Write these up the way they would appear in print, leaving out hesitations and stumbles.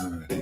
Hare.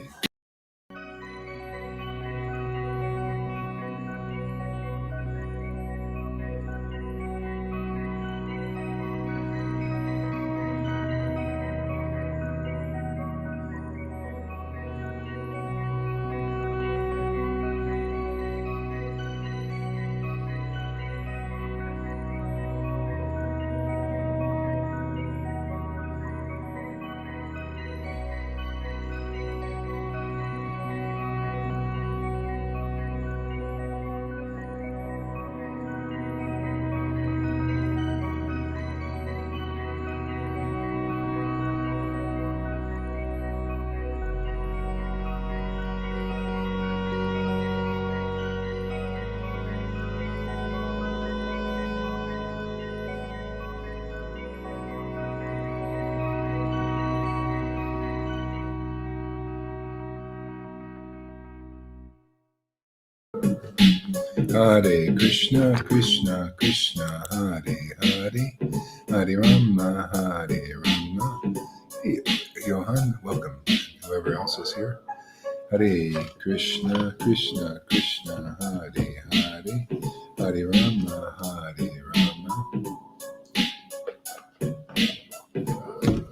Hare Krishna, Krishna, Krishna, Hare Hare, Hare Rama, Hare Rama. Hey, Johan, welcome. Whoever else is here. Hare Krishna, Krishna, Krishna, Hare Hare, Hare Rama, Hare Rama.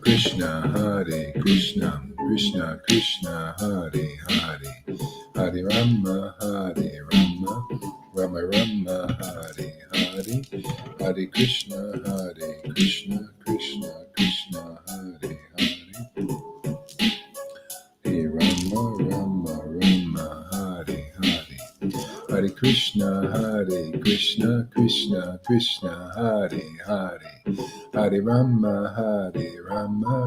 Krishna, Hare Krishna, Krishna, Krishna, Hare Hare, Hare Rama, Hare Rama, Rama Rama, Hare Hare, Hare Krishna, Krishna, Krishna, Hare Hare, Hare Rama, Rama Rama, Hare Hare, Hare Krishna, Krishna, Krishna, Hare Hare, Hare Rama,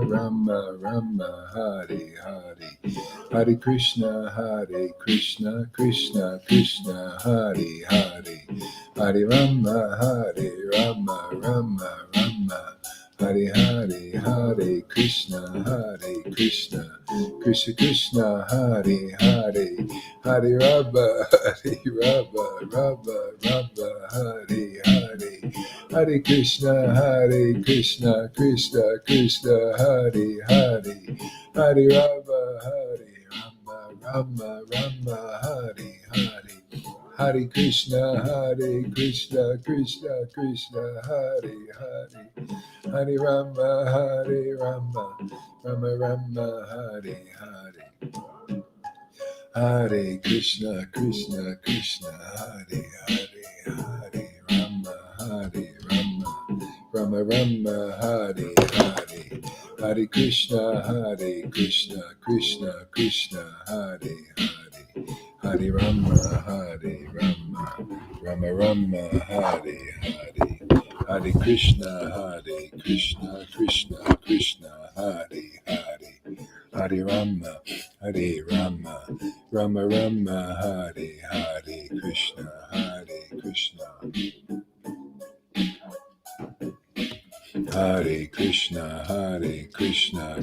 Rama Rama, Hare Hare, Hare Krishna, Krishna, Krishna, Hare Hare, Hare Rama, Rama Rama, Hare Hare, Hare Krishna, Krishna, Krishna, Hare Hare, Hare Rama, Rama, Hare Hare, Hare Krishna, Krishna, Hare Hare, Hare Rama, Rama, Hare Hare, Hare Krishna, Krishna, Hare Hare, Hare Rama, Rama, Hare Hare, Hare Krishna, Krishna, Hare Hare, Hare Rama, Rama, Hare Hare, Hare Krishna, Krishna, Hare Hare, Hare Rama, Rama, Hare Hare, Hare Krishna, Krishna, Hare Hare, Hare Rama, Rama, Hare Hare, Krishna, Hare Krishna,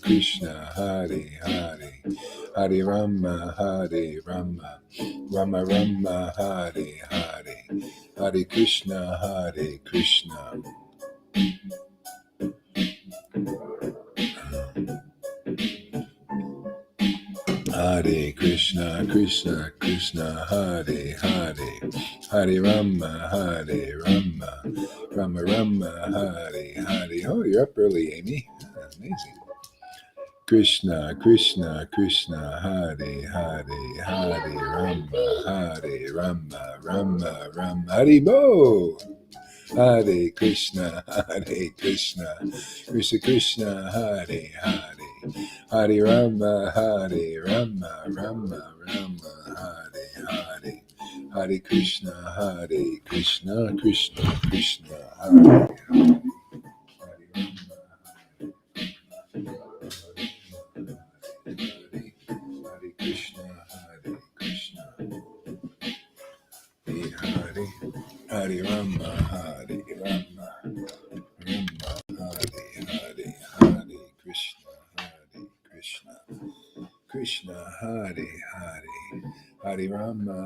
Krishna, Hare Hare, Hare Rama, Rama, Hare Hare, Hare Krishna, Hare Krishna, Krishna, Hare Hare, Hare Rama, Rama, Hare Hare. Oh, you're up early, Amy. Amazing. Krishna, Hare Hare, Hare Rama, Haribo. Hare Krishna, Krishna, Hare Hare, Hare Rama, Rama, Hare Hare, Hare Krishna, Krishna, Hare Hare. Hare Rama, Hare Krishna, Hare Hare, Hare Rama,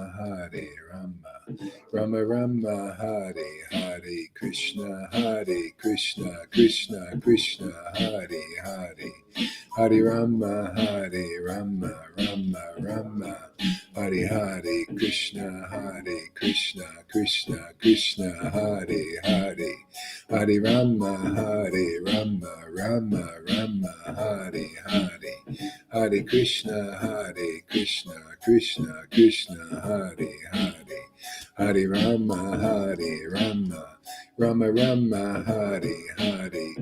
Rama, Hare Hare, Krishna, Krishna, Hare Hare, Hare Rama, Hare Rama, Rama Rama, Hare Hare, Krishna, Krishna Krishna, Hare Hare, Hare Rama, Rama Rama, Hare Hare, Hare Krishna, Krishna Krishna, Hare Hare, Hare Rama, Rama Rama Rama, Hare Hare,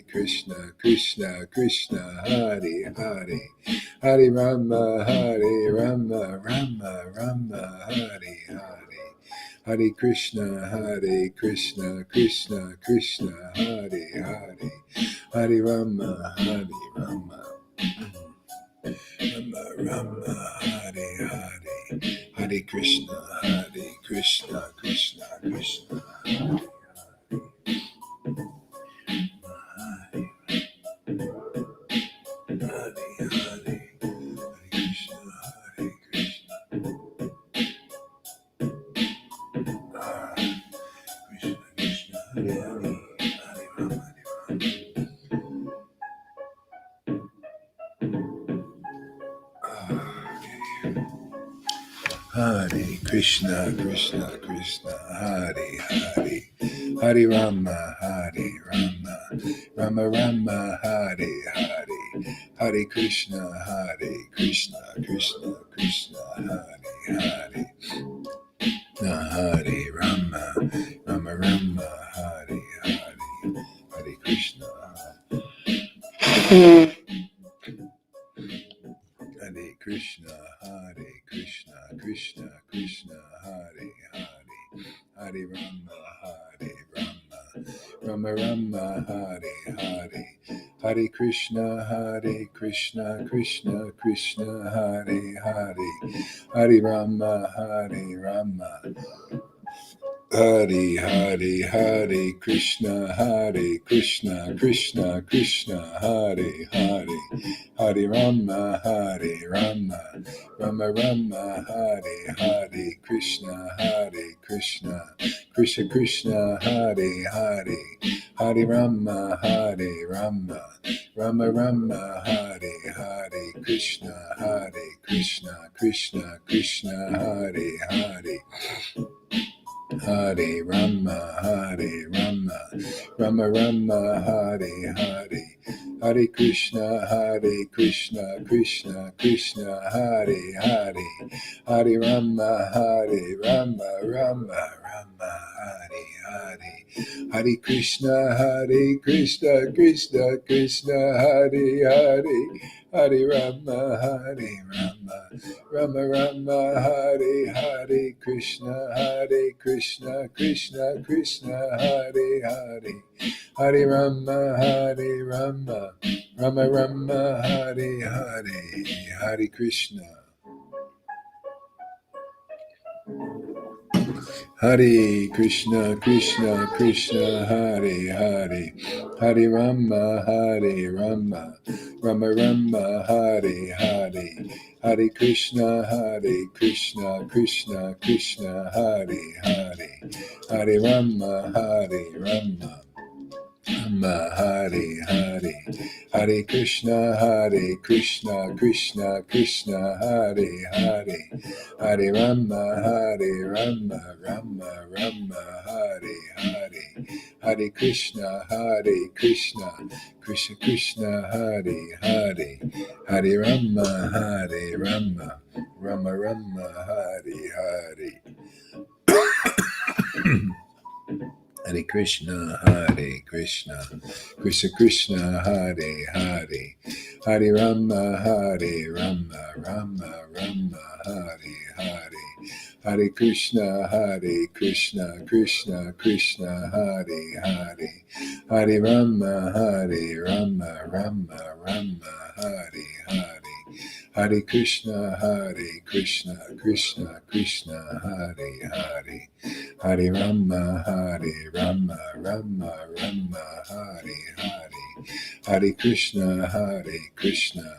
Krishna, Krishna Krishna, Hare Hare, Hare Rama, Rama Rama, Hare Hare, Hare Krishna, Krishna Krishna, Hare Hare, Hare Rama, Rama Rama, Hare Hare, Hare Krishna, Krishna Krishna, Hare Krishna, Krishna Krishna, Hare Hare, Hare Rama, Rama Rama, Hare Hare, Hare Krishna, Krishna Krishna, Hare Hare, Hare Rama, Rama Rama, Hare Hare, Hare Krishna, Hare Krishna, Krishna Krishna, Hare Hare, Hare Rama, Rama Rama, Hare Hare, Hare Krishna, Krishna Krishna, Hare Hare, Hare Rama, Hare Hare, Hare Krishna, Krishna Krishna, Hare Hare, Hare Rama, Rama Rama, Hare Hare, Krishna, Krishna Krishna, Hare Hare, Hare Rama, Rama Rama, Hare Hare, Krishna, Krishna Krishna, Hare Hare, Hare Rama, Rama Rama, Hare Hare, Hare Krishna, Krishna Krishna, Hare Hare, Hare Rama, Rama Hare Hare, Hare Krishna, Krishna Krishna, Hare Hare, Hare Rama, Rama Rama, Hare Hare, Krishna, Krishna Krishna, Hare Hare, Hare Rama, Rama Rama, Hare Hare, Hare Krishna, Hare Krishna, Krishna Hare Hare, Hare Rama, Rama Rama, Hare Hare, Hare Krishna, Krishna Krishna, Hare Hare, Hare Rama, Rama Hare Hare, Hare Krishna, Krishna Krishna, Hare Hare, Hare Rama, Rama Hare Hare, Hare Krishna, Krishna Krishna, Hare Hare, Hare Rama, Rama Hare Hare. Hare Krishna, Krishna Krishna, Hare Hare, Hare Rama, Rama Hare Hare, Hare Krishna, Krishna Krishna, Hare Hare, Hare Rama, Rama Hare Hare, Hare Krishna, Krishna Krishna, Hare Hare, Hare Rama, Rama Hare Hare, Hare Krishna, Krishna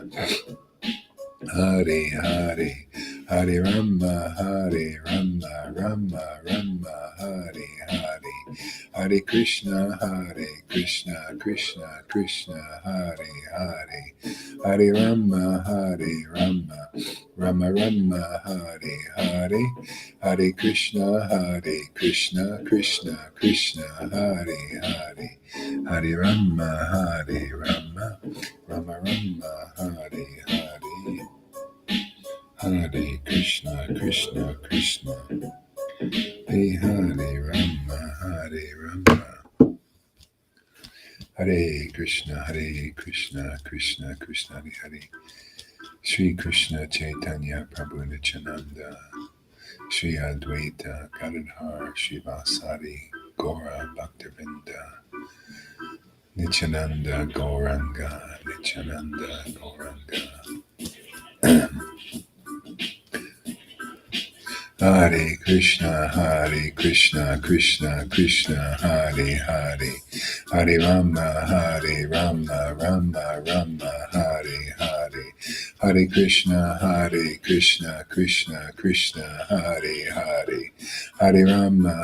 Hare Hare, Hare Rama, Hare Rama, Rama Rama, Hare Hare, Hare Krishna, Krishna Krishna, Hare Hare, Hare Rama, Rama Rama, Hare Hare, Hare Krishna, Krishna Krishna, Hare Hare, Hare Rama, Rama Rama, Hare Hare. Hare Krishna, Krishna Krishna, Hare Rama, Hare Rama, Hare Krishna, Krishna Krishna, Hare Hare, Sri Krishna Chaitanya Prabhu Nityananda, Sri Advaita Gadadhar Shivasari Gora Bhaktivinda, Nityananda Gauranga, Nityananda Gauranga. Hare Krishna, Krishna Krishna, Hare Hare, Hare Rama, Rama Rama, Hare Hare, Hare Krishna, Krishna Krishna, Hare Hare, Hare Rama,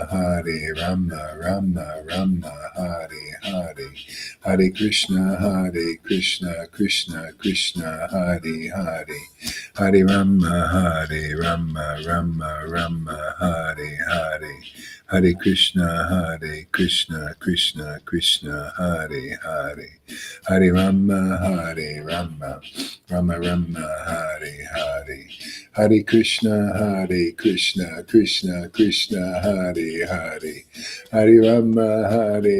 Rama Rama, Hare Hare, Hare Krishna, Krishna Krishna, Hare Hare, Hare Rama, Rama, Hare Hare, Hare Krishna, Krishna Krishna, Hare Hare, Hare Rama, Rama Hare Hare, Hare Krishna, Krishna Krishna, Hare Hare, Hare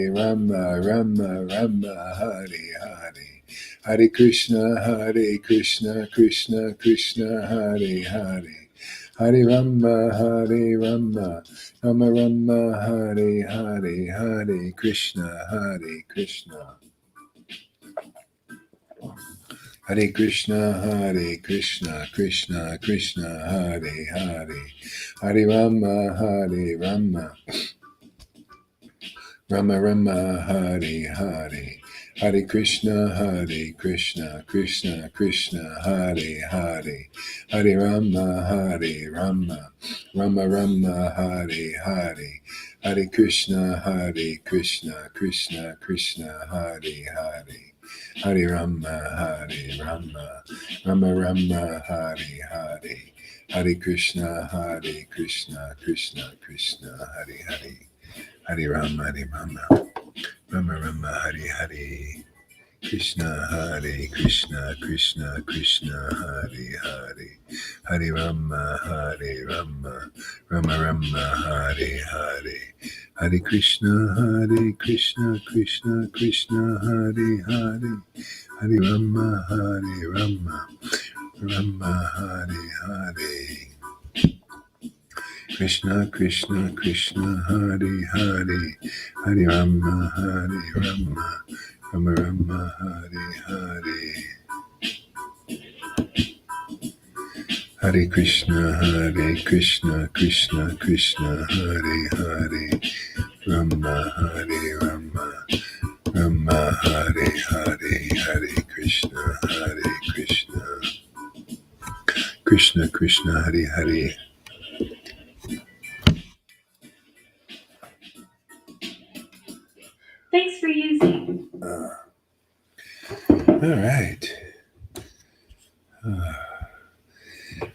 Rama, Rama, Hare Hare. Hare Krishna, Krishna Krishna, Hare Hare, Hare Rama, Rama Rama, Hare Hare, Hare Krishna, Krishna. Hare Krishna, Krishna Krishna, Hare Hare, Hare Rama, Rama Rama, Hare Hare, Hare Krishna, Krishna Krishna, Hare Hare, Hare Rama, Rama Rama, Hare Hare, Hare Krishna, Krishna Krishna, Hare Hare, Hare Rama, Rama Rama, Hare Hare, Hare Krishna, Krishna Krishna, Hare Hare, Hare Rama, Rama Rama, Hare Hare, Krishna, Krishna Krishna, Hare Hare, Hare Rama, Rama Rama, Hare Hare, Hare Krishna, Krishna Krishna, Hare Hare, Hare Rama, Rama, Hare Hare. Krishna, Krishna, Hare Hare, Hare Rama, Rama Rama, Hare Hare. Hare Krishna, Krishna Krishna, Hare Hare, Rama, Rama, Hare Hare, Hare Krishna, Krishna Krishna, Hare Hare. Thanks for using. All right.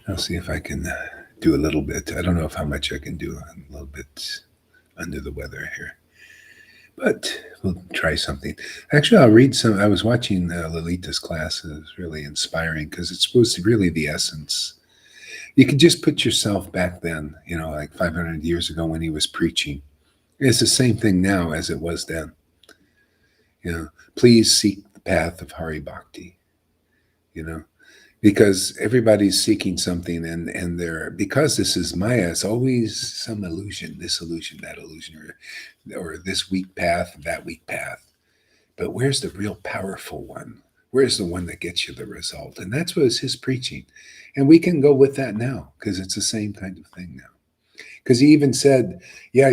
I'll see if I can do a little bit. I don't know how much I can do. I'm a little bit under the weather here, but we'll try something. Actually, I'll read some. I was watching Lolita's class. It was really inspiring because it's supposed to really the essence. You can just put yourself back then, like 500 years ago when he was preaching. It's the same thing now as it was then. Please seek the path of Hari Bhakti, because everybody's seeking something and they're, because this is Maya, it's always some illusion, this illusion, that illusion, or this weak path, that weak path. But where's the real powerful one? Where's the one that gets you the result? And that's what was his preaching. And we can go with that now because it's the same kind of thing now. Because he even said, yeah,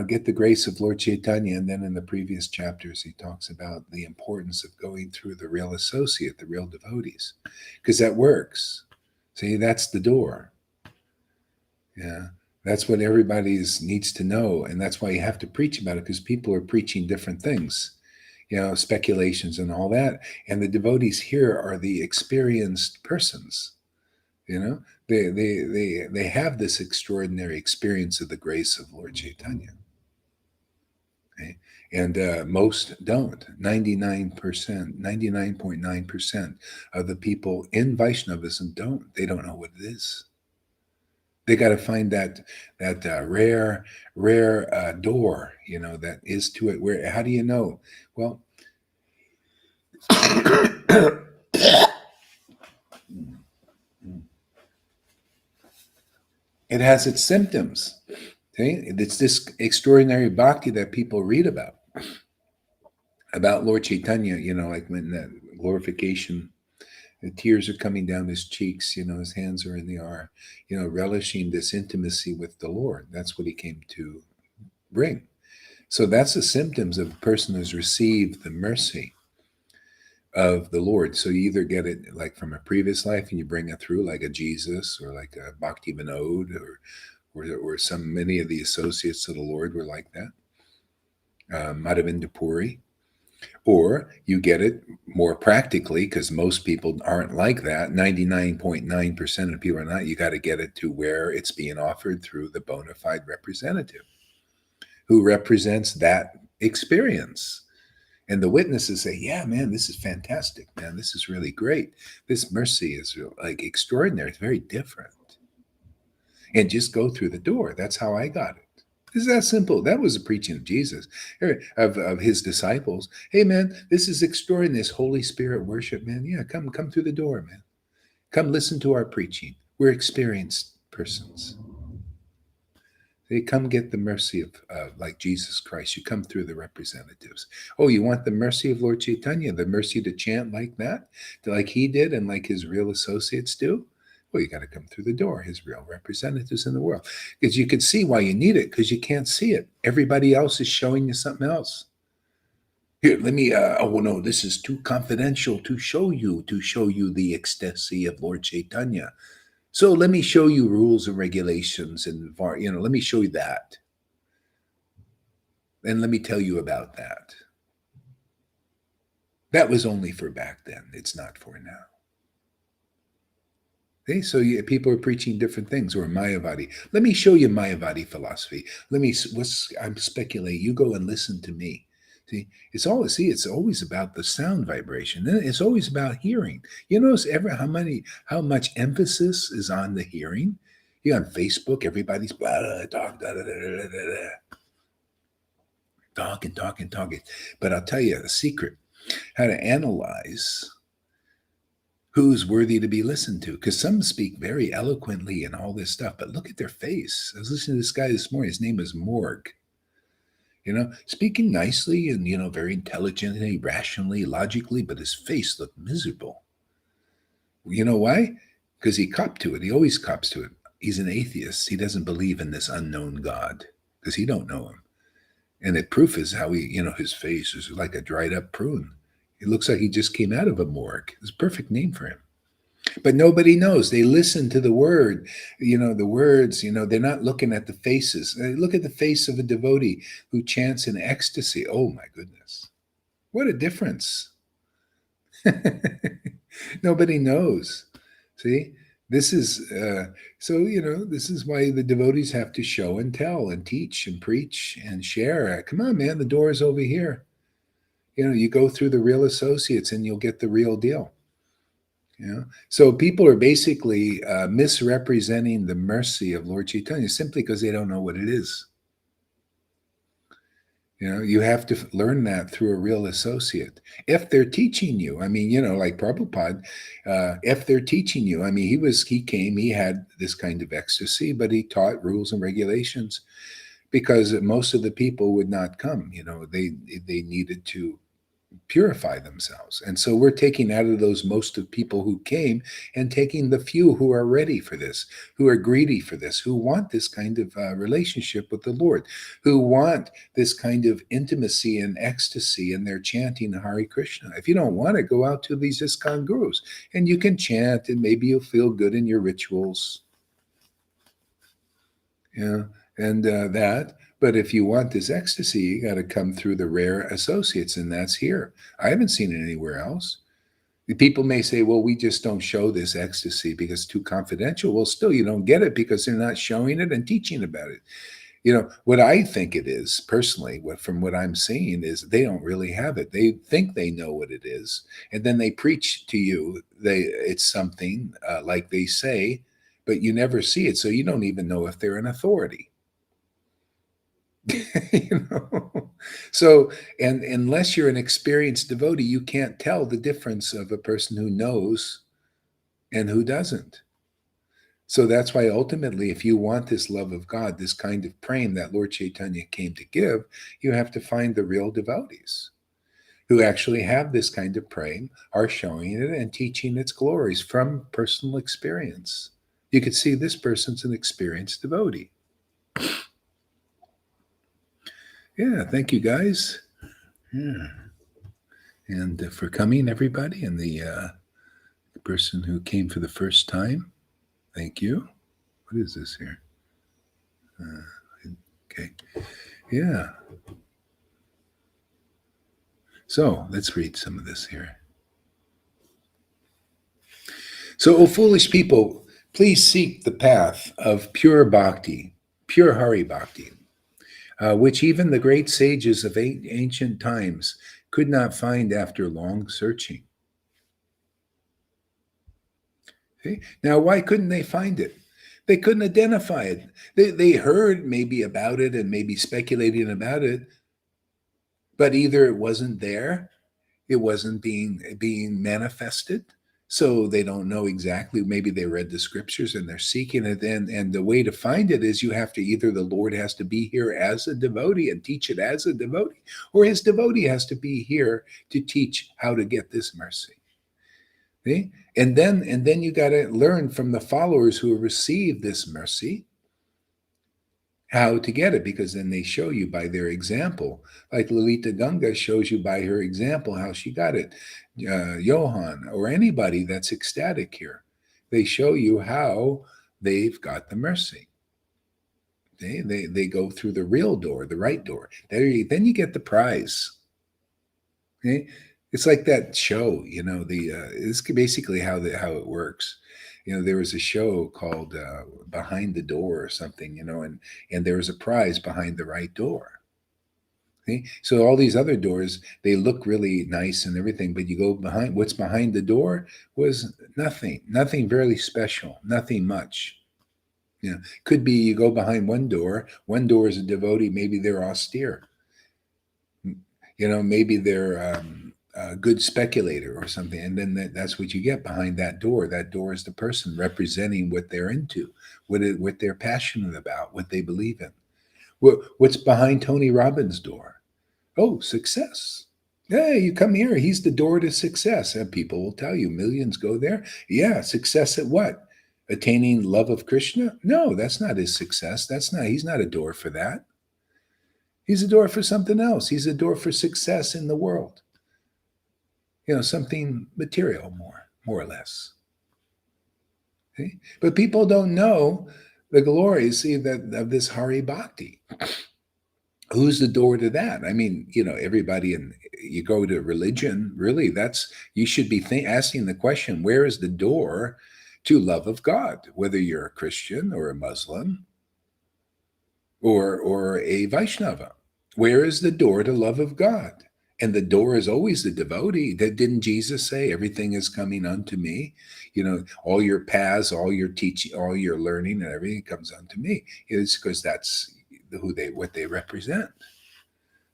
get the grace of Lord Chaitanya. And then in the previous chapters, he talks about the importance of going through the real associate, the real devotees, because that works. See, that's the door. Yeah. That's what everybody needs to know. And that's why you have to preach about it, because people are preaching different things, speculations and all that. And the devotees here are the experienced persons. They have this extraordinary experience of the grace of Lord Chaitanya. Okay? And most don't. 99%, 99.9% of the people in Vaishnavism don't. They don't know what it is. They got to find that rare door, that is to it. Where? How do you know? Well, it has its symptoms. Okay? It's this extraordinary bhakti that people read about Lord Chaitanya, like when that glorification, the tears are coming down his cheeks, his hands are in the air, relishing this intimacy with the Lord. That's what he came to bring. So that's the symptoms of a person who's received the mercy of the Lord. So you either get it like from a previous life and you bring it through like a Jesus or like a Bhakti Vinod or many of the associates of the Lord were like that. Madhavinda Puri. Or you get it more practically, because most people aren't like that. 99.9% of people are not. You got to get it to where it's being offered through the bona fide representative who represents that experience. And the witnesses say, yeah, man, this is fantastic, man. This is really great. This mercy is like extraordinary. It's very different. And just go through the door. That's how I got it. It's that simple. That was the preaching of Jesus, of his disciples. Hey, man, this is extraordinary. This Holy Spirit worship, man. Yeah, come through the door, man. Come listen to our preaching. We're experienced persons. They come get the mercy of like Jesus Christ. You come through the representatives. Oh, you want the mercy of Lord Chaitanya, the mercy to chant like that, like he did and like his real associates do? Well, you got to come through the door, his real representatives in the world. Because you can see why you need it, because you can't see it. Everybody else is showing you something else. Here, let me, oh no, this is too confidential to show you the ecstasy of Lord Chaitanya. So let me show you rules and regulations and, let me show you that. And let me tell you about that. That was only for back then. It's not for now. Okay, so people are preaching different things, or Mayavadi. Let me show you Mayavadi philosophy. I'm speculating. You go and listen to me. It's always about the sound vibration. It's always about hearing. You notice how much emphasis is on the hearing? On Facebook, everybody's talking. But I'll tell you a secret: how to analyze who's worthy to be listened to. Because some speak very eloquently and all this stuff, but look at their face. I was listening to this guy this morning. His name is Morg. Speaking nicely and, very intelligently, rationally, logically, but his face looked miserable. You know why? Because he copped to it. He always cops to it. He's an atheist. He doesn't believe in this unknown God because he don't know him. And the proof is how his face is like a dried up prune. It looks like he just came out of a morgue. It's a perfect name for him. But nobody knows. They listen to the word, the words, they're not looking at the faces. They look at the face of a devotee who chants in ecstasy. Oh my goodness. What a difference. Nobody knows. See, this is, this is why the devotees have to show and tell and teach and preach and share. Come on, man, the door is over here. You go through the real associates and you'll get the real deal. So people are basically misrepresenting the mercy of Lord Chaitanya simply because they don't know what it is. You have to learn that through a real associate. If they're teaching you, like Prabhupada, if they're teaching you, he had this kind of ecstasy, but he taught rules and regulations because most of the people would not come. They needed to purify themselves. And so we're taking out of those most of people who came and taking the few who are ready for this, who are greedy for this, who want this kind of relationship with the Lord, who want this kind of intimacy and ecstasy in their chanting Hare Krishna. If you don't want it, go out to these ISKCON gurus and you can chant and maybe you'll feel good in your rituals. Yeah, and that. But if you want this ecstasy, you got to come through the rare associates, and that's here. I haven't seen it anywhere else. People may say, well, we just don't show this ecstasy because it's too confidential. Well, still, you don't get it because they're not showing it and teaching about it. You know, what I think it is personally, from what I'm seeing, is they don't really have it. They think they know what it is. And then they preach to you, it's something like they say, but you never see it. So you don't even know if they're an authority. You know, so and unless you're an experienced devotee, you can't tell the difference of a person who knows and who doesn't. So that's why ultimately, if you want this love of God, this kind of prema that Lord Chaitanya came to give, you have to find the real devotees who actually have this kind of prema, are showing it and teaching its glories from personal experience. You could see this person's an experienced devotee. Yeah, thank you guys. Yeah. And for coming, everybody, and the person who came for the first time, thank you. What is this here? Okay. Yeah. So let's read some of this here. So, O foolish people, please seek the path of pure bhakti, pure Hari bhakti, which even the great sages of ancient times could not find after long searching. Okay? Now, why couldn't they find it? They couldn't identify it. They heard maybe about it and maybe speculating about it, but either it wasn't there, it wasn't being manifested, so they don't know exactly. Maybe they read the scriptures and they're seeking it, and the way to find it is you have to either the Lord has to be here as a devotee and teach it as a devotee, or his devotee has to be here to teach how to get this mercy. Okay? And then you got to learn from the followers who have received this mercy how to get it, because then they show you by their example. Like Lalita Ganga shows you by her example how she got it. Johan or anybody that's ecstatic here, they show you how they've got the mercy. They go through the real door, the right door. Then you get the prize. Okay? It's like that show, you know. It's basically how it works. You know, there was a show called Behind the Door or something, you know, and there was a prize behind the right door. Okay? So all these other doors, they look really nice and everything, but you go behind, what's behind the door was nothing very special, nothing much. You know, could be you go behind one door is a devotee, maybe they're austere. You know, maybe they're a good speculator or something, and then that's what you get behind that door. That door is the person representing what they're into, what they're passionate about, what they believe in. What's behind Tony Robbins' door? Oh, success. Hey, you come here. He's the door to success. And people will tell you millions go there. Yeah, success at what? Attaining love of Krishna? No, that's not his success. He's not a door for that. He's a door for something else. He's a door for success in the world. You know, something material, more or less. Okay? But people don't know the glories of this Hari Bhakti. Who's the door to that? I mean, you know, everybody, and you go to religion, really, you should be asking the question, where is the door to love of God? Whether you're a Christian or a Muslim or a Vaishnava, where is the door to love of God? And the door is always the devotee. Didn't Jesus say, everything is coming unto me? You know, all your paths, all your teaching, all your learning and everything comes unto me. It's because that's what they represent.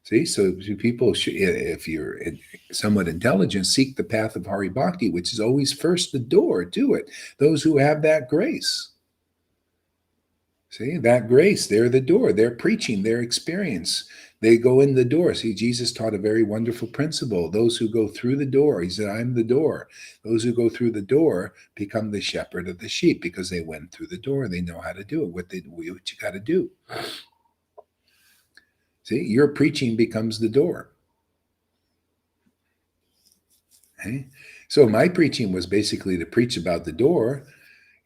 See, so people should, if you're somewhat intelligent, seek the path of Hari Bhakti, which is always first the door to it. Those who have that grace. See, that grace, they're the door. They're preaching their experience They go in the door. See, Jesus taught a very wonderful principle. Those who go through the door, he said, I'm the door. Those who go through the door become the shepherd of the sheep because they went through the door. They know how to do it, what you got to do. See, your preaching becomes the door. Okay? So my preaching was basically to preach about the door.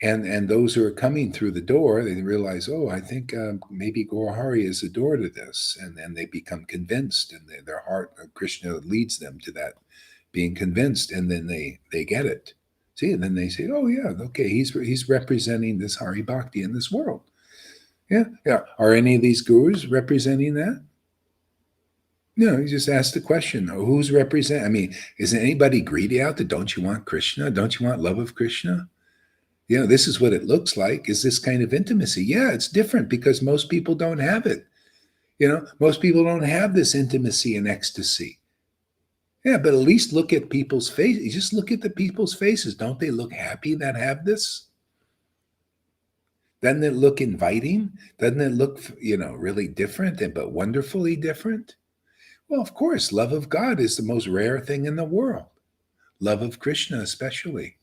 And those who are coming through the door, they realize, oh, I think maybe Gaurahari is the door to this. And then they become convinced, and their heart of Krishna leads them to that being convinced, and then they get it. See, and then they say, oh, yeah, okay, he's representing this Hari Bhakti in this world. Yeah. Are any of these gurus representing that? No, you just ask the question, who's representing? I mean, is anybody greedy out there? Don't you want Krishna? Don't you want love of Krishna? This is what it looks like, is this kind of intimacy. Yeah, it's different because most people don't have it. Most people don't have this intimacy and ecstasy. Yeah, but at least look at people's faces. Just look at the people's faces. Don't they look happy that have this? Doesn't it look inviting? Doesn't it look, really different but wonderfully different? Well, of course, love of God is the most rare thing in the world. Love of Krishna especially.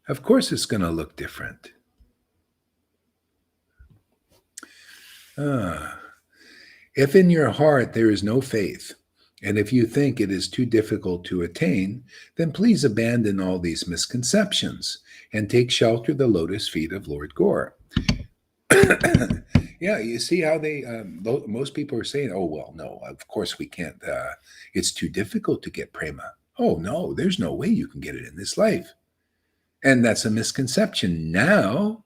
Of course it's going to look different. If in your heart there is no faith, and if you think it is too difficult to attain, then please abandon all these misconceptions and take shelter at the lotus feet of Lord Gaur. Yeah, you see how most people are saying, oh, well, no, of course we can't. It's too difficult to get prema. Oh, no, there's no way you can get it in this life. And that's a misconception now.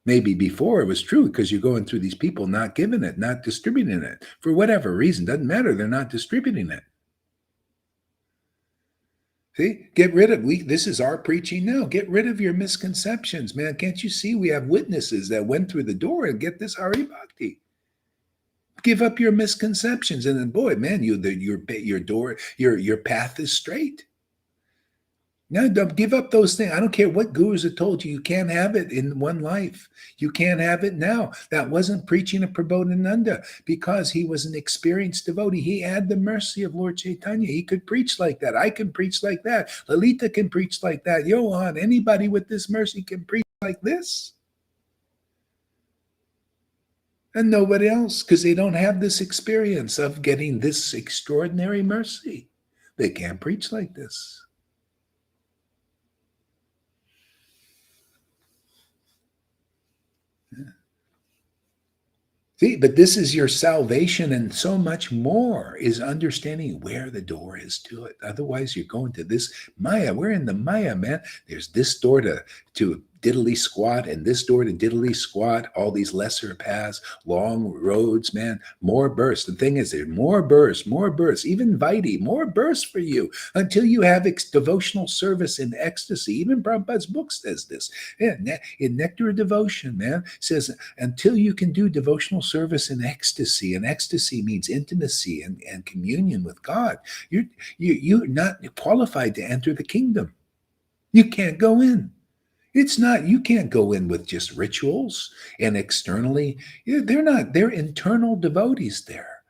Maybe before it was true because you're going through these people not giving it, not distributing it. For whatever reason, doesn't matter. They're not distributing it. See, get rid of, this is our preaching now. Get rid of your misconceptions, man. Can't you see we have witnesses that went through the door and get this Hari Bhakti? Give up your misconceptions. And then, boy, man, your path is straight. No, don't give up those things. I don't care what gurus have told you. You can't have it in one life. You can't have it now. That wasn't preaching of Prabodhananda because he was an experienced devotee. He had the mercy of Lord Chaitanya. He could preach like that. I can preach like that. Lalita can preach like that. Johan, anybody with this mercy can preach like this. And nobody else, because they don't have this experience of getting this extraordinary mercy. They can't preach like this. See, but this is your salvation, and so much more is understanding where the door is to it. Otherwise, you're going to this Maya. We're in the Maya, man. There's this door to diddly squat and this door to diddly squat, all these lesser paths, long roads, man, more births. The thing is, there's more births, even Vaidhi, more births for you until you have devotional service in ecstasy. Even Prabhupada's book says this. Yeah, in Nectar of Devotion, man, says until you can do devotional service in ecstasy, and ecstasy means intimacy and communion with God, you're not qualified to enter the kingdom. You can't go in. It's not, you can't go in with just rituals and externally. They're internal devotees there.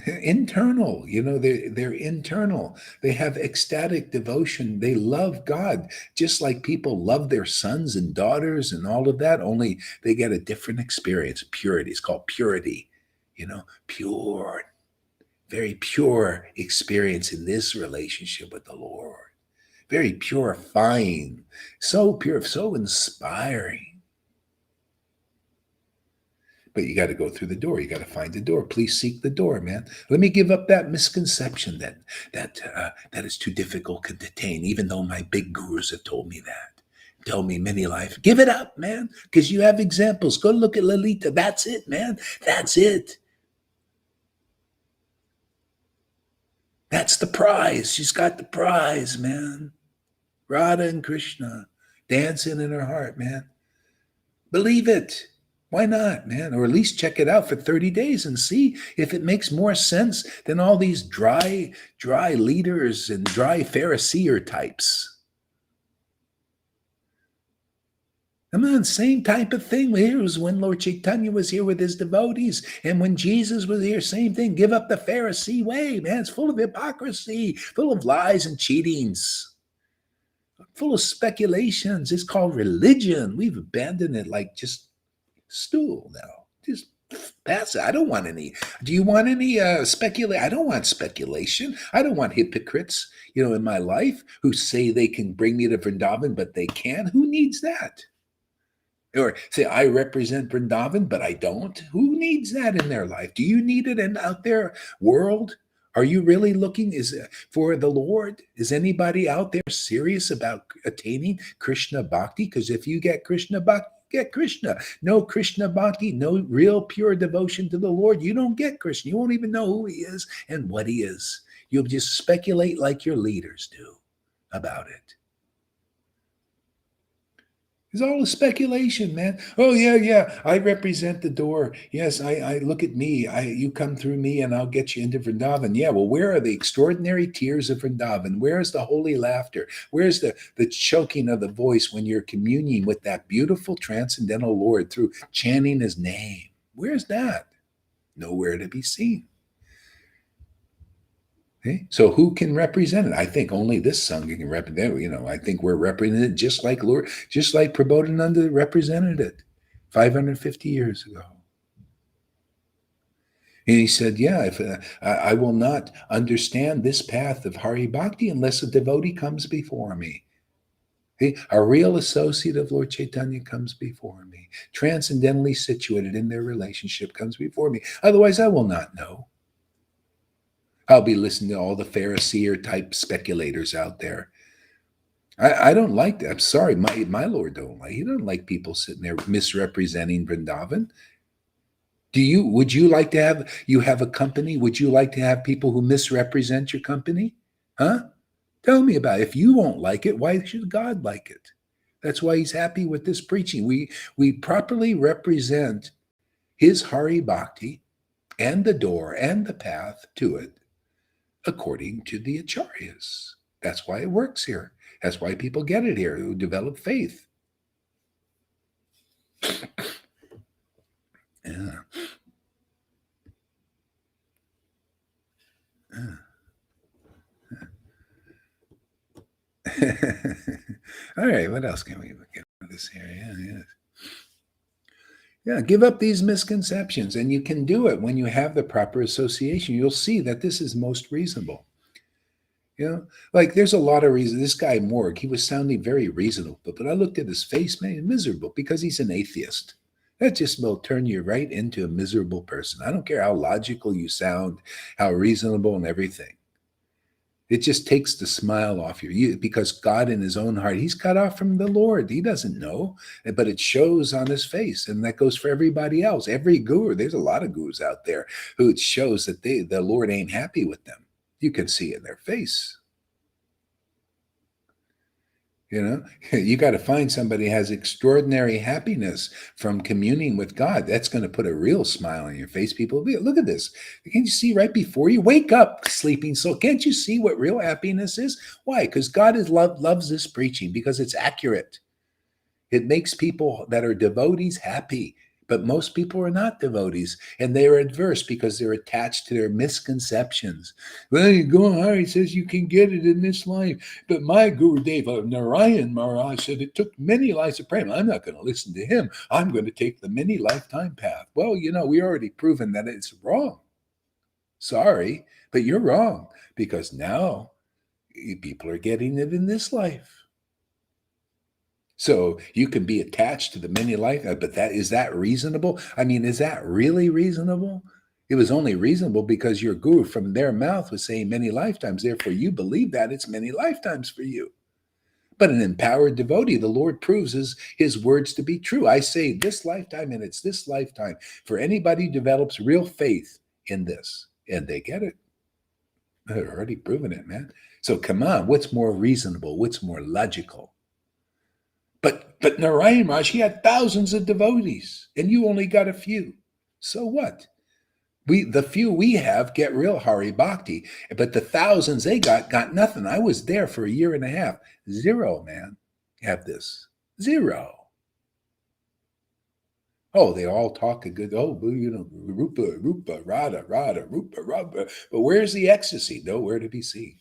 Internal, they're internal. They have ecstatic devotion. They love God, just like people love their sons and daughters and all of that, only they get a different experience. Purity. It's called purity, pure, very pure experience in this relationship with the Lord. Very purifying, so pure, so inspiring. But you got to go through the door. You got to find the door. Please seek the door, man. Let me give up that misconception that is too difficult to attain, even though my big gurus have told me that. Tell me many life. Give it up, man, because you have examples. Go look at Lalita. That's it, man. That's it. That's the prize. She's got the prize, man. Radha and Krishna dancing in her heart, man. Believe it. Why not, man? Or at least check it out for 30 days and see if it makes more sense than all these dry leaders and dry Pharisee types. I'm on the same type of thing. Here was when Lord Chaitanya was here with his devotees, and when Jesus was here, same thing. Give up the Pharisee way, man. It's full of hypocrisy, full of lies and cheatings, full of speculations. It's called religion. We've abandoned it like just stool now. Just pass it. I don't want any. Do you want any speculation? I don't want speculation. I don't want hypocrites, in my life who say they can bring me to Vrindavan, but they can't. Who needs that? Or say, I represent Vrindavan, but I don't. Who needs that in their life? Do you need it in out there world? Are you really looking for the Lord? Is anybody out there serious about attaining Krishna Bhakti? Because if you get Krishna Bhakti, get Krishna. No Krishna Bhakti, no real pure devotion to the Lord, you don't get Krishna. You won't even know who he is and what he is. You'll just speculate like your leaders do about it. It's all a speculation, man. Oh, yeah. I represent the door. Yes, I look at me. You come through me and I'll get you into Vrindavan. Yeah, well, where are the extraordinary tears of Vrindavan? Where's the holy laughter? Where's the choking of the voice when you're communing with that beautiful transcendental Lord through chanting his name? Where's that? Nowhere to be seen. Okay? So who can represent it? I think only this Sangha can represent it. I think we're represented just like Prabodhananda represented it 550 years ago. And he said, if I will not understand this path of Hari Bhakti unless a devotee comes before me. Okay? A real associate of Lord Chaitanya comes before me. Transcendentally situated in their relationship comes before me. Otherwise, I will not know. I'll be listening to all the Pharisee type speculators out there. I don't like that. I'm sorry, my Lord don't like. He doesn't like people sitting there misrepresenting Vrindavan. Would you like to have a company? Would you like to have people who misrepresent your company? Huh? Tell me about it. If you won't like it, why should God like it? That's why he's happy with this preaching. We properly represent his Hari Bhakti and the door and the path to it according to the acharyas. That's why it works here. That's why people get it here who develop faith. Yeah. All right, what else can we get on this here? Yeah, give up these misconceptions, and you can do it when you have the proper association. You'll see that this is most reasonable. Like there's a lot of reasons. This guy Morg, he was sounding very reasonable, but I looked at his face, man, miserable because he's an atheist. That just will turn you right into a miserable person. I don't care how logical you sound, how reasonable and everything. It just takes the smile off you because God in his own heart, he's cut off from the Lord. He doesn't know, but it shows on his face. And that goes for everybody else. Every guru, there's a lot of gurus out there who it shows that the Lord ain't happy with them. You can see in their face. You got to find somebody who has extraordinary happiness from communing with God. That's going to put a real smile on your face. People, look at this. Can't you see right before you? Wake up, sleeping soul. Can't you see what real happiness is? Why? Because God loves this preaching because it's accurate. It makes people that are devotees happy. But most people are not devotees, and they are adverse because they're attached to their misconceptions. Well, you go on, he says you can get it in this life. But my Guru Deva Narayan Maharaj said it took many lives of prema. I'm not going to listen to him. I'm going to take the many lifetime path. Well, we already proven that it's wrong. Sorry, but you're wrong because now people are getting it in this life. So you can be attached to the many life, but is that reasonable? I mean, is that really reasonable? It was only reasonable because your guru from their mouth was saying many lifetimes. Therefore, you believe that it's many lifetimes for you. But an empowered devotee, the Lord proves his words to be true. I say this lifetime, and it's this lifetime for anybody who develops real faith in this, and they get it. They've already proven it, man. So come on, what's more reasonable? What's more logical? But Narayan Raj, he had thousands of devotees, and you only got a few. So what? The few we have get real Hari Bhakti, but the thousands they got nothing. I was there for a year and a half. Zero, man. Have this. Zero. Oh, they all talk a good, oh, well, rupa, rupa, rada, rada, rupa, rada. But where's the ecstasy? Nowhere to be seen.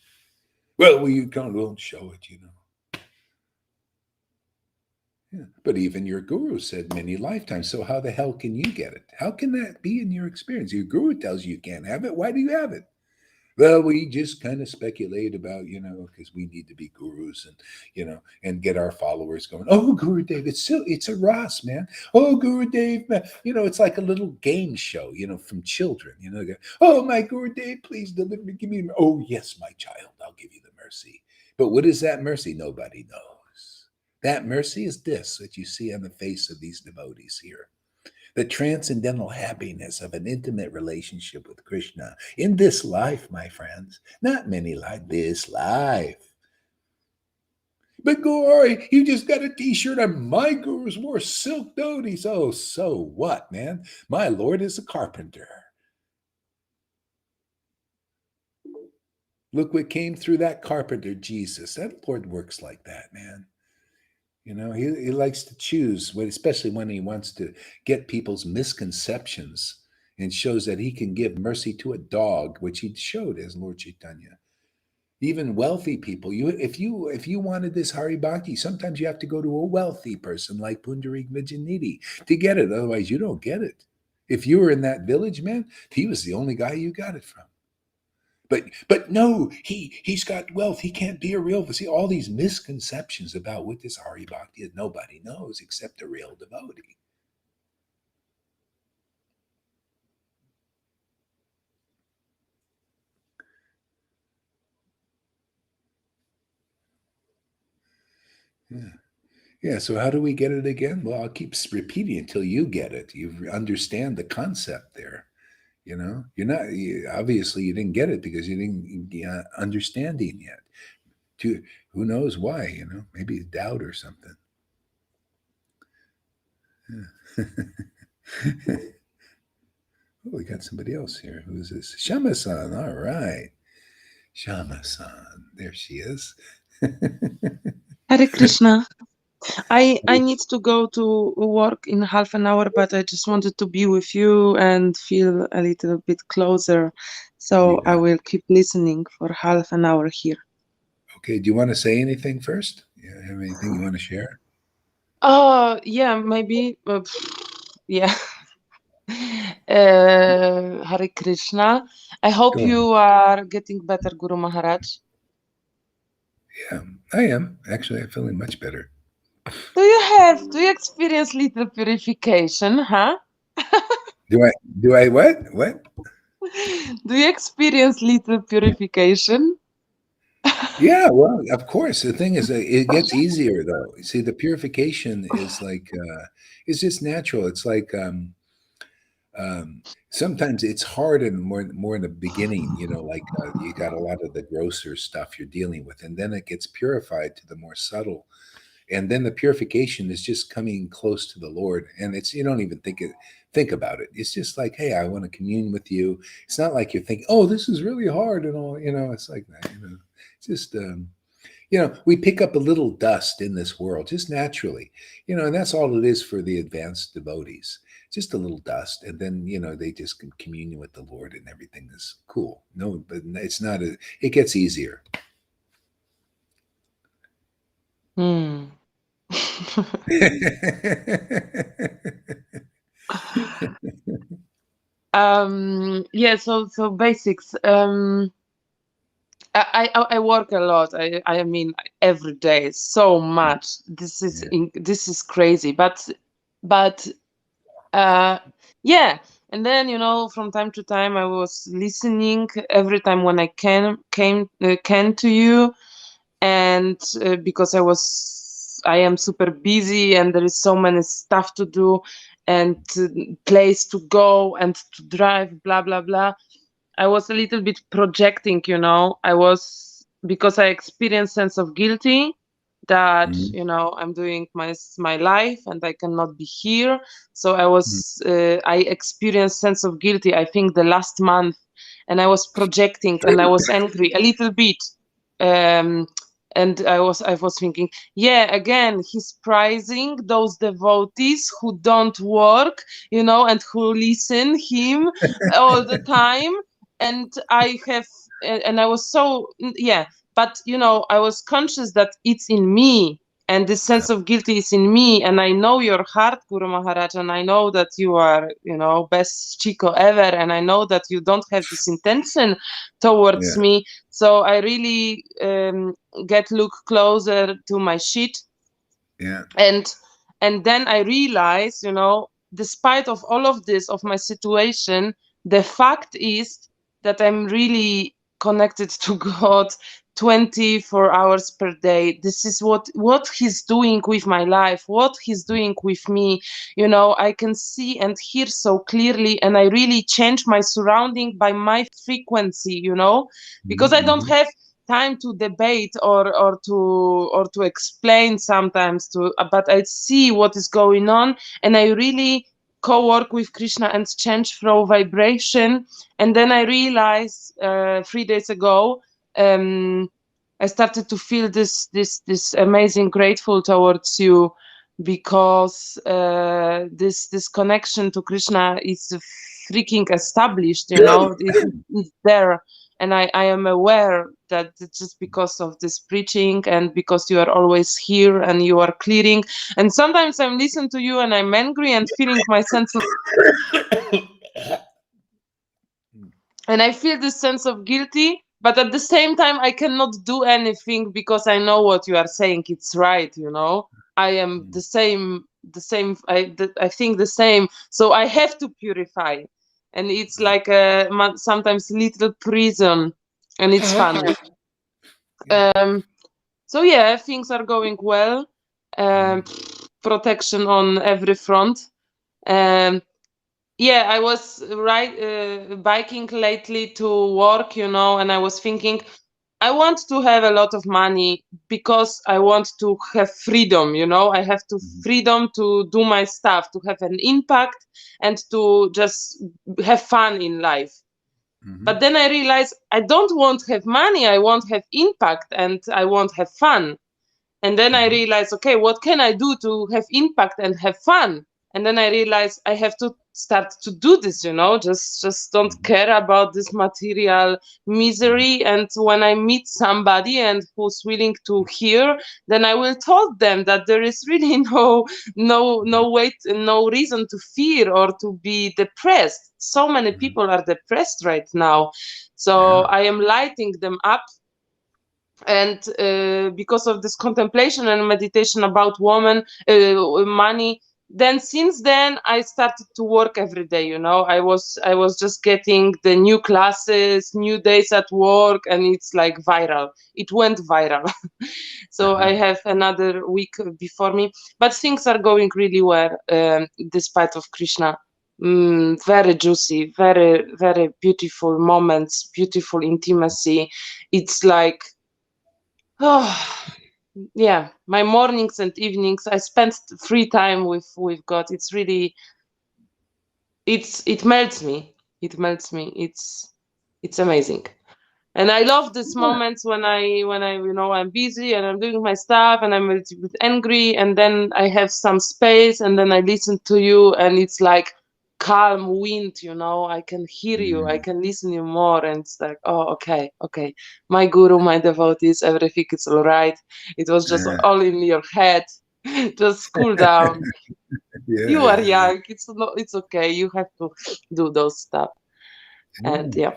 Well, you don't show it. Yeah. But even your guru said many lifetimes. So how the hell can you get it? How can that be in your experience? Your guru tells you can't have it. Why do you have it? Well, we just kind of speculate about, because we need to be gurus and get our followers going. Oh, Guru Dave, it's a Ross, man. Oh, Guru Dave, man. It's like a little game show, from children. Oh, my Guru Dave, please deliver me. Give me. Oh, yes, my child, I'll give you the mercy. But what is that mercy? Nobody knows. That mercy is this that you see on the face of these devotees here, the transcendental happiness of an intimate relationship with Krishna in this life, my friends. Not many lives, this life. But Gauri, you just got a t-shirt on my gurus wore silk dhotis. Oh, so what, man? My Lord is a carpenter. Look what came through that carpenter, Jesus. That Lord works like that, man. He likes to choose, especially when he wants to get people's misconceptions and shows that he can give mercy to a dog, which he showed as Lord Chaitanya. Even wealthy people, if you wanted this Hari Bhakti, sometimes you have to go to a wealthy person like Pundarik Vijayanidhi to get it. Otherwise, you don't get it. If you were in that village, man, he was the only guy you got it from. But no, he's got wealth. He can't be a real. See, all these misconceptions about what this Hari Bhakti is, nobody knows except a real devotee. Yeah. So how do we get it again? Well, I'll keep repeating until you get it. You understand the concept there. You're not obviously you didn't get it because you didn't understanding yet. Who knows why? Maybe doubt or something. Yeah. Oh, we got somebody else here. Who's this? Shama-san. All right. Shama-san. There she is. Hare Krishna. I need to go to work in half an hour, but I just wanted to be with you and feel a little bit closer. So You I got it. will keep listening for half an hour here. Okay. Do you want to say anything first? Have anything you want to share? Oh, yeah, maybe. Yeah. Hare Krishna. I hope Go on. you are getting better, Guru Maharaj. Yeah, I am. Actually, I'm feeling much better. Do you experience little purification, huh? Do I what? What? Do you experience little purification? Yeah, well, of course. The thing is, it gets easier though. You see, the purification is like it's just natural. It's like sometimes it's hard and more in the beginning. Like you got a lot of the grosser stuff you're dealing with, and then it gets purified to the more subtle, and then the purification is just coming close to the Lord, and it's you don't even think about it. It's just like, hey, I want to commune with you. It's not like you're thinking, oh, this is really hard and all. It's like that. It's just we pick up a little dust in this world just naturally, and that's all it is for the advanced devotees. Just a little dust, and then they just can commune with the Lord, and everything is cool. No, but it's not. It gets easier. Hmm. Yeah, so basics. I work a lot. I mean every day so much. Yeah. This is crazy. But uh yeah, and then from time to time I was listening every time when I can to you, and because I am super busy and there is so many stuff to do and place to go and to drive, blah blah blah. I was a little bit projecting, I was, because I experienced sense of guilty that Mhm. I'm doing my life and I cannot be here. So Mhm. I experienced sense of guilty, I think the last month, and I was projecting and I was angry a little bit. um And I was thinking, yeah, again, he's praising those devotees who don't work, and who listen him all the time. And I was so, yeah, but I was conscious that it's in me, and this sense of guilty is in me. And I know your heart, Guru Maharaj, and I know that you are, best Chico ever, and I know that you don't have this intention towards me. So I really look closer to my sheet. Yeah. And then I realize, despite of all of this, of my situation, the fact is that I'm really connected to God 24 hours per day. This is what he's doing with my life, what he's doing with me. I can see and hear so clearly, and I really change my surrounding by my frequency, because I don't have time to debate or to explain sometimes, but I see what is going on, and I really co-work with Krishna and change through vibration. And then I realized 3 days ago, I started to feel this amazing grateful towards you, because this connection to Krishna is freaking established, it's there. And I am aware that it's just because of this preaching, and because you are always here and you are clearing. And sometimes I'm listening to you and I'm angry and feeling my sense of, and I feel this sense of guilty, but at the same time I cannot do anything, because I know what you are saying, it's right. I am the same, I think the same, so I have to purify. And it's like a sometimes little prison, and it's fun. So yeah, things are going well. Protection on every front. Yeah, I was biking lately to work, and I was thinking, I want to have a lot of money because I want to have freedom, I have to freedom to do my stuff, to have an impact, and to just have fun in life. But then I realized I don't want to have money, I want to have impact, and I want to have fun. And then I realized, okay, what can I do to have impact and have fun? And then I realized I have to start to do this, just don't care about this material misery. And when I meet somebody and who's willing to hear, then I will tell them that there is really no way, no reason to fear or to be depressed. So many people are depressed right now. So I am lighting them up. And because of this contemplation and meditation about money, then since then I started to work every day. I was just getting the new classes, new days at work, and it's like viral. It went viral. So I have another week before me, but things are going really well, despite of Krishna. Very juicy, very, very beautiful moments, beautiful intimacy. It's like, oh, yeah, my mornings and evenings I spent free time with God. It's really, it melts me. It melts me. It's amazing. And I love these moments when I I'm busy and I'm doing my stuff and I'm a little bit angry, and then I have some space and then I listen to you, and it's like calm wind. I can hear you, I can listen you more, and it's like, oh, okay, my guru, my devotees, everything is all right. It was just all in your head. Just cool down. You are young. It's okay. You have to do those stuff. And yeah.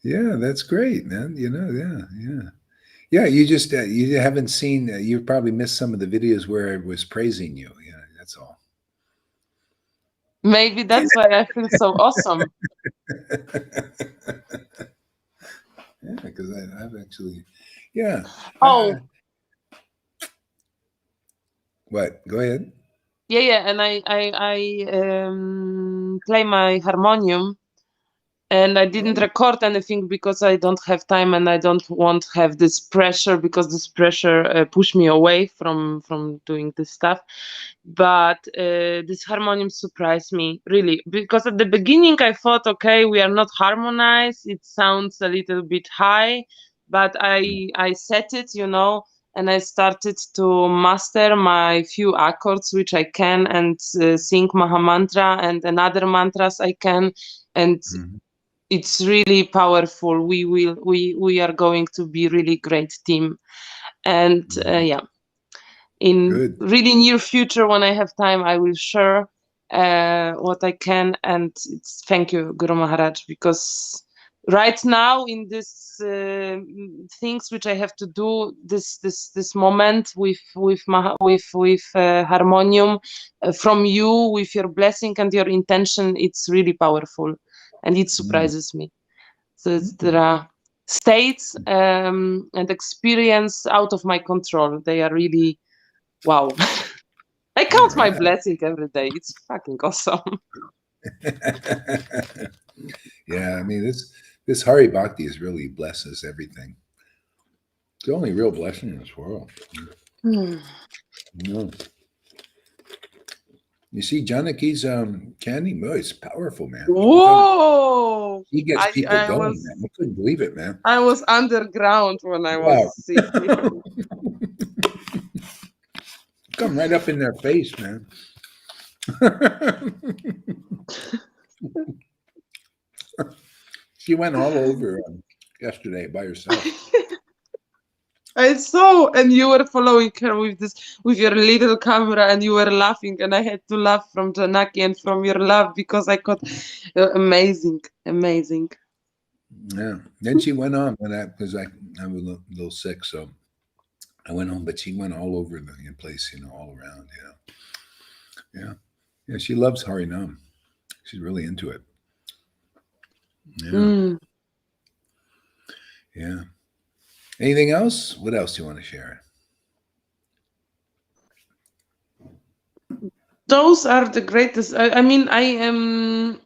Yeah, that's great, man. Yeah. You just you haven't seen. You probably missed some of the videos where I was praising you. Yeah, that's all. Maybe that's why I feel so awesome. Yeah, because I've actually, yeah. Oh, What? Go ahead. yeah, and I play my harmonium, and I didn't record anything because I don't have time, and I don't want to have this pressure, because this pressure push me away from doing this stuff. But this harmonium surprised me really, because at the beginning I thought, okay, we are not harmonized, it sounds a little bit high, but I set it, and I started to master my few accords which I can, and sing Maha Mantra and another mantras I can, and Mhm. it's really powerful. We are going to be really great team, and yeah, in Good. really near future when I have time, I will share what I can, and thank you, Guru Maharaj, because right now in this things which I have to do, this moment with harmonium from you, with your blessing and your intention, it's really powerful, and it Mm. surprises me. So there are states and experience out of my control. They are really wow. I All count my right. blessing every day. It's fucking awesome. Yeah, I mean this Hari Bhakti is really blesses everything. It's the only real blessing in this world. Hmm. You know, you see Janaki's candy, oh, it's powerful, man. I'm telling you, Whoa! he gets I people I going, man. was I couldn't believe it, man. I was underground when I was Wow. singing. Come right up in their face, man. She went all over yesterday by herself. I saw, and you were following her with your little camera, and you were laughing, and I had to laugh from Janaki and from your laugh because I got amazing, amazing. Yeah. Then she went on when because I was a little sick, so I went home, but she went all over the place, all around, Yeah. Yeah. She loves Harinam. She's really into it. Yeah. Mm. Yeah. Anything else? What else do you want to share? Those are the greatest. I mean, I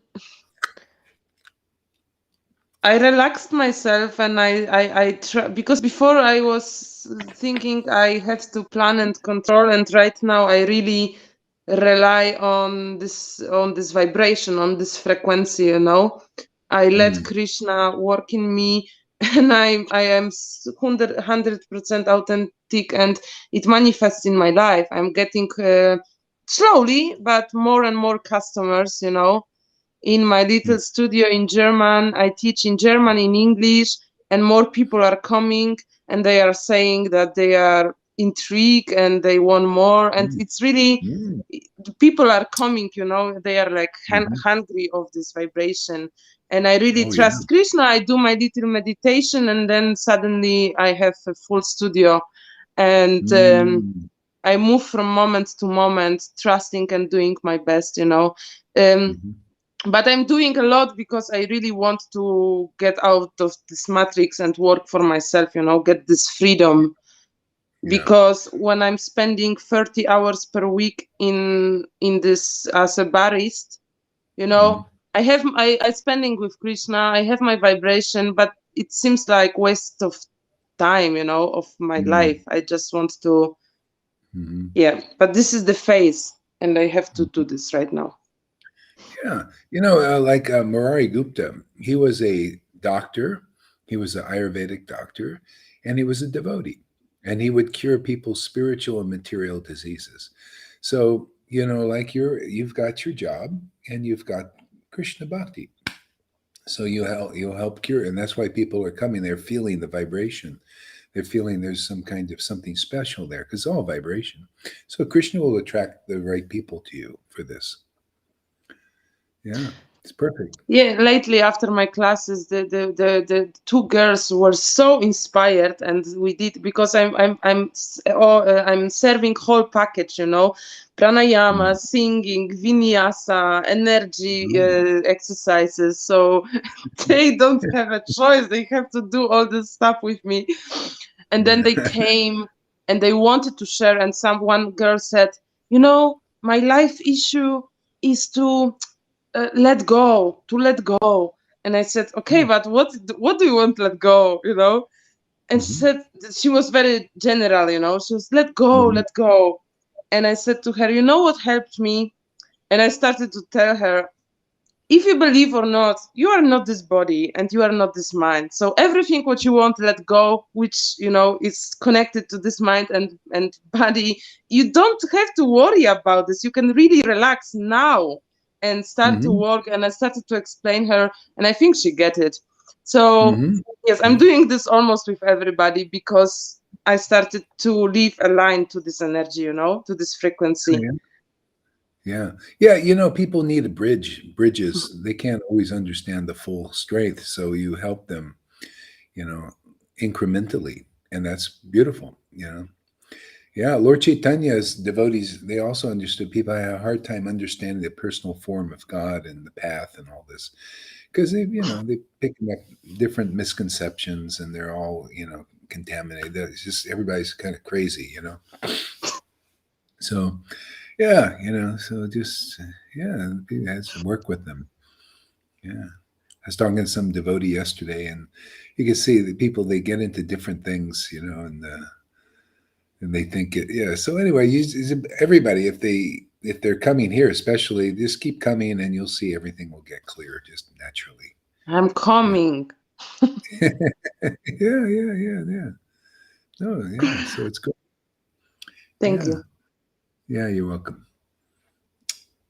relaxed myself, and I try, because before I was thinking I have to plan and control, and right now I really rely on this vibration, on this frequency. I let Mm. Krishna work in me, and I am 100% authentic, and it manifests in my life. I'm getting slowly, but more and more customers. In my Mm. little studio in German. I teach in German, in English, and more people are coming, and they are saying that they are intrigued and they want more. And Mm. it's really, Mm. people are coming, they are like Mhm. hungry of this vibration. And I really Oh, yeah. trust Krishna. I do my little meditation, and then suddenly I have a full studio. And Mm. I move from moment to moment, trusting and doing my best. Mhm. But I'm doing a lot because I really want to get out of this matrix and work for myself, get this freedom. Yeah. Because when I'm spending 30 hours per week in this as a barist, you Mhm. know, I spending with Krishna, I have my vibration, but it seems like waste of time, of my Mm. life. I just want to, Mhm. yeah, but this is the phase, and I have to do this right now. Yeah. Like Murari Gupta, he was a doctor, he was an Ayurvedic doctor, and he was a devotee. And he would cure people's spiritual and material diseases. So, like you've got your job and you've got Krishna Bhakti. So you'll help cure, and that's why people are coming. They're feeling the vibration. They're feeling there's some kind of something special there because all vibration. So Krishna will attract the right people to you for this. Yeah, it's perfect. Yeah, lately after my classes, the two girls were so inspired, and we did, because I'm serving whole package, pranayama, Mm. singing, vinyasa, energy Mm. exercises. So they don't have a choice; they have to do all this stuff with me. And then they came and they wanted to share, and one girl said, my life issue is to let go. And I said, okay, Mm. but what do you want to let go? And she Mhm. said, she was very general. She was, let go, Mhm. let go. And I said to her, you know what helped me? And I started to tell her, if you believe or not, you are not this body and you are not this mind. So everything what you want, let go, which is connected to this mind and body. You don't have to worry about this. You can really relax now and start to Mm-hmm. work. And I started to explain her, and I think she get it. So Mm-hmm. yes, I'm doing this almost with everybody because I started to live aligned to this energy, to this frequency. Yeah. Yeah. Yeah. People need a bridges. They can't always understand the full strength. So you help them, you know, incrementally. And that's beautiful. Yeah. Lord Chaitanya's devotees, they also understood people had a hard time understanding the personal form of God and the path and all this. Because they picking up different misconceptions and they're all, contaminated. It's just everybody's kind of crazy. So yeah, so just yeah, it has to work with them. Yeah. I was talking to some devotee yesterday, and you can see the people they get into different things, and they think it. Yeah. So anyway, everybody, if they're coming here, especially, just keep coming, and you'll see everything will get clear just naturally. I'm Yeah. coming. Yeah. No, yeah. So it's good. Thank Yeah. you. Yeah. You're welcome.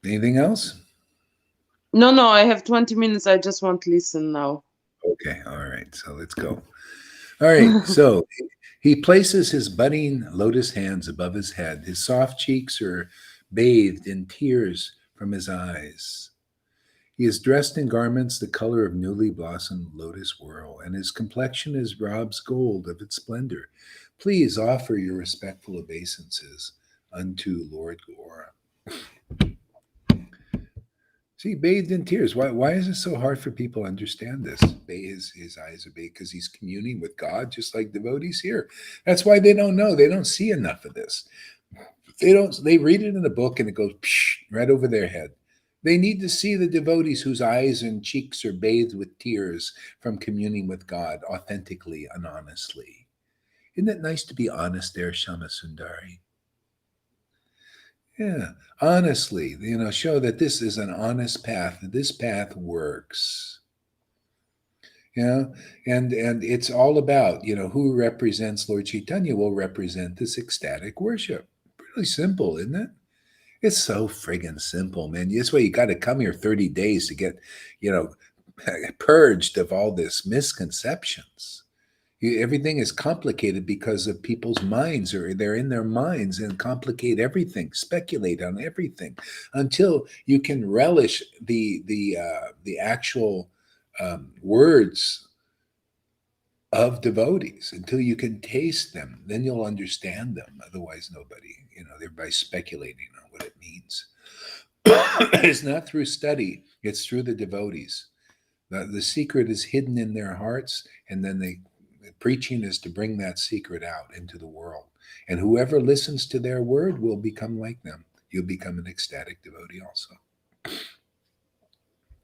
Anything else? No, I have 20 minutes. I just want to listen now. Okay. All right. So let's go. All right. So he places his budding lotus hands above his head. His soft cheeks are bathed in tears from his eyes. He is dressed in garments the color of newly blossomed lotus whorl, and his complexion is robes gold of its splendor. Please offer your respectful obeisances unto Lord Gora. See, bathed in tears. Why is it so hard for people to understand this? His eyes are bathed because he's communing with God, just like devotees here. That's why they don't know. They don't see enough of this. They don't. They read it in a book and it goes psh, right over their head. They need to see the devotees whose eyes and cheeks are bathed with tears from communing with God authentically and honestly. Isn't it nice to be honest there, Shama Sundari? Yeah, honestly, show that this is an honest path. That this path works. You know, and it's all about who represents Lord Chaitanya will represent this ecstatic worship. Really simple, isn't it? It's so friggin' simple, man. That's why you got to come here 30 days to get, you know, purged of all this misconceptions. Everything is complicated because of people's minds, or they're in their minds and complicate everything, speculate on everything, until you can relish the actual words of devotees, until you can taste them. Then you'll understand them. Otherwise, everybody's speculating on what it means. It's not through study; it's through the devotees. The secret is hidden in their hearts, and then the preaching is to bring that secret out into the world. And whoever listens to their word will become like them. You'll become an ecstatic devotee also.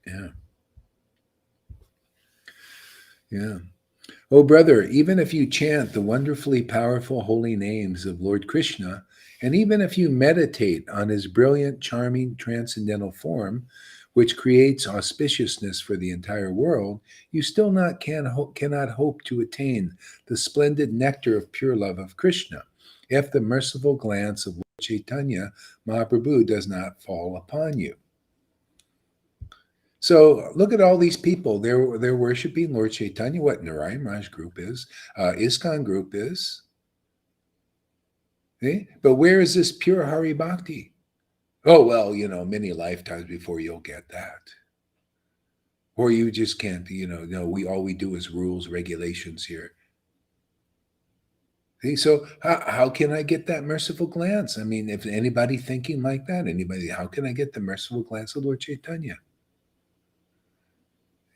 Yeah. Yeah. Oh, brother, even if you chant the wonderfully powerful holy names of Lord Krishna, and even if you meditate on his brilliant, charming, transcendental form, which creates auspiciousness for the entire world, you still cannot hope to attain the splendid nectar of pure love of Krishna if the merciful glance of Lord Chaitanya Mahaprabhu does not fall upon you. So look at all these people. They're worshiping Lord Chaitanya. What Narayan Raj group is, ISKCON group is. Eh? But where is this pure Hari Bhakti? Oh well, many lifetimes before you'll get that, or you just can't. No, we all we do is rules, regulations here. See, so how can I get that merciful glance? I mean, if anybody thinking like that, how can I get the merciful glance of Lord Chaitanya?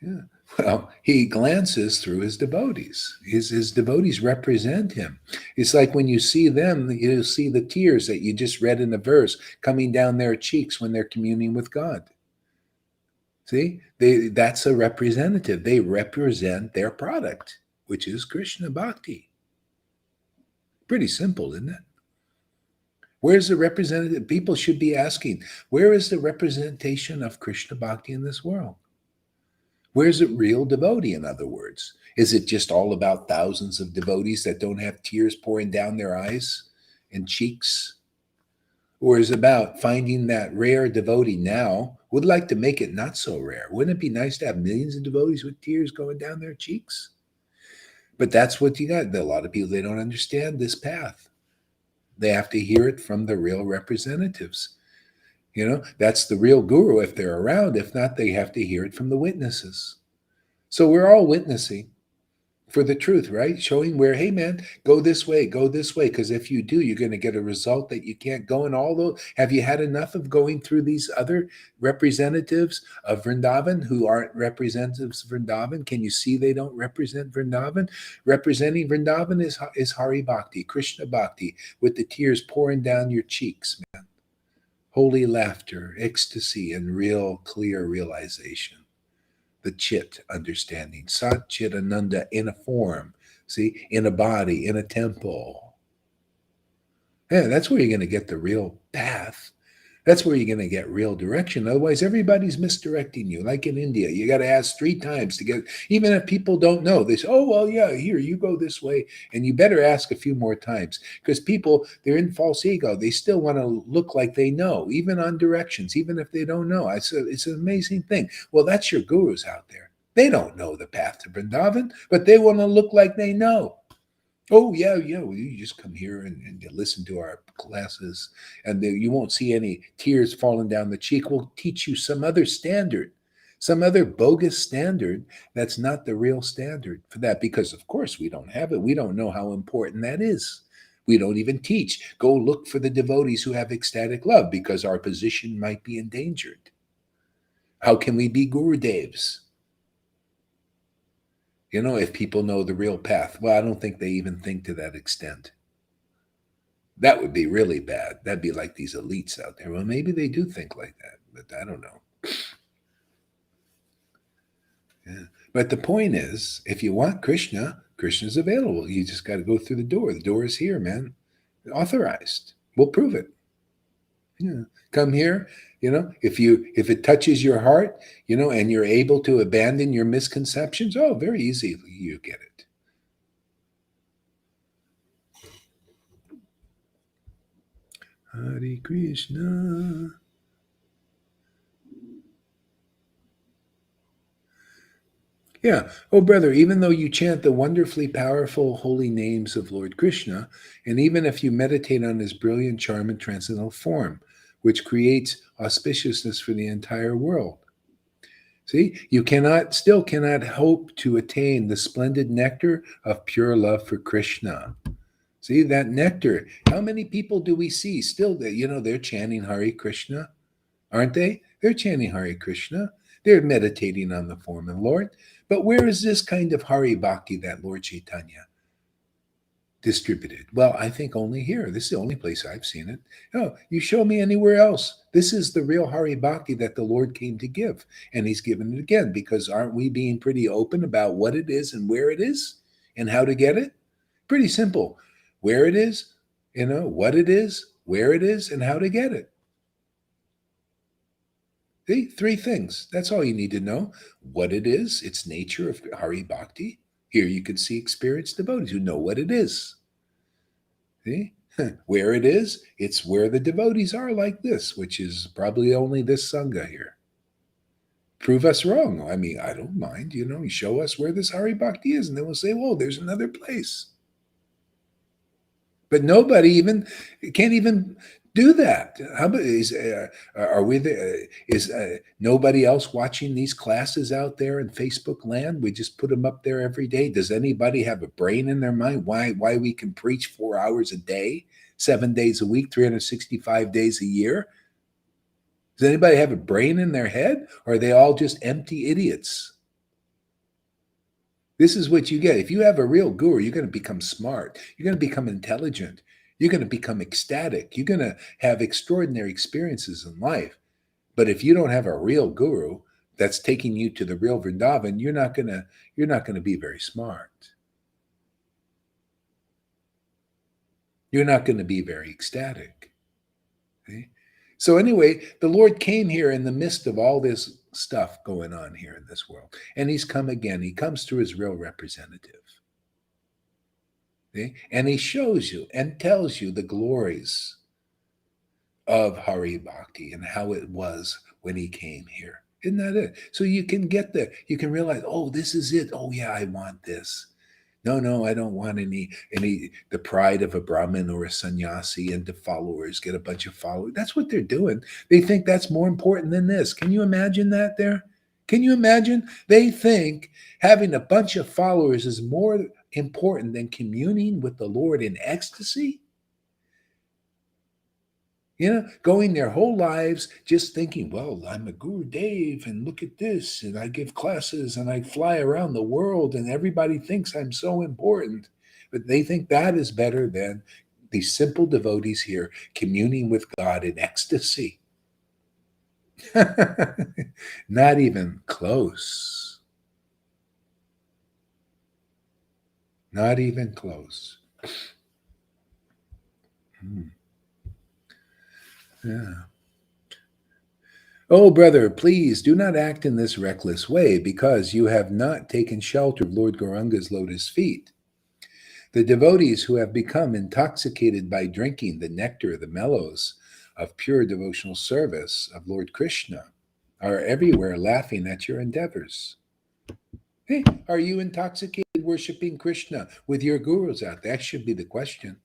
Yeah. Well, he glances through his devotees. His devotees represent him. It's like when you see them, you see the tears that you just read in the verse coming down their cheeks when they're communing with God. See, that's a representative. They represent their product, which is Krishna Bhakti. Pretty simple, isn't it? Where's the representative? People should be asking, where is the representation of Krishna Bhakti in this world? Where's it real devotee, in other words? Is it just all about thousands of devotees that don't have tears pouring down their eyes and cheeks? Or is it about finding that rare devotee now? Would like to make it not so rare. Wouldn't it be nice to have millions of devotees with tears going down their cheeks? But that's what you got. A lot of people, they don't understand this path. They have to hear it from the real representatives. That's the real guru if they're around. If not, they have to hear it from the witnesses. So we're all witnessing for the truth, right? Showing where, hey man, go this way, because if you do, you're going to get a result that you can't go. And although, have you had enough of going through these other representatives of Vrindavan who aren't representatives of Vrindavan? Can you see they don't represent Vrindavan? Representing Vrindavan is Hari Bhakti, Krishna Bhakti, with the tears pouring down your cheeks, man. Holy laughter, ecstasy, and real clear realization. The chit understanding, Sat Chit Ananda in a form, see, in a body, in a temple. Yeah, that's where you're going to get the real path. That's where you're going to get real direction. Otherwise, everybody's misdirecting you. Like in India, you got to ask 3 times to get, even if people don't know, they say, oh, well, yeah, here, you go this way. And you better ask a few more times because people, they're in false ego. They still want to look like they know, even on directions, even if they don't know. It's an amazing thing. Well, that's your gurus out there. They don't know the path to Vrindavan, but they want to look like they know. Oh, yeah, well, you just come here and you listen to our classes, and you won't see any tears falling down the cheek. We'll teach you some other standard, some other bogus standard that's not the real standard for that, because, of course, we don't have it. We don't know how important that is. We don't even teach. Go look for the devotees who have ecstatic love because our position might be endangered. How can we be Gurudevs? If people know the real path. Well, I don't think they even think to that extent. That would be really bad. That'd be like these elites out there. Well, maybe they do think like that, but I don't know. Yeah. But the point is, if you want Krishna, Krishna's available. You just got to go through the door. The door is here, man. Authorized. We'll prove it. Yeah. Come here. If it touches your heart, and you're able to abandon your misconceptions, oh, very easily you get it. Hare Krishna. Yeah. Oh, brother, even though you chant the wonderfully powerful holy names of Lord Krishna, and even if you meditate on his brilliant charm and transcendental form, which creates auspiciousness for the entire world. See, you still cannot hope to attain the splendid nectar of pure love for Krishna. See, that nectar, how many people do we see still that, they're chanting Hare Krishna, aren't they? They're chanting Hare Krishna. They're meditating on the form of the Lord. But where is this kind of Hari Bhakti that Lord Chaitanya distributed? Well, I think only here. This is the only place I've seen it. No, you show me anywhere else. This is the real Hari Bhakti that the Lord came to give. And he's given it again, because aren't we being pretty open about what it is and where it is and how to get it? Pretty simple. Where it is, what it is, where it is, and how to get it. See, 3 things. That's all you need to know. What it is, its nature of Hari Bhakti. Here you can see experienced devotees who know what it is. See? Where it is, it's where the devotees are like this, which is probably only this Sangha here. Prove us wrong. I mean, I don't mind, you show us where this Hari Bhakti is, and then we'll say, whoa, there's another place. But nobody can't even do that. How about is nobody else watching these classes out there in Facebook land? We just put them up there every day. Does anybody have a brain in their mind why we can preach 4 hours a day, 7 days a week, 365 days a year? Does anybody have a brain in their head, or are they all just empty idiots? This is what you get. If you have a real guru, you're going to become smart. You're going to become intelligent. You're going to become ecstatic. You're going to have extraordinary experiences in life. But if you don't have a real guru that's taking you to the real Vrindavan, you're not going to be very smart. You're not going to be very ecstatic. See? So anyway, the Lord came here in the midst of all this stuff going on here in this world. And he's come again. He comes through his real representative. See? And he shows you and tells you the glories of Hari Bhakti and how it was when he came here. Isn't that it? So you can get there. You can realize, oh, this is it. Oh yeah, I want this. No, I don't want any the pride of a Brahmin or a sannyasi and the followers, get a bunch of followers. That's what they're doing. They think that's more important than this. Can you imagine that there? Can you imagine? They think having a bunch of followers is more important than communing with the Lord in ecstasy. Going their whole lives just thinking, well, I'm a Guru Dev and look at this, and I give classes and I fly around the world and everybody thinks I'm so important. But they think that is better than these simple devotees here communing with God in ecstasy. Not even close. Not even close. Yeah. Oh, brother, please do not act in this reckless way, because you have not taken shelter of Lord Gauranga's lotus feet. The devotees who have become intoxicated by drinking the nectar, the mellows of pure devotional service of Lord Krishna are everywhere laughing at your endeavors. Hey, are you intoxicated worshiping Krishna with your gurus out there? That should be the question.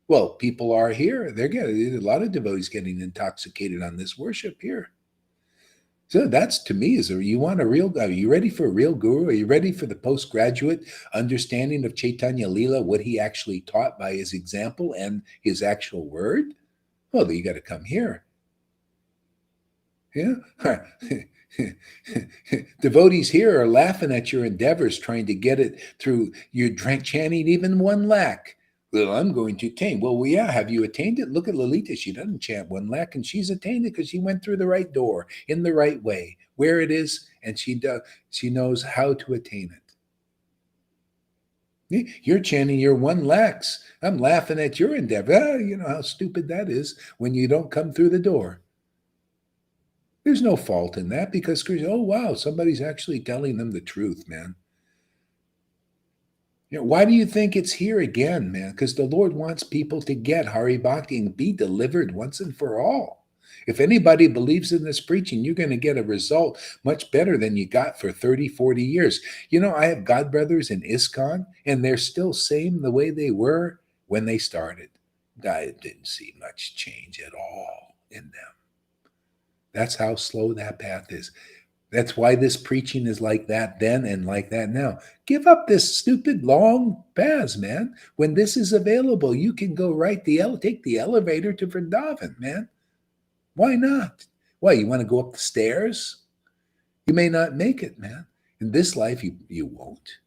Well, people are here. They're getting a lot of devotees getting intoxicated on this worship here. So that's, to me, are you ready for a real guru? Are you ready for the postgraduate understanding of Chaitanya Leela, what he actually taught by his example and his actual word? Well, you got to come here. Yeah. Devotees here are laughing at your endeavors, trying to get it through your chanting even 1 lakh. Well, I'm going to attain. Well, yeah, have you attained it? Look at Lalita. She doesn't chant 1 lakh, and she's attained it because she went through the right door in the right way, where it is, and she knows how to attain it. You're chanting your 1 lakhs. I'm laughing at your endeavor. You know how stupid that is when you don't come through the door. There's no fault in that, because, oh, wow, somebody's actually telling them the truth, man. Why do you think it's here again, man? Because the Lord wants people to get Hari Bhakti and be delivered once and for all. If anybody believes in this preaching, you're going to get a result much better than you got for 30, 40 years. I have godbrothers in ISKCON, and they're still same the way they were when they started. I didn't see much change at all in them. That's how slow that path is. That's why this preaching is like that then and like that now. Give up this stupid long paths, man. When this is available, you can go take the elevator to Vrindavan, man. Why not? Why, you want to go up the stairs? You may not make it, man. In this life, you won't.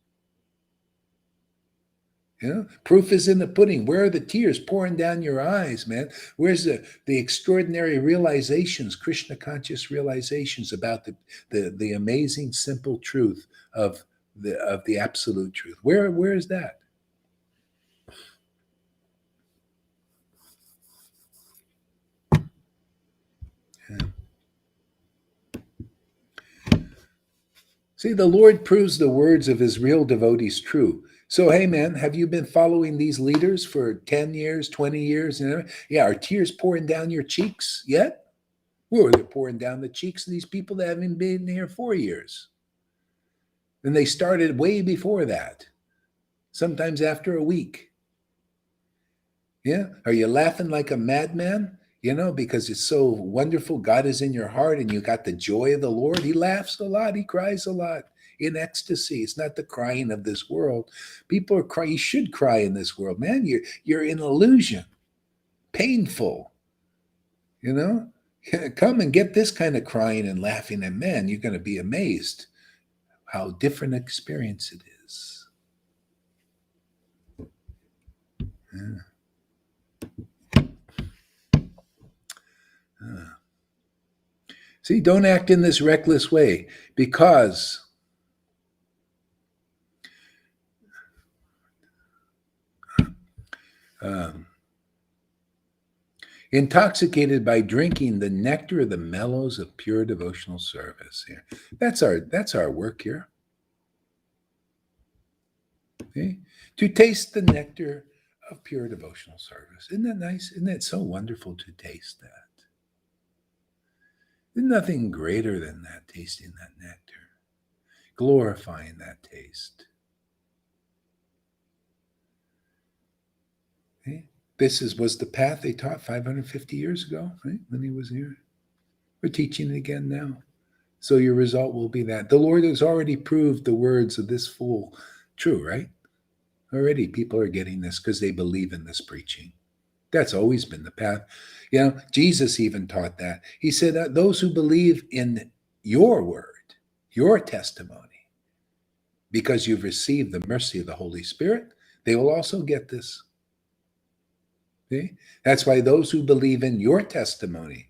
Proof is in the pudding. Where are the tears pouring down your eyes, man? Where's the extraordinary realizations, Krishna conscious realizations about the amazing simple truth of the absolute truth? Where is that? Yeah. See, the Lord proves the words of his real devotees true. So, hey, man, have you been following these leaders for 10 years, 20 years? Yeah, are tears pouring down your cheeks yet? Well, they're pouring down the cheeks of these people that haven't been here 4 years. And they started way before that, sometimes after a week. Yeah. Are you laughing like a madman? Because it's so wonderful. God is in your heart and you got the joy of the Lord. He laughs a lot. He cries a lot in ecstasy. It's not the crying of this world. People are crying. You should cry in this world, man. You're in illusion. Painful. Come and get this kind of crying and laughing, and man, you're going to be amazed how different experience it is. Yeah. See, don't act in this reckless way, because Intoxicated by drinking the nectar of the mellows of pure devotional service. Here, that's our work here. Okay? To taste the nectar of pure devotional service. Isn't that nice? Isn't it so wonderful to taste that? There's nothing greater than that, tasting that nectar, glorifying that taste. Okay? Was the path they taught 550 years ago, right? When he was here. We're teaching it again now. So your result will be that. The Lord has already proved the words of this fool true, right? Already people are getting this because they believe in this preaching. That's always been the path. Jesus even taught that. He said that those who believe in your word, your testimony, because you've received the mercy of the Holy Spirit, they will also get this. See? That's why those who believe in your testimony,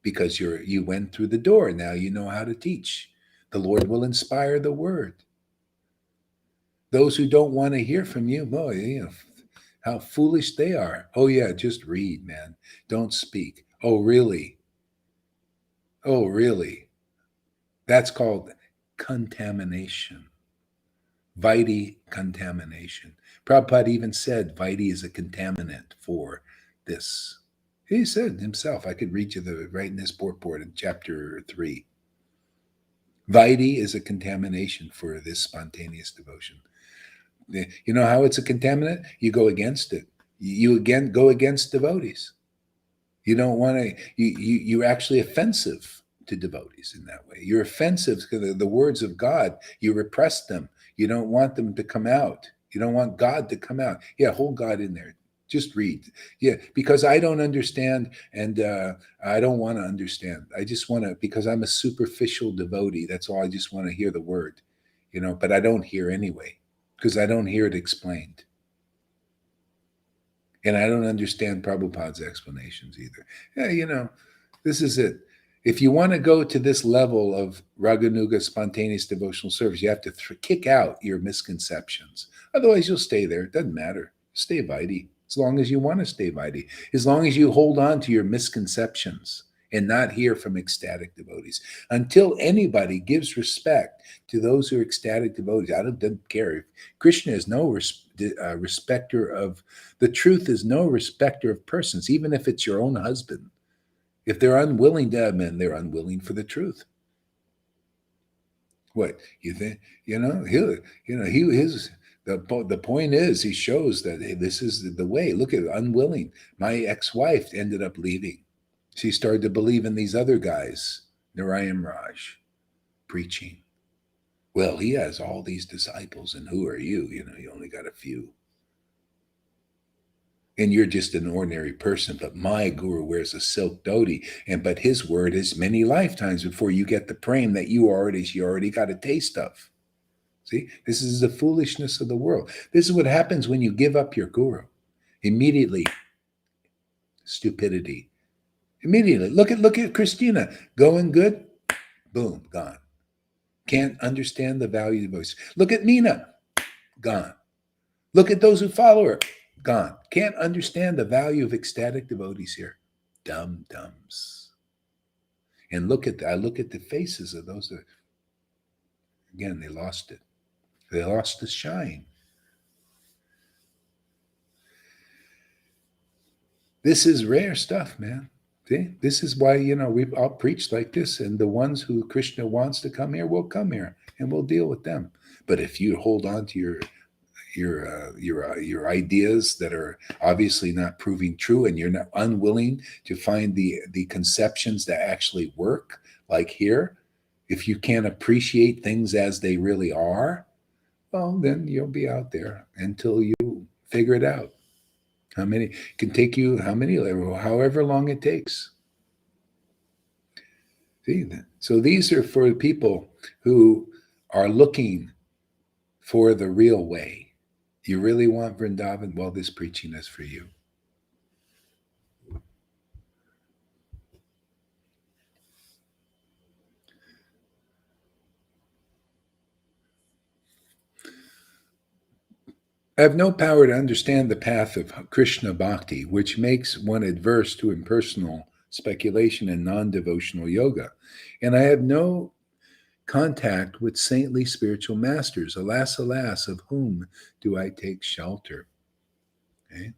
because you went through the door, now you know how to teach. The Lord will inspire the word. Those who don't want to hear from you, boy, how foolish they are. Oh yeah, just read, man. Don't speak. Oh really? Oh really? That's called contamination. Vitae contamination. Prabhupada even said vitae is a contaminant for this. He said himself, I could read you right in this purport in chapter 3. Vitae is a contamination for this spontaneous devotion. You know how it's a contaminant? You go against it. You again go against devotees. You don't want to. You're actually offensive to devotees in that way. You're offensive to the words of God. You repress them. You don't want them to come out. You don't want God to come out. Yeah, hold God in there. Just read. Yeah, because I don't understand, and I don't want to understand. I just want to, because I'm a superficial devotee. That's all. I just want to hear the word, but I don't hear anyway, because I don't hear it explained. And I don't understand Prabhupada's explanations either. Yeah, this is it. If you want to go to this level of Raganuga spontaneous devotional service, you have to kick out your misconceptions. Otherwise, you'll stay there. It doesn't matter. Stay Vaidhi as long as you want to stay Vaidhi, as long as you hold on to your misconceptions and not hear from ecstatic devotees. Until anybody gives respect to those who are ecstatic devotees, I don't care. Krishna is no respecter of, the truth is no respecter of persons, even if it's your own husband. If they're unwilling to amend, they're unwilling for the truth. What you think? The point is, he shows that, hey, this is the way. Look at unwilling. My ex-wife ended up leaving. She started to believe in these other guys, Narayan Raj, preaching. Well, he has all these disciples, and who are you? You only got a few. And you're just an ordinary person, but my guru wears a silk dhoti, but his word is many lifetimes before you get the prem that you already got a taste of. See, this is the foolishness of the world. This is what happens when you give up your guru. Immediately, stupidity. Immediately, look at Christina, going good, boom, gone. Can't understand the value of the voice. Look at Nina, gone. Look at those who follow her, gone. Can't understand the value of ecstatic devotees here. Dum-dums. And I look at the faces of those that, again, they lost it. They lost the shine. This is rare stuff, man. See? This is why, we've all preached like this, and the ones who Krishna wants to come here will come here, and we'll deal with them. But if you hold on to your ideas that are obviously not proving true, and you're not unwilling to find the conceptions that actually work, like here, if you can't appreciate things as they really are, well, then you'll be out there until you figure it out. How many can take you? However long it takes. See, so these are for people who are looking for the real way. You really want Vrindavan? Well, this preaching is for you. I have no power to understand the path of Krishna bhakti, which makes one adverse to impersonal speculation and non devotional yoga. And I have no contact with saintly spiritual masters. Alas, alas, of whom do I take shelter? Okay.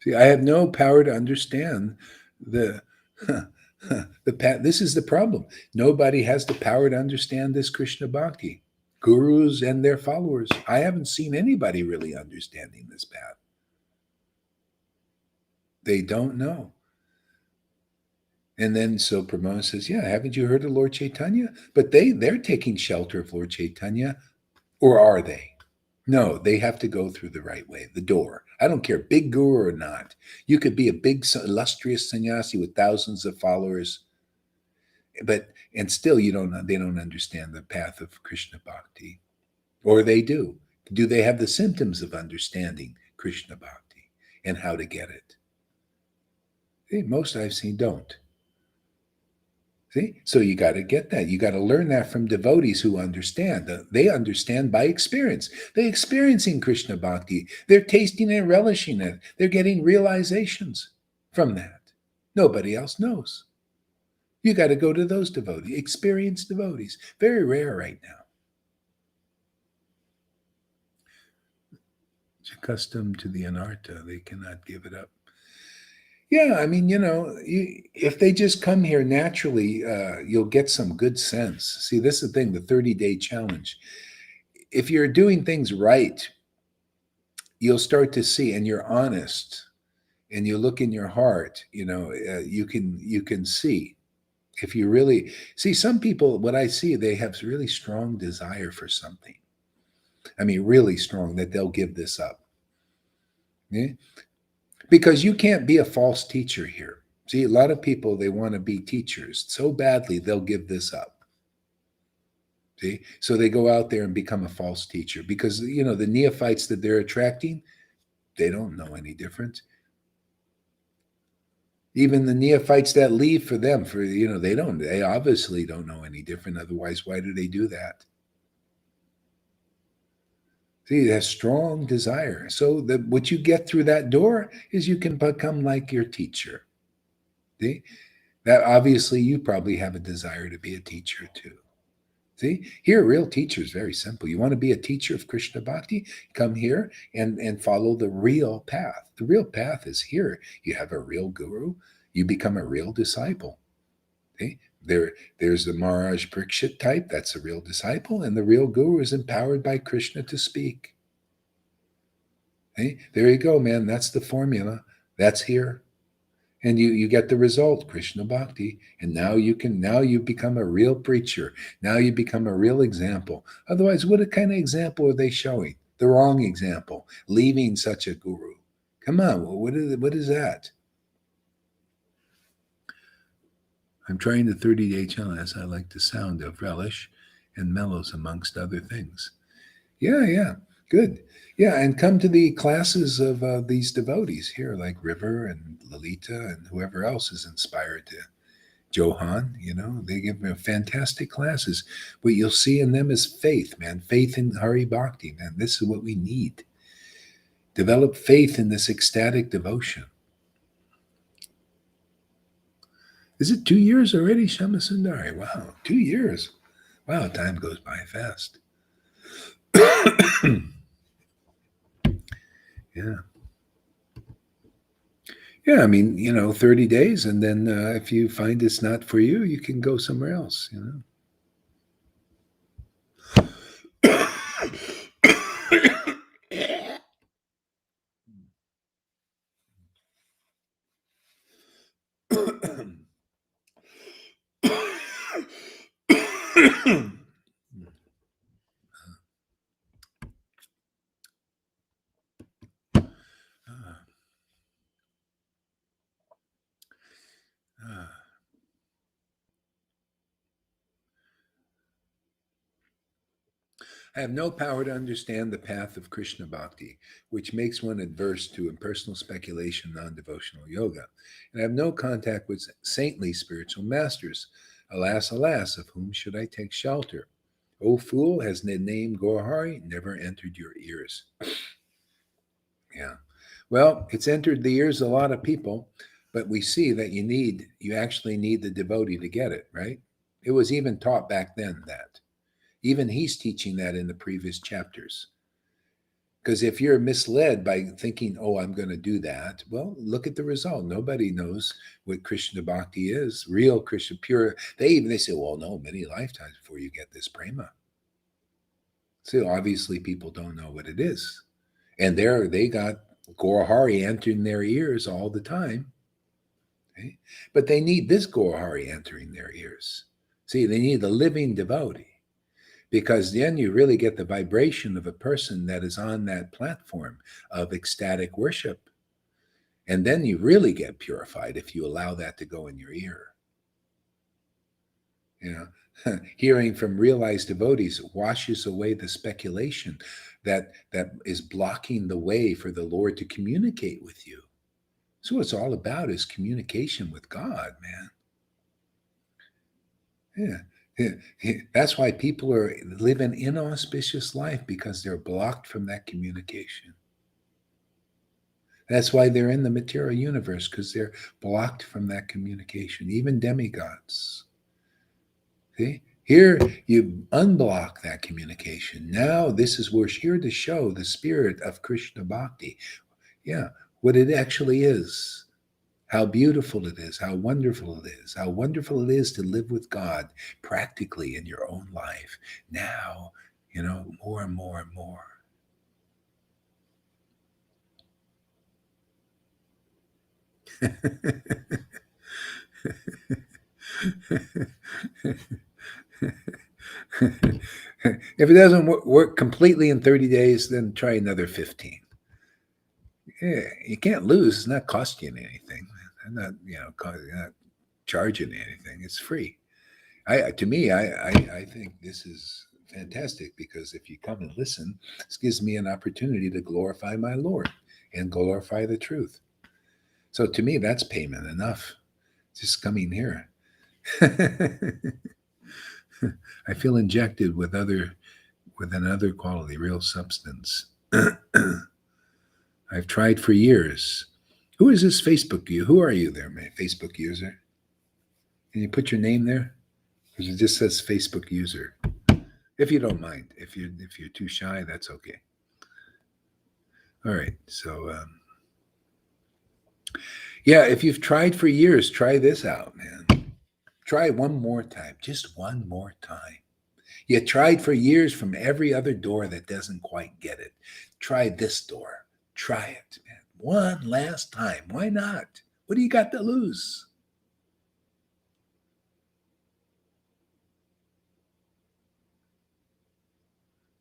See, I have no power to understand the the path. This is the problem. Nobody has the power to understand this Krishna bhakti. Gurus and their followers. I haven't seen anybody really understanding this path. They don't know. And then so Pramod says, "Yeah, haven't you heard of Lord Chaitanya?" But they're taking shelter of Lord Chaitanya, or are they? No, they have to go through the right way, the door. I don't care, big guru or not. You could be a big, illustrious sannyasi with thousands of followers, but and still they don't understand the path of Krishna bhakti, or they do. Do they have the symptoms of understanding Krishna bhakti and how to get it? See, most I've seen don't. See, so you got to get that. You got to learn that from devotees who understand. They understand by experience. They're experiencing Krishna bhakti. They're tasting and relishing it. They're getting realizations from that. Nobody else knows. You got to go to those devotees, experienced devotees. Very rare right now. It's accustomed to the anartha. They cannot give it up. Yeah, I mean, if they just come here naturally, you'll get some good sense. See, this is the thing, the 30-day challenge. If you're doing things right, you'll start to see, and you're honest, and you look in your heart, you can see. If you really see, some people, what I see, they have really strong desire for something. I mean, really strong, that they'll give this up. Yeah? Because you can't be a false teacher here. See, a lot of people, they want to be teachers so badly, they'll give this up. See? So they go out there and become a false teacher because, the neophytes that they're attracting, they don't know any different. Even the neophytes that leave for them, they obviously don't know any different. Otherwise, why do they do that? See, it has strong desire. So what you get through that door is you can become like your teacher. See? That obviously you probably have a desire to be a teacher too. See, here, real teacher is very simple. You want to be a teacher of Krishna Bhakti? Come here and follow the real path. The real path is here. You have a real guru. You become a real disciple. See? There's the Maharaj Parikshit type. That's a real disciple. And the real guru is empowered by Krishna to speak. See? There you go, man. That's the formula. That's here. And you get the result, Krishna Bhakti. And now you become a real preacher. Now you become a real example. Otherwise, what kind of example are they showing? The wrong example, leaving such a guru. Come on, what is that? I'm trying the 30-day challenge. I like the sound of relish and mellows, amongst other things. Yeah, good. Yeah, and come to the classes of these devotees here, like River and Lalita and whoever else is inspired to Johan. They give them fantastic classes. What you'll see in them is faith, man. Faith in Hari Bhakti, man. This is what we need. Develop faith in this ecstatic devotion. Is it 2 years already, Shama Sundari? Wow, 2 years. Wow, time goes by fast. Yeah. Yeah, I mean, 30 days, and then if you find it's not for you, you can go somewhere else, I have no power to understand the path of Krishna Bhakti, which makes one adverse to impersonal speculation, non devotional yoga. And I have no contact with saintly spiritual masters. Alas, alas, of whom should I take shelter? O fool, has the name Gohari never entered your ears? Yeah. Well, it's entered the ears of a lot of people, but we see that you actually need the devotee to get it, right? It was even taught back then that. Even he's teaching that in the previous chapters. Because if you're misled by thinking, oh, I'm going to do that, well, look at the result. Nobody knows what Krishna Bhakti is. Real Krishna, pure. They say, well, no, many lifetimes before you get this prema. So obviously people don't know what it is. And they got Gorahari entering their ears all the time. Okay? But they need this Gorahari entering their ears. See, they need the living devotee. Because then you really get the vibration of a person that is on that platform of ecstatic worship. And then you really get purified if you allow that to go in your ear. You know, hearing from realized devotees washes away the speculation that is blocking the way for the Lord to communicate with you. So what it's all about is communication with God, man. Yeah. That's why people are living inauspicious life, because they're blocked from that communication. That's why they're in the material universe, because they're blocked from that communication. Even demigods. See? Here you unblock that communication. Now this is we're here to show the spirit of Krishna Bhakti. Yeah, what it actually is. How beautiful it is, how wonderful it is, how wonderful it is to live with God practically in your own life. Now, more and more and more. If it doesn't work completely in 30 days, then try another 15. Yeah, you can't lose. It's not costing you anything. I'm not, not charging anything. It's free. I think this is fantastic, because if you come and listen, this gives me an opportunity to glorify my Lord and glorify the truth. So to me, that's payment enough. Just coming here. I feel injected with another quality, real substance. I've tried for years. Who is this Facebook you? Who are you there, my Facebook user? Can you put your name there? Because it just says Facebook user. If you don't mind. If you're too shy, that's okay. All right. So yeah, if you've tried for years, try this out, man. Try one more time. Just one more time. You tried for years from every other door that doesn't quite get it. Try this door. Try it, man. One last time. Why not? What do you got to lose?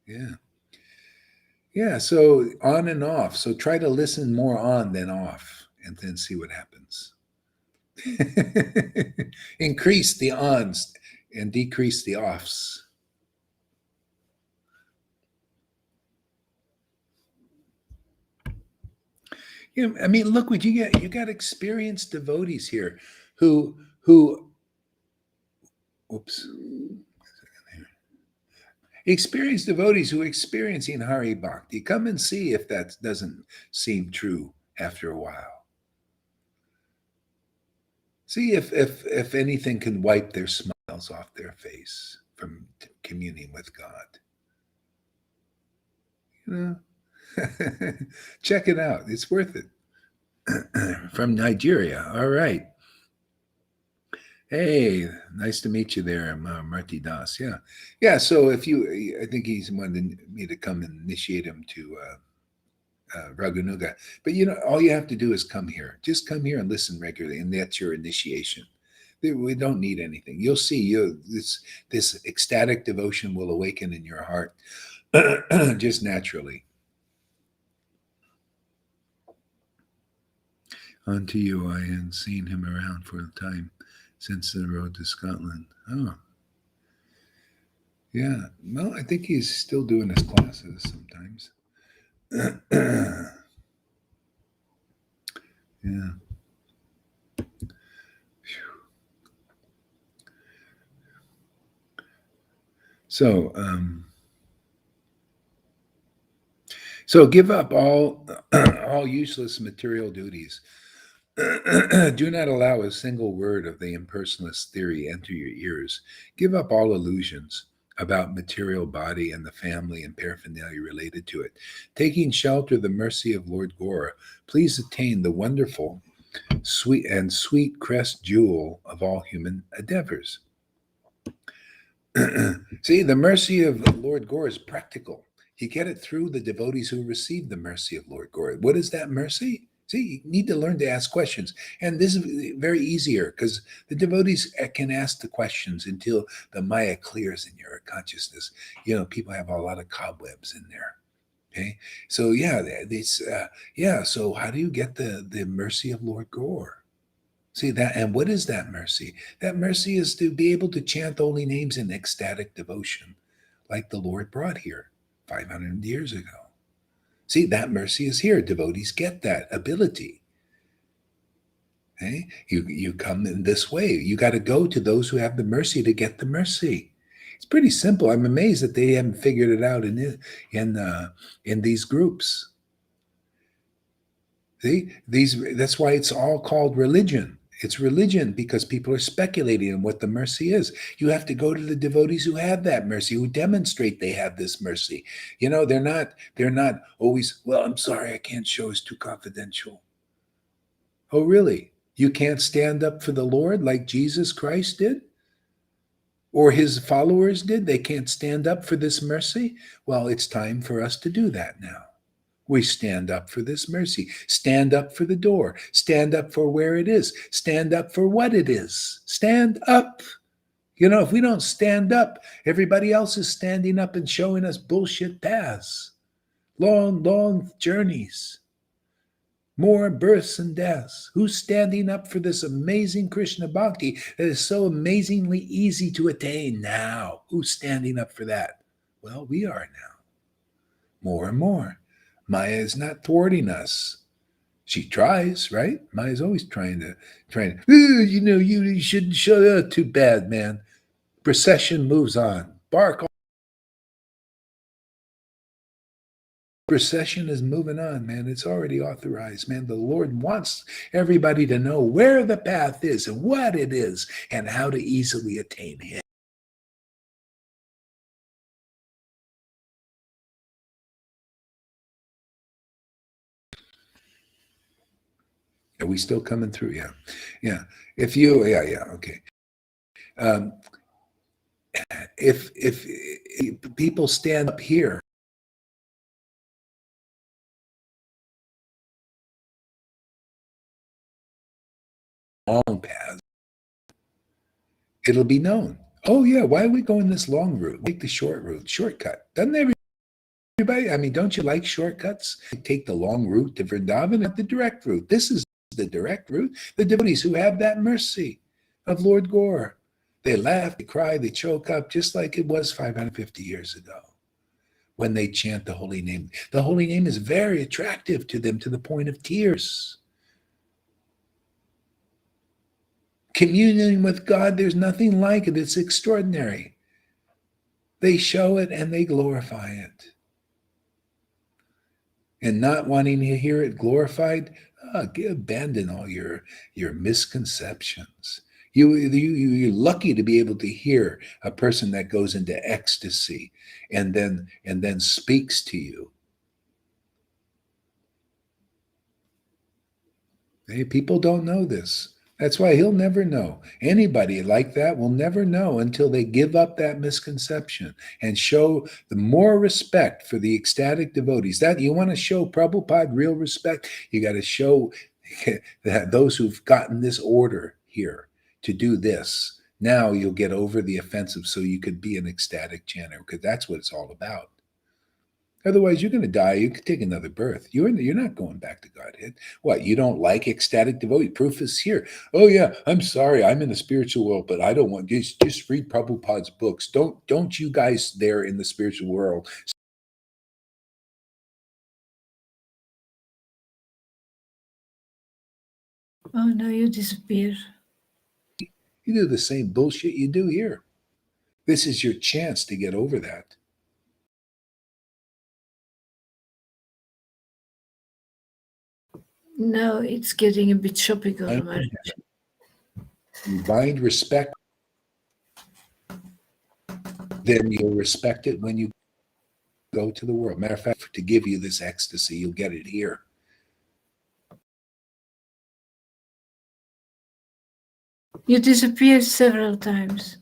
Yeah. Yeah. So on and off. So try to listen more on than off, and then see what happens. Increase the ons and decrease the offs. I mean, look what you get. You got experienced devotees here who oops. Experienced devotees who are experiencing Hari Bhakti. Come and see if that doesn't seem true after a while. See if anything can wipe their smiles off their face from communing with God. Check it out. It's worth it. From Nigeria. All right. Hey, nice to meet you there, Marty Das. Yeah. Yeah. So I think he's wanted me to come and initiate him to Raghunuga. But all you have to do is come here. Just come here and listen regularly, and that's your initiation. We don't need anything. You'll see. This ecstatic devotion will awaken in your heart just naturally. On to you. I hadn't seen him around for a time since the road to Scotland. Oh, yeah. Well, I think he's still doing his classes sometimes. Yeah. So, so give up all all useless material duties. Do not allow a single word of the impersonalist theory enter your ears. Give up all illusions about material body and the family and paraphernalia related to it. Taking shelter of the mercy of Lord Gora, please attain the wonderful, sweet crest jewel of all human endeavors. See, the mercy of Lord Gore is practical. You get it through the devotees who receive the mercy of Lord Gore. What is that mercy? See, you need to learn to ask questions. And this is very easier because the devotees can ask the questions until the Maya clears in your consciousness. You know, people have a lot of cobwebs in there. Okay. So, yeah, this, yeah. So, how do you get the mercy of Lord Gore? See that, and what is that mercy? That mercy is to be able to chant holy names in ecstatic devotion, like the Lord brought here 500 years ago. See, that mercy is here. Devotees get that ability. Okay? You come in this way. You got to go to those who have the mercy to get the mercy. It's pretty simple. I'm amazed that they haven't figured it out in these groups. See, that's why it's all called religion. It's religion because people are speculating on what the mercy is. You have to go to the devotees who have that mercy, who demonstrate they have this mercy. You know, they're not always, well, I'm sorry, I can't show, it's too confidential. Oh, really? You can't stand up for the Lord like Jesus Christ did? Or his followers did? They can't stand up for this mercy? Well, it's time for us to do that now. We stand up for this mercy. Stand up for the door. Stand up for where it is. Stand up for what it is. Stand up. You know, if we don't stand up, everybody else is standing up and showing us bullshit paths, long, long journeys, more births and deaths. Who's standing up for this amazing Krishna bhakti that is so amazingly easy to attain now? Who's standing up for that? Well, we are now, more and more. Maya is not thwarting us. She tries, right? Maya's always trying to, you know, you shouldn't show that. Too bad, man. Procession moves on. Bark. Procession is moving on, man. It's already authorized, man. The Lord wants everybody to know where the path is and what it is and how to easily attain Him. Are we still coming through? Yeah. Yeah. If you, yeah, yeah, okay. Um, if people stand up here, long paths, it'll be known. Oh yeah, why are we going this long route? Take the short route, shortcut. Doesn't everybody? I mean, don't you like shortcuts? Take the long route to Vrindavan, not the direct route. This is the direct route. The devotees who have that mercy of Lord Gore, they laugh, they cry, they choke up, just like it was 550 years ago when they chant the holy name. The holy name is very attractive to them to the point of tears. Communion with God, there's nothing like it. It's extraordinary. They show it and they glorify it. And not wanting to hear it glorified, abandon all your misconceptions. You're lucky to be able to hear a person that goes into ecstasy and then speaks to you. Hey, people don't know this. That's why he'll never know. Anybody like that will never know until they give up that misconception and show the more respect for the ecstatic devotees. That you want to show Prabhupada real respect, you got to show that those who've gotten this order here to do this. Now you'll get over the offensive so you could be an ecstatic chanter because that's what it's all about. Otherwise, you're going to die. You could take another birth. You're not going back to Godhead. What? You don't like ecstatic devotee? Proof is here. Oh yeah, I'm sorry. I'm in the spiritual world, but I don't want just read Prabhupada's books. Don't you guys there in the spiritual world? Oh, now you disappear. You do the same bullshit you do here. This is your chance to get over that. No, it's getting a bit choppy, Guru Maharaj. You find respect, then you'll respect it when you go to the world. Matter of fact, to give you this ecstasy, you'll get it here. You disappeared several times.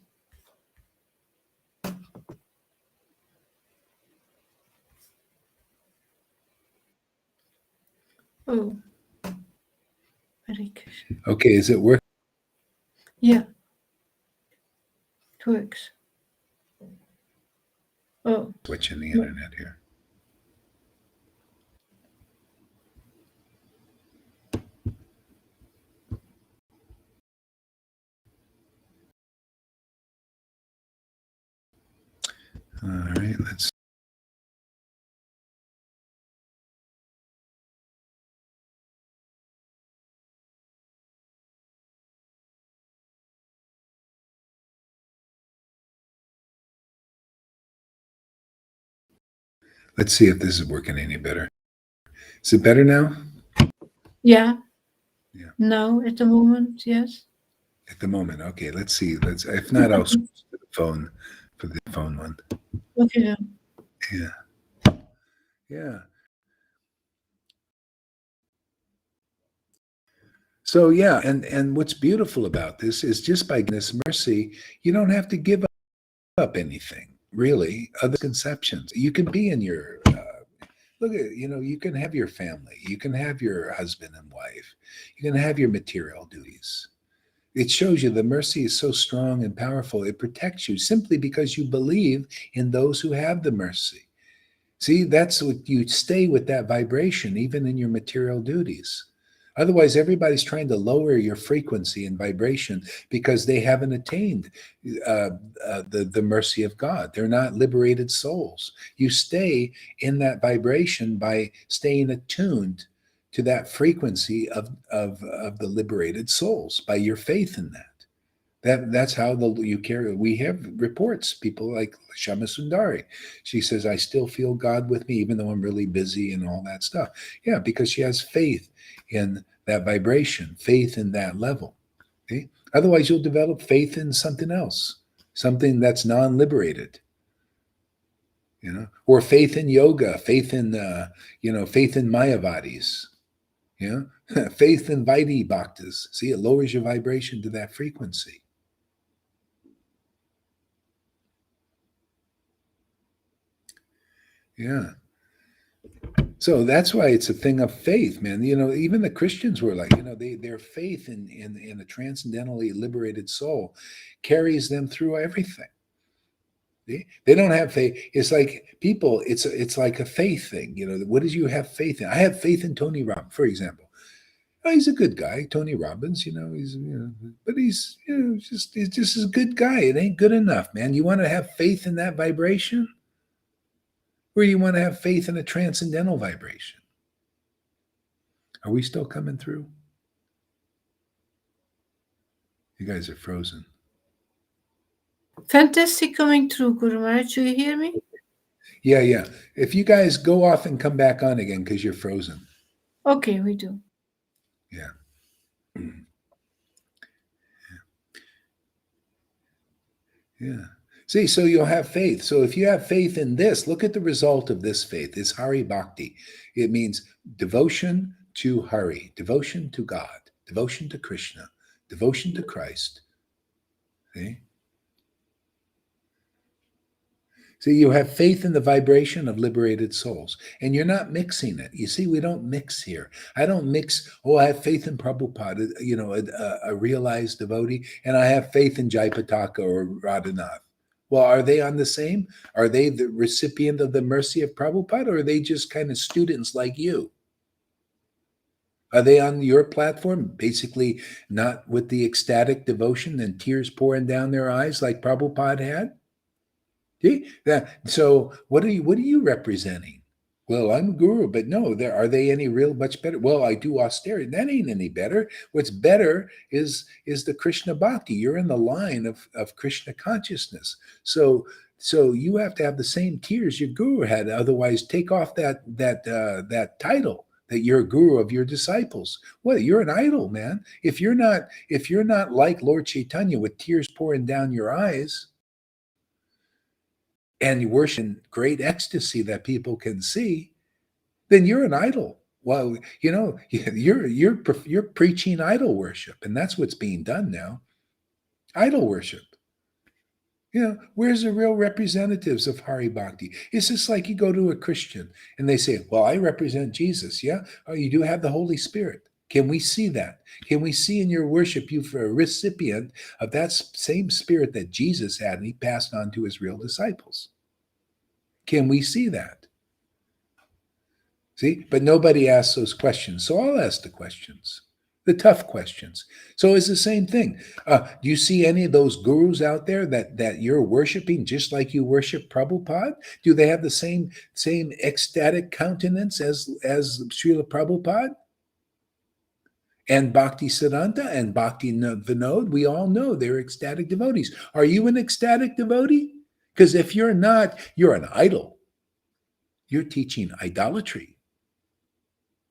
Oh. Hare Krishna. Okay, is it working? Yeah. It works. Oh. Switching the internet here. All right, let's see if this is working any better. Is it better now? Yeah. Yeah. No, at the moment, yes. At the moment, okay. Let's see. If not, I'll switch to the phone for the phone one. Okay. Yeah. Yeah. So yeah, and what's beautiful about this is just by this mercy, you don't have to give up anything, really, other conceptions. You can be in your look at, you can have your family, you can have your husband and wife, you can have your material duties. It shows you the mercy is so strong and powerful. It protects you simply because you believe in those who have the mercy. See, that's what you stay with that vibration, even in your material duties. Otherwise, everybody's trying to lower your frequency and vibration because they haven't attained the mercy of God. They're not liberated souls. You stay in that vibration by staying attuned to that frequency of the liberated souls by your faith in that. That's how you carry. We have reports. People like Shama Sundari. She says, "I still feel God with me, even though I'm really busy and all that stuff." Yeah, because she has faith in that vibration, faith in that level. Okay? Otherwise, you'll develop faith in something else, something that's non-liberated. Or faith in yoga, faith in faith in Mayavadis. Faith in Vaidhi Bhaktas. See, it lowers your vibration to that frequency. Yeah. So that's why it's a thing of faith, man. Even the Christians were like, their faith in a transcendentally liberated soul carries them through everything. They don't have faith. It's like people, it's like a faith thing. What did you have faith in? I have faith in Tony Robbins, for example. Oh, he's a good guy, Tony Robbins, but he's just a good guy. It ain't good enough, man. You want to have faith in that vibration? Or you want to have faith in a transcendental vibration? Are we still coming through? You guys are frozen. Fantastic coming through, Guru Maharaj. Do you hear me? Yeah. If you guys go off and come back on again because you're frozen. Okay, we do. Yeah. Yeah. See, so you'll have faith. So if you have faith in this, look at the result of this faith. It's Hari Bhakti. It means devotion to Hari, devotion to God, devotion to Krishna, devotion to Christ. See? See, you have faith in the vibration of liberated souls, and you're not mixing it. You see, we don't mix here. I don't mix, I have faith in Prabhupada, a realized devotee, and I have faith in Jaipataka or Radhanath. Well, are they on the same? Are they the recipient of the mercy of Prabhupada, or are they just kind of students like you? Are they on your platform, basically not with the ecstatic devotion and tears pouring down their eyes like Prabhupada had? See? So what are you representing? Well, I'm a guru, but no, are they any real much better? Well, I do austerity. That ain't any better. What's better is the Krishna bhakti. You're in the line of Krishna consciousness. So you have to have the same tears your guru had. Otherwise, take off that title that you're a guru of your disciples. What, you're an idol, man. If you're not like Lord Chaitanya with tears pouring down your eyes, and you worship in great ecstasy that people can see, then you're an idol. Well, you're preaching idol worship, and that's what's being done now. Idol worship. Where's the real representatives of Hari Bhakti? It's just like you go to a Christian and they say, well, I represent Jesus. Yeah. Oh, you do have the Holy Spirit. Can we see that? Can we see in your worship you for a recipient of that same spirit that Jesus had and he passed on to his real disciples? Can we see that? See, but nobody asks those questions. So I'll ask the questions, the tough questions. So it's the same thing. Do you see any of those gurus out there that you're worshiping just like you worship Prabhupada? Do they have the same ecstatic countenance as Srila Prabhupada? And Bhakti Siddhanta and Bhakti Vinod, we all know they're ecstatic devotees. Are you an ecstatic devotee? Because if you're not, you're an idol. You're teaching idolatry.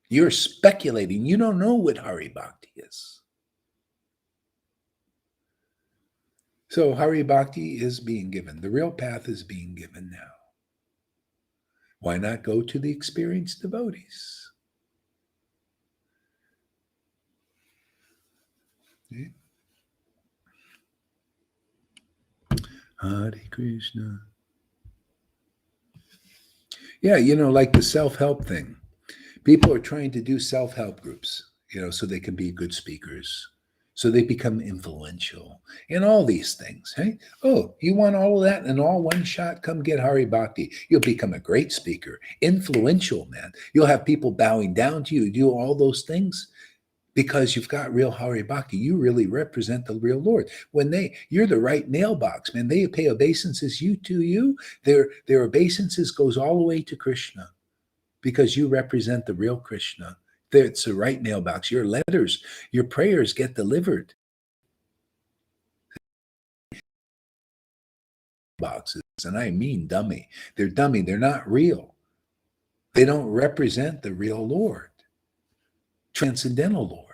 You're speculating. You don't know what Hari Bhakti is. So Hari Bhakti is being given. The real path is being given now. Why not go to the experienced devotees? See? Hare Krishna. Yeah, like the self-help thing. People are trying to do self-help groups, so they can be good speakers, so they become influential, and all these things. Hey, oh, you want all of that in all one shot? Come get Hari Bhakti. You'll become a great speaker, influential, man. You'll have people bowing down to you. Do all those things because you've got real Hari Bhakti. You really represent the real Lord. You're the right mailbox, man. They pay obeisances to you. Their obeisances goes all the way to Krishna. Because you represent the real Krishna. It's the right mailbox. Your letters, your prayers get delivered. Boxes, and I mean dummy. They're dummy. They're not real. They don't represent the real Lord, transcendental Lord.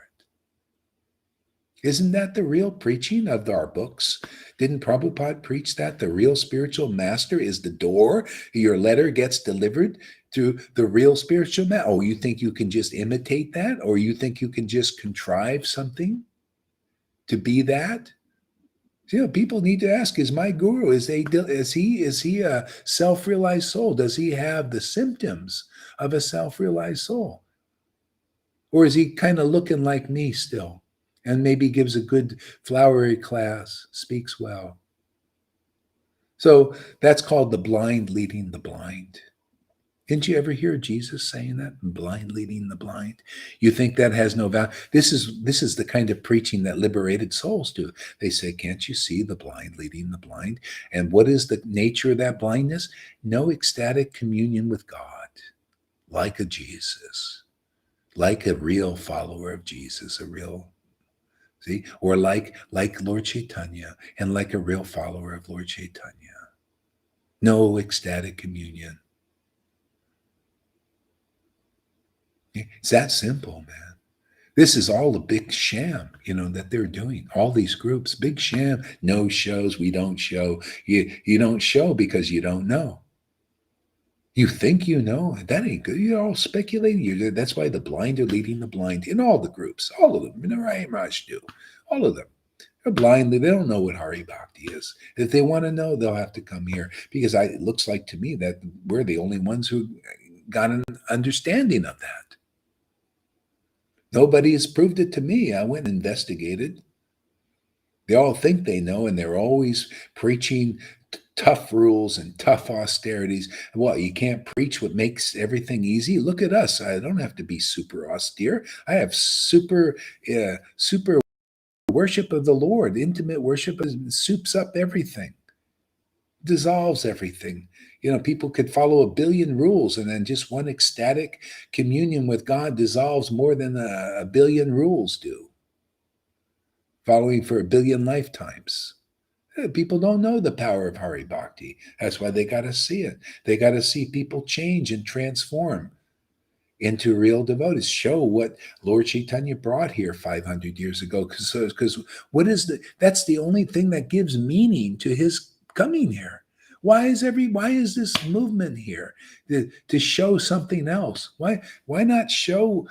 Isn't that the real preaching of our books? Didn't Prabhupada preach that? The real spiritual master is the door. Your letter gets delivered to the real spiritual master. Oh, you think you can just imitate that? Or you think you can just contrive something to be that? People need to ask, is my guru, is he a self-realized soul? Does he have the symptoms of a self-realized soul? Or is he kind of looking like me still? And maybe gives a good flowery class, speaks well. So that's called the blind leading the blind. Didn't you ever hear Jesus saying that? Blind leading the blind. You think that has no value? This is the kind of preaching that liberated souls do. They say, can't you see the blind leading the blind? And what is the nature of that blindness? No ecstatic communion with God, like a Jesus, like a real follower of Jesus, see, or like Lord Chaitanya, and like a real follower of Lord Chaitanya. No ecstatic communion. It's that simple, man. This is all a big sham, that they're doing. All these groups, big sham. No shows. We don't show. You don't show because you don't know. You think you know. That ain't good. You're all speculating. That's why the blind are leading the blind in all the groups. All of them. Raj do. All of them. They're blind. They don't know what Hari Bhakti is. If they want to know, they'll have to come here. Because it looks like to me that we're the only ones who got an understanding of that. Nobody has proved it to me. I went and investigated. They all think they know, and they're always preaching tough rules and tough austerities. Well, you can't preach what makes everything easy. Look at us. I don't have to be super austere. I have super worship of the Lord. Intimate worship soups up everything. dissolves everything. People could follow a billion rules, and then just one ecstatic communion with God dissolves more than a billion rules do, following for a billion lifetimes. People don't know the power of Hari Bhakti. That's why they got to see it. They got to see people change and transform into real devotees. Show what Lord Chaitanya brought here 500 years ago. Because that's the only thing that gives meaning to his coming here. Why is this movement here? To show something else? Why not show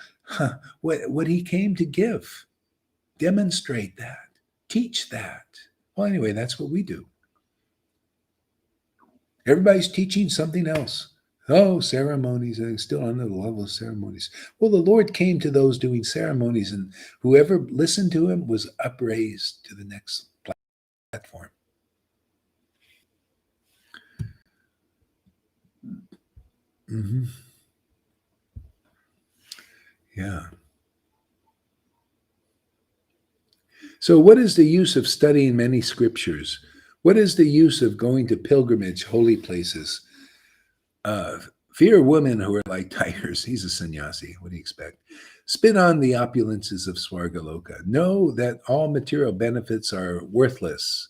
what he came to give? Demonstrate that. Teach that. Well, anyway, that's what we do. Everybody's teaching something else. Oh, ceremonies, and still under the level of ceremonies. Well, the Lord came to those doing ceremonies, and whoever listened to him was upraised to the next platform. Mm-hmm. Yeah. So what is the use of studying many scriptures? What is the use of going to pilgrimage, holy places? Fear women who are like tigers. He's a sannyasi. What do you expect? Spit on the opulences of Swargaloka. Know that all material benefits are worthless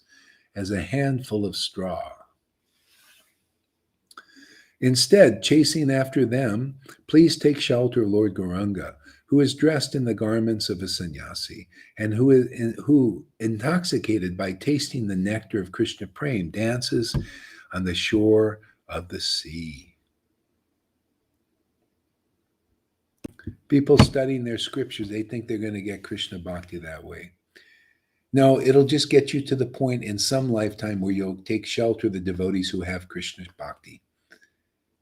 as a handful of straw. Instead, chasing after them, please take shelter of Lord Gauranga, who is dressed in the garments of a sannyasi, and who, intoxicated by tasting the nectar of Krishna Prem, dances on the shore of the sea. People studying their scriptures, they think they're going to get Krishna Bhakti that way. No, it'll just get you to the point in some lifetime where you'll take shelter of the devotees who have Krishna Bhakti.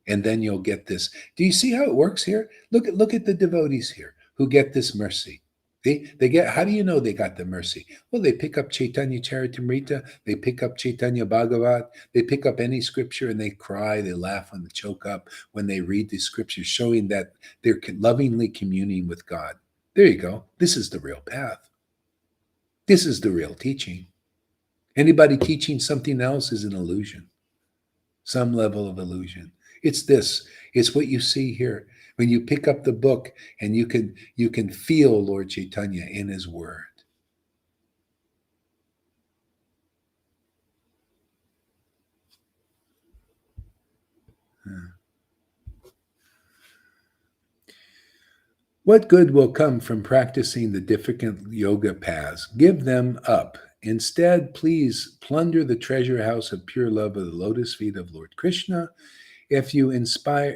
And then you'll get this. Do you see how it works here? Look at the devotees here who get this mercy. They get, how do you know they got the mercy? Well, they pick up Chaitanya Charitamrita, they pick up Chaitanya Bhagavat, they pick up any scripture and they cry, they laugh when they choke up when they read the scriptures, showing that they're lovingly communing with God. There you go. This is the real path. This is the real teaching. Anybody teaching something else is an illusion, some level of illusion. It's this. It's what you see here. When you pick up the book and you can feel Lord Chaitanya in his word. What good will come from practicing the difficult yoga paths? Give them up. Instead, please plunder the treasure house of pure love of the lotus feet of Lord Krishna. If you aspire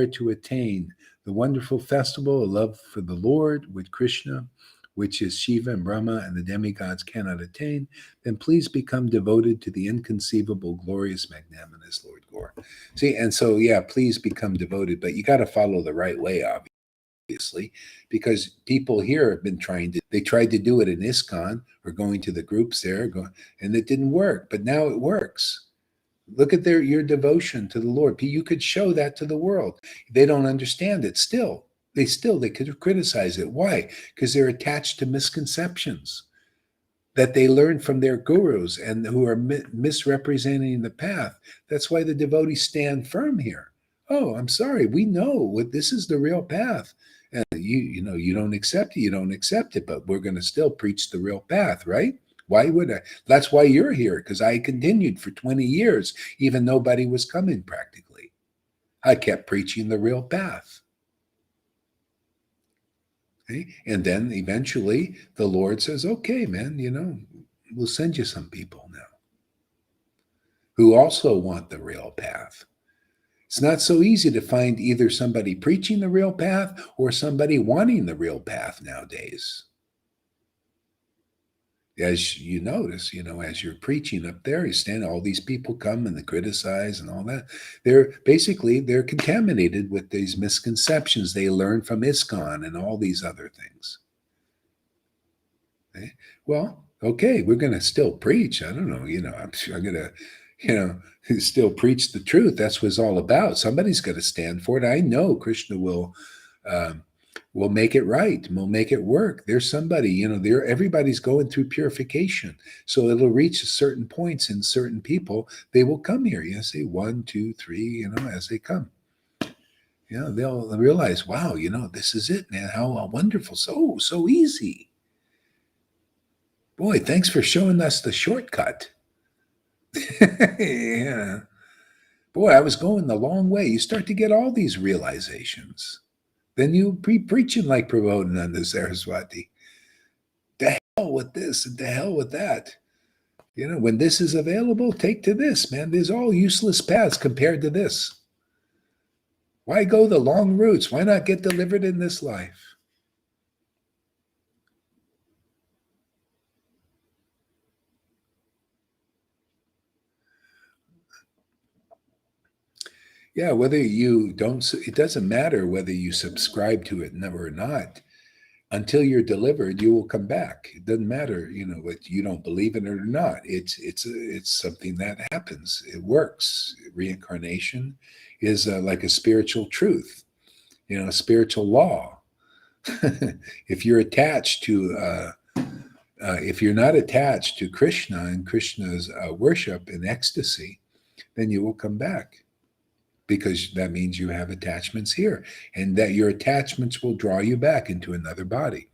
to attain the wonderful festival of love for the Lord with Krishna, which is Shiva and Brahma and the demigods cannot attain, then please become devoted to the inconceivable, glorious, magnanimous Lord Gaur. See, and so, yeah, please become devoted, but you got to follow the right way, obviously, because people here have been they tried to do it in ISKCON or going to the groups there, and it didn't work, but now it works. Look at your devotion to the Lord. You could show that to the world. They don't understand it still. They could criticize it. Why? Because they're attached to misconceptions that they learned from their gurus and who are misrepresenting the path. That's why the devotees stand firm here. Oh, I'm sorry. We know what this is the real path. And you don't accept it, but we're going to still preach the real path, right? Why would I? That's why you're here, because I continued for 20 years, even nobody was coming practically. I kept preaching the real path. Okay? And then eventually the Lord says, okay, man, we'll send you some people now who also want the real path. It's not so easy to find either somebody preaching the real path or somebody wanting the real path nowadays. As you notice, as you're preaching up there, you stand, all these people come and they criticize and all that. They're contaminated with these misconceptions they learned from ISKCON and all these other things. Okay? Well, okay, we're going to still preach. I don't know, I'm going to, still preach the truth. That's what it's all about. Somebody's got to stand for it. I know Krishna will We'll make it right. We'll make it work. There's somebody, everybody's going through purification. So it'll reach certain points in certain people. They will come here. See, 1, 2, 3, as they come. They'll realize, wow, this is it, man. How wonderful. So easy. Boy, thanks for showing us the shortcut. Yeah. Boy, I was going the long way. You start to get all these realizations. Then you be preaching like Prabodhananda Saraswati. The hell with this and the hell with that. When this is available, take to this, man. There's all useless paths compared to this. Why go the long routes? Why not get delivered in this life? Yeah, whether you don't, it doesn't matter whether you subscribe to it or not. Until you're delivered, you will come back. It doesn't matter, what you don't believe in it or not. It's something that happens. It works. Reincarnation is like a spiritual truth, a spiritual law. If you're attached to, if you're not attached to Krishna and Krishna's worship and ecstasy, then you will come back. Because that means you have attachments here, and that your attachments will draw you back into another body.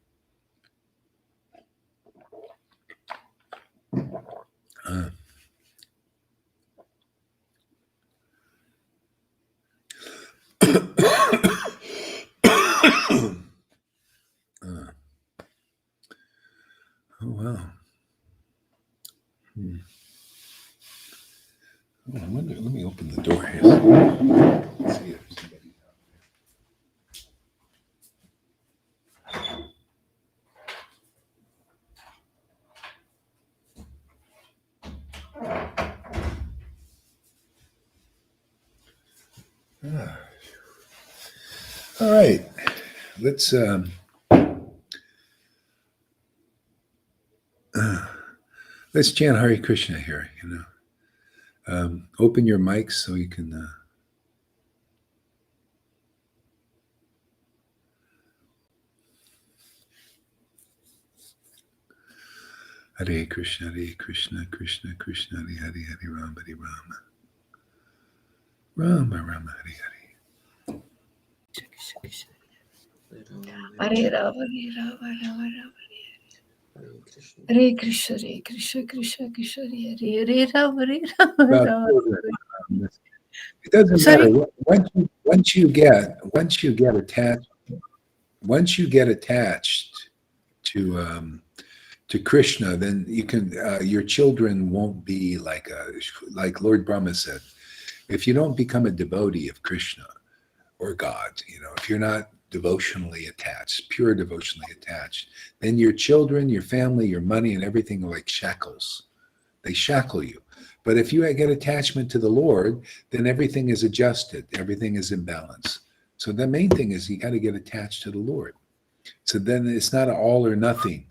Oh, wow. Oh, I wonder, let me open the door here. Let's see if somebody's out there. All right. Let's chant Hare Krishna here, Open your mics so you can Hare Krishna, Krishna Krishna, Hare Hare, Hare Rama, Rama Rama, Hare Hare. Hare Rama, Hare Krishna, Krishna Krishna, Hare Hare, Rama, Rama. It doesn't matter. Once you get attached to Krishna, then you can your children won't be like Lord Brahma said. If you don't become a devotee of Krishna or God, if you're not devotionally attached, pure devotionally attached, then your children, your family, your money, and everything are like shackles. They shackle you. But if you get attachment to the Lord, then everything is adjusted. Everything is in balance. So the main thing is you got to get attached to the Lord. So then it's not an all or nothing.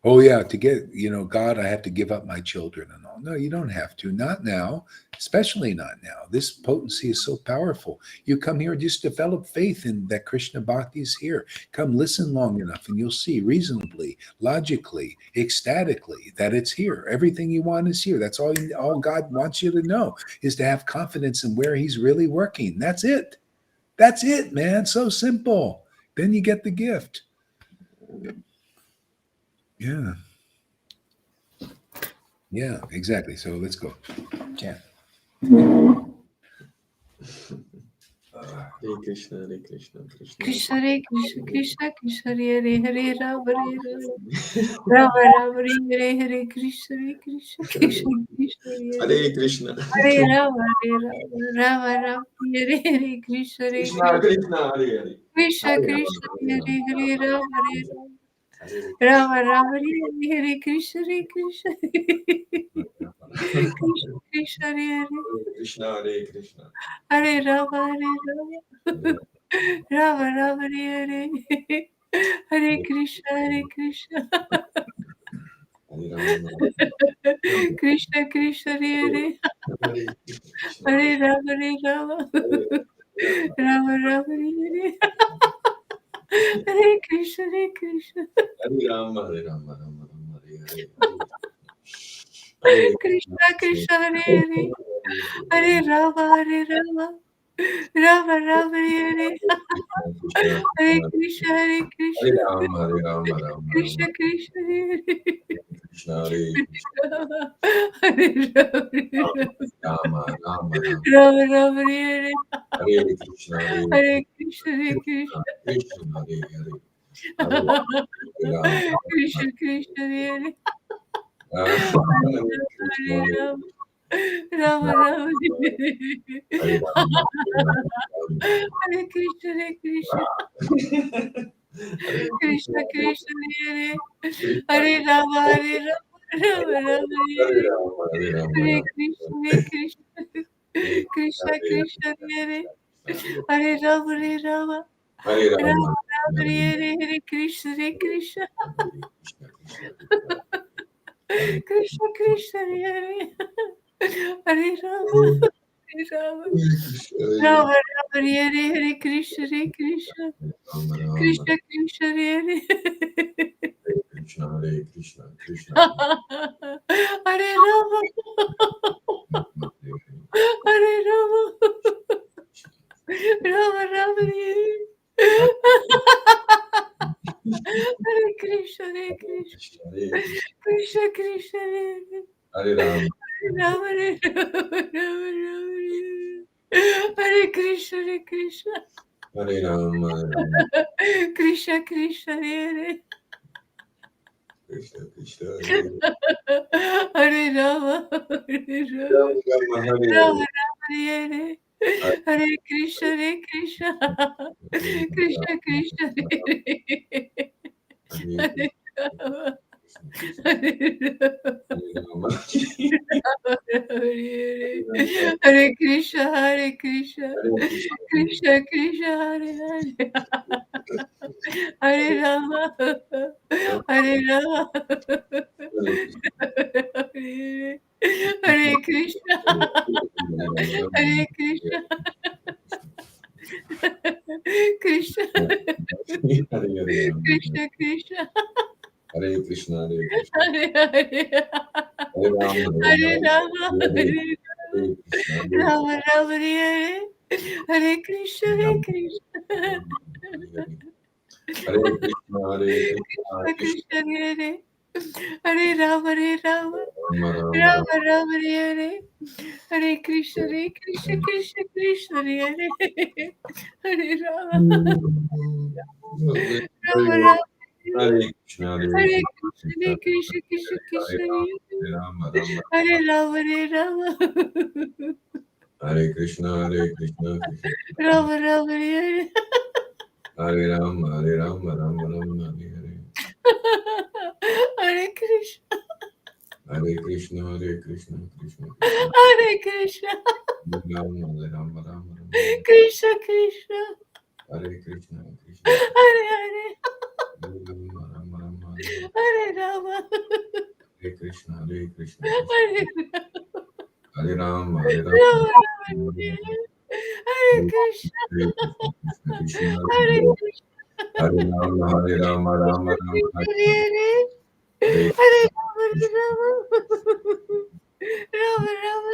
Oh yeah, to get, God, I have to give up my children and all. No, you don't have to. Not now, especially not now. This potency is so powerful. You come here, just develop faith in that Krishna Bhakti is here. Come listen long enough and you'll see reasonably, logically, ecstatically that it's here. Everything you want is here. That's all God wants you to know is to have confidence in where he's really working. That's it. That's it, man. So simple. Then you get the gift. Yeah, exactly. So let's go. Chant. Hare Krishna, Hare Krishna, Krishna. Krishna Hare Krishna, Krishna Krishna, Hare Hare, Rama Rama, Rama Hare Hare, Krishna Krishna, Krishna Krishna, Hare Krishna. Hare Rama, Rama Rama, Hare Hare, Krishna Krishna Krishna, Hare Hare. Krishna Krishna, Hare Hare, Rama Rama Rama, Hare Krishna Krishna, Krishna Krishna, Hare Krishna, Hare Krishna. Hare Rama, Rama Rama, Hare Hare Krishna Krishna, Krishna Krishna, Hare Hare Rama, Rama Rama, Hare Hare Krishna, Hare Krishna. Hare Rama, Hare Rama, Rama Rama, Hare Hare. Hare Krishna Krishna, Hare Hare. Hare Rama, Hare Rama. Rama Rama, Hare Hare. Hare Krishna, Hare Hare Krishna. Rama, Hare Rama, Rama Krishna Rama, Krishna, Hare Hare. Krishna Hare Hare Rama, Rama, Rama Rama, Rama Rama, Hare Hare. Hare Krishna, Hare Krishna, Hare Krishna. Krishna Hare Hare, Hare Rama, Krishna Krishna, Hare Hare. Hare Krishna, Hare Rama. Rama Rama, Hare Hare. Hare Rama, Hare Krishna, Hare Krishna. Krishna Krishna, Hare Hare. Hare Rama, Hare Rama. Rama Rama, Hare Hare. Hare Rama, Hare Krishna, Hare Krishna. Krishna Krishna, Hare Hare. Hare Rama, Hare Rama. Hare Rama Rama, Rama, Hare Hare. Hare Krishna, Hare Krishna. Krishna Krishna, Hare Hare. Hare Rama. Hare Rama. Rama Rama, Hare Hare. Hare Krishna, Hare Krishna. Krishna Krishna, Hare Hare. Krishna, Hare Krishna, Krishna. Hare Rama. Hare Rama. Rama Rama, Hare Hare. Hare Krishna, Hare Krishna. Krishna Krishna, Hare Hare. Hare Rama, Rama Hare Rama, Rama Rama, Hare Krishna, Hare Krishna. Hare Rama, Krishna Krishna, Hare Krishna, Krishna, Hare Hare Rama, Hare Rama. Rama, Hare Rama Rama, Hare Hare Krishna, Hare Krishna. Krishna Krishna, Hare Hare Rama. Hare Rama. Hare Krishna, Hare Krishna, Krishna Krishna, Hare Hare, Hare Rama, Hare Rama, Hare Krishna, Hare Krishna, Krishna, Krishna Krishna, Hare Krishna, Hare Krishna, Hare Hare, Hare Rama, Hare Rama, Hare Krishna, Rama Rama, Hare Hare Krishna, Hare Krishna, Hare Krishna, Hare Krishna, Krishna Hare Hare Rama, Hare Rama, Rama, Rama Rama, Hare Hare Krishna, Krishna Krishna, Hare Hare Rama, Rama Rama, Hare Krishna, Hare Krishna, Krishna Krishna, Rama, Hare Rama, Hare Rama, Hare Krishna, Krishna, Rama Rama, Hare Hare Rama, Rama Rama, Hare Hare Krishna, Hare Krishna, Krishna, Hare Krishna, Rama, Rama, Krishna Krishna, Hare Krishna, Hare Hare, Rama, Rama, Hare Rama, Hare Krishna, Hare Hare Rama, Rama, Hare Krishna, Krishna, Hare Krishna, Hare Rama, Rama Rama, Hare Hare, Hare Rama, Rama Rama,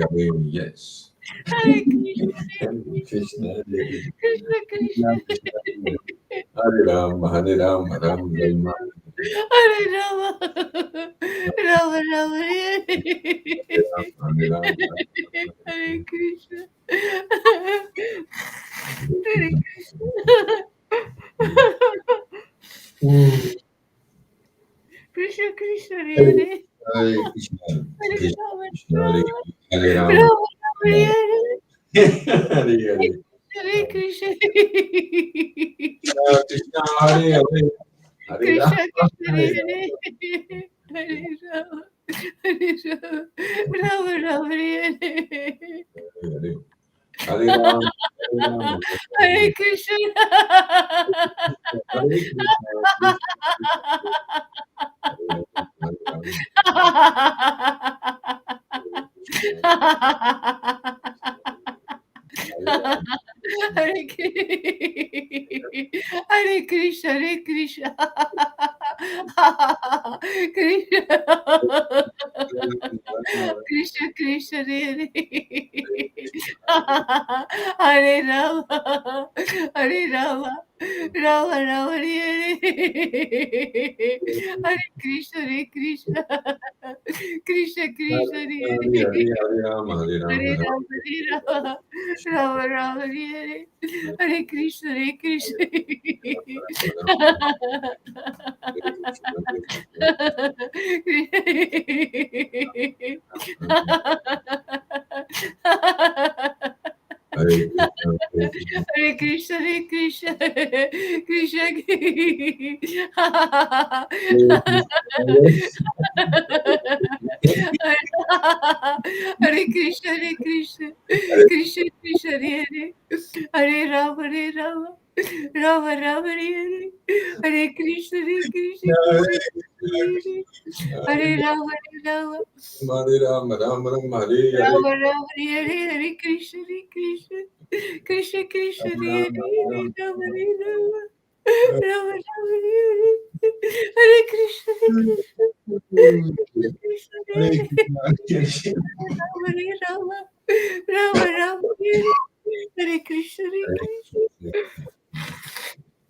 Hare yes. Hare Krishna, Krishna, Krishna Krishna, Hare Rama, Rama Rama, Hare Rama, Rama Rama, Hare Hare Rama, Hare Krishna, Hare Krishna, Krishna Krishna, Hare Hare Krishna, Hare Krishna, Rama, Hare Rama, Rama Rama, Hare Hare Hare, Hare Krishna, Krishna, Hare Hare, Hare Krishna Rama, Krishna, Hare Hare Rama, Hare Rama, Rama Rama, Hare Hare Hare Rama, Hare Krishna, Hare Krishna, Hare Krishna. Hare Krishna, Hare Krishna. Krishna. Krishna, Krishna, Hare Hare. Hare Rama, Hare Rama, Rama Rama, Hare Hare Krishna, Hare Krishna. Krishna, Krishna, Hare Hare Rama, Rama Rama, Hare Hare Krishna, Hare Krishna. Hare Krishna, Hare Krishna, Krishna. Hare Krishna, Hare Krishna, Krishna Krishna, Hare Hare, Hare Rama, Rama Rama, Hare Hare, Hare Krishna, Hare Krishna, Hare Rama, Rama Rama, Rama Rama, Hare Hare, Hare Krishna, Krishna Krishna, Hare Hare, Rama Rama. Rama Rama, Hare Krishna, Krishna Krishna, Hare Hare, Rama Rama, Hare Krishna,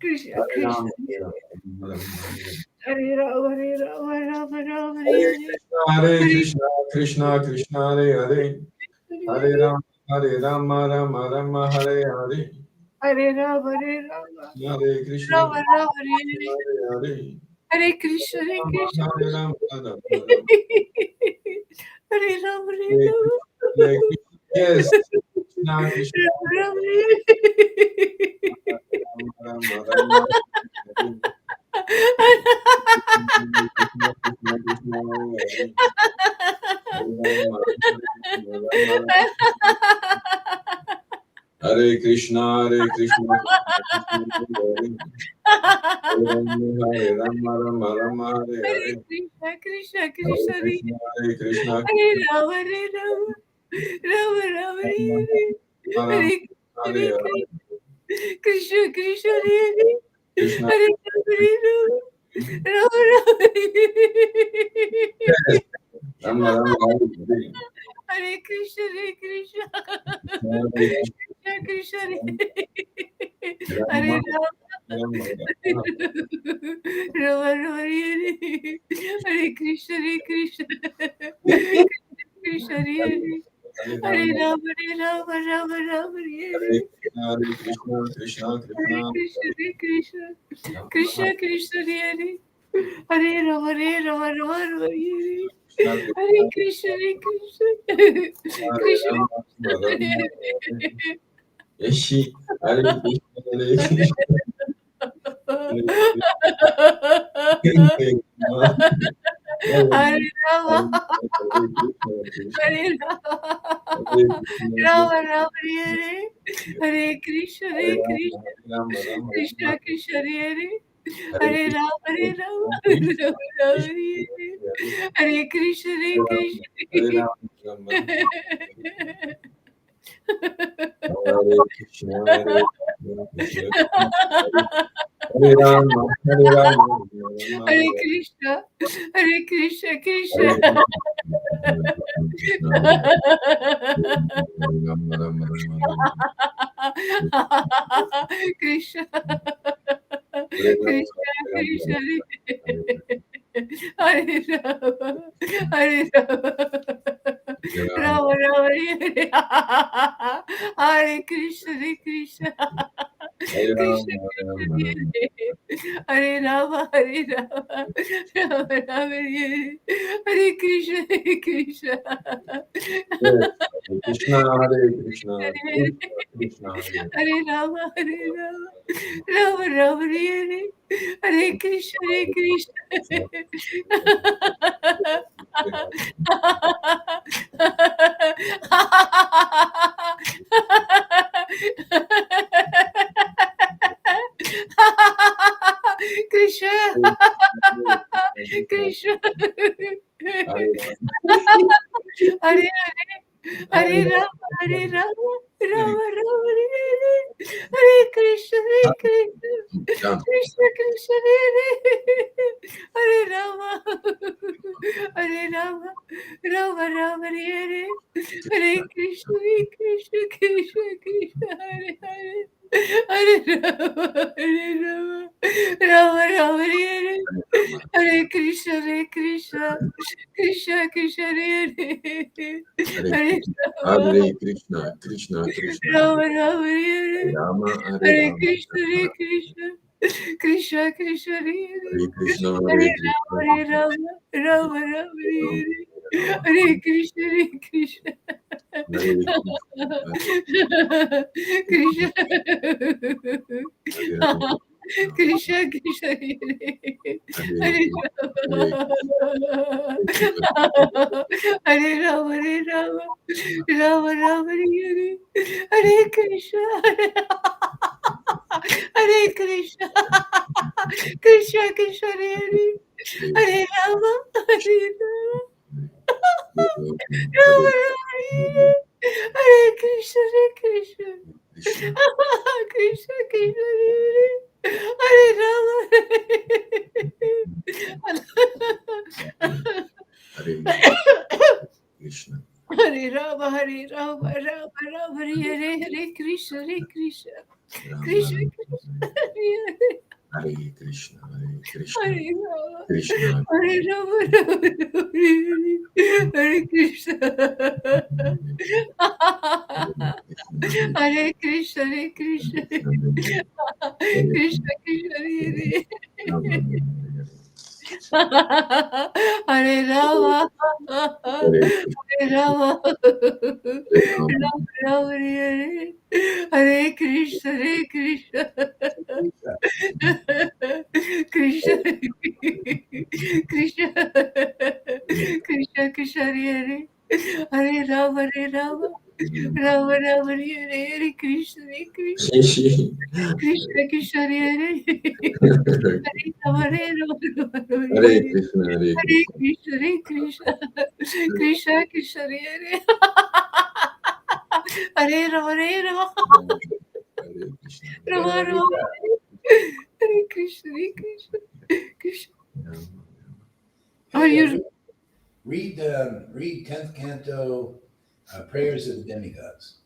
Krishna Krishna, Hare Rama, Rama Rama, Hare Krishna, Krishna Krishna, Hare Hare, Hare Rama, Rama Rama, Hare Hare. Hare Rama, Hare Krishna, Rama Rama, Hare Hare, Hare Krishna, Krishna. Hare Rama, Hare Rama, yes, Krishna Krishna, Rama Rama Rama, Hare Krishna, Hare Krishna, Hare Rama, Rama Rama, Hare Hare, Krishna, Krishna, Hare Krishna, Krishna, Hare Krishna, Hare Rama, Rama Rama, Hare Hare Hare, Krishna, Krishna, Hare Krishna, Hare Rama, Rama, Rama Rama, Hare Hare, Hare Krishna, Krishna, Hare Krishna, Krishna, Hare Rama, Rama. Rama Rama Rama, Hare Krishna, Krishna Krishna, Hare Rama, Rama Rama, Hare Krishna, Krishna Krishna, Hare Krishna, Krishna Krishna, Hare Rama, Rama Rama, Hare Krishna, Krishna Yeshi, Hare Krishna, Hare Krishna, Hare Rama, Hare Rama, Rama Hare Krishna, Krishna Krishna, Hare Rama, Rama Hare Krishna, Hare Krishna, Hare Rama, Hare Rama, Hare Krishna, Krishna Krishna, Krishna Krishna, Hare Rama, Rama Rama, Hare Krishna, Krishna Krishna, Hare Rama, Rama Rama, Hare Krishna, Krishna Krishna, Hare Krishna, Krishna, Hare Rama, Rama Rama, Hare Krishna, Krishna, Krishna, Hare Hare Rama, Rama Rama, Hare Krishna, Krishna Done. Krishna Krishna Hare Hare Rama Hare Rama Rama Rama Hare Hare Krishna Krishna Krishna Krishna Hare Hare Hare Rama Rama Rama Hare Hare Krishna Krishna Krishna Krishna Hare Hare Hare Krishna, Krishna Krishna, Rama Rama Hare Rama Hare Hare Rama, Krishna Krishna Krishna Krishna Hare Hare Krishna, Hare Hare Krishna, Rama Rama Rama Rama Hare Hare Krishna Krishna Hare Krishna Krishna, Krishna Krishna Hare Hare Rama Hare Rama Rama Rama Hare Hare Krishna Hare Krishna Krishna Krishna Hare Hare Rama Hare Rama Rama Rama Hare Krishna Krishna Krishna Krishna Hare Rama Hare Krishna, Hare Rama Hare Rama Rama Rama Hare Hare Krishna Krishna Krishna Krishna Hare Krishna, Hare Krishna, Hare Rama Krishna, Hare Rama Rama Hare Krishna Hare Krishna Krishna Krishna Krishna Hare Rama Hare Rama Rama Rama Hare Krishna Krishna Krishna Krishna Krishna Krishna Hare Hare Rama Rama Rama Rama Hare Krishna Krishna Krishna Krishna Hare Rama Rama Hare Krishna, Hare Hare Krishna, Krishna Krishna Krishna Hare Hare Rama Rama Hare Krishna, Rama Rama Hare Krishna Krishna Krishna. Are Hey, you read 10th canto, Prayers of the Demigods.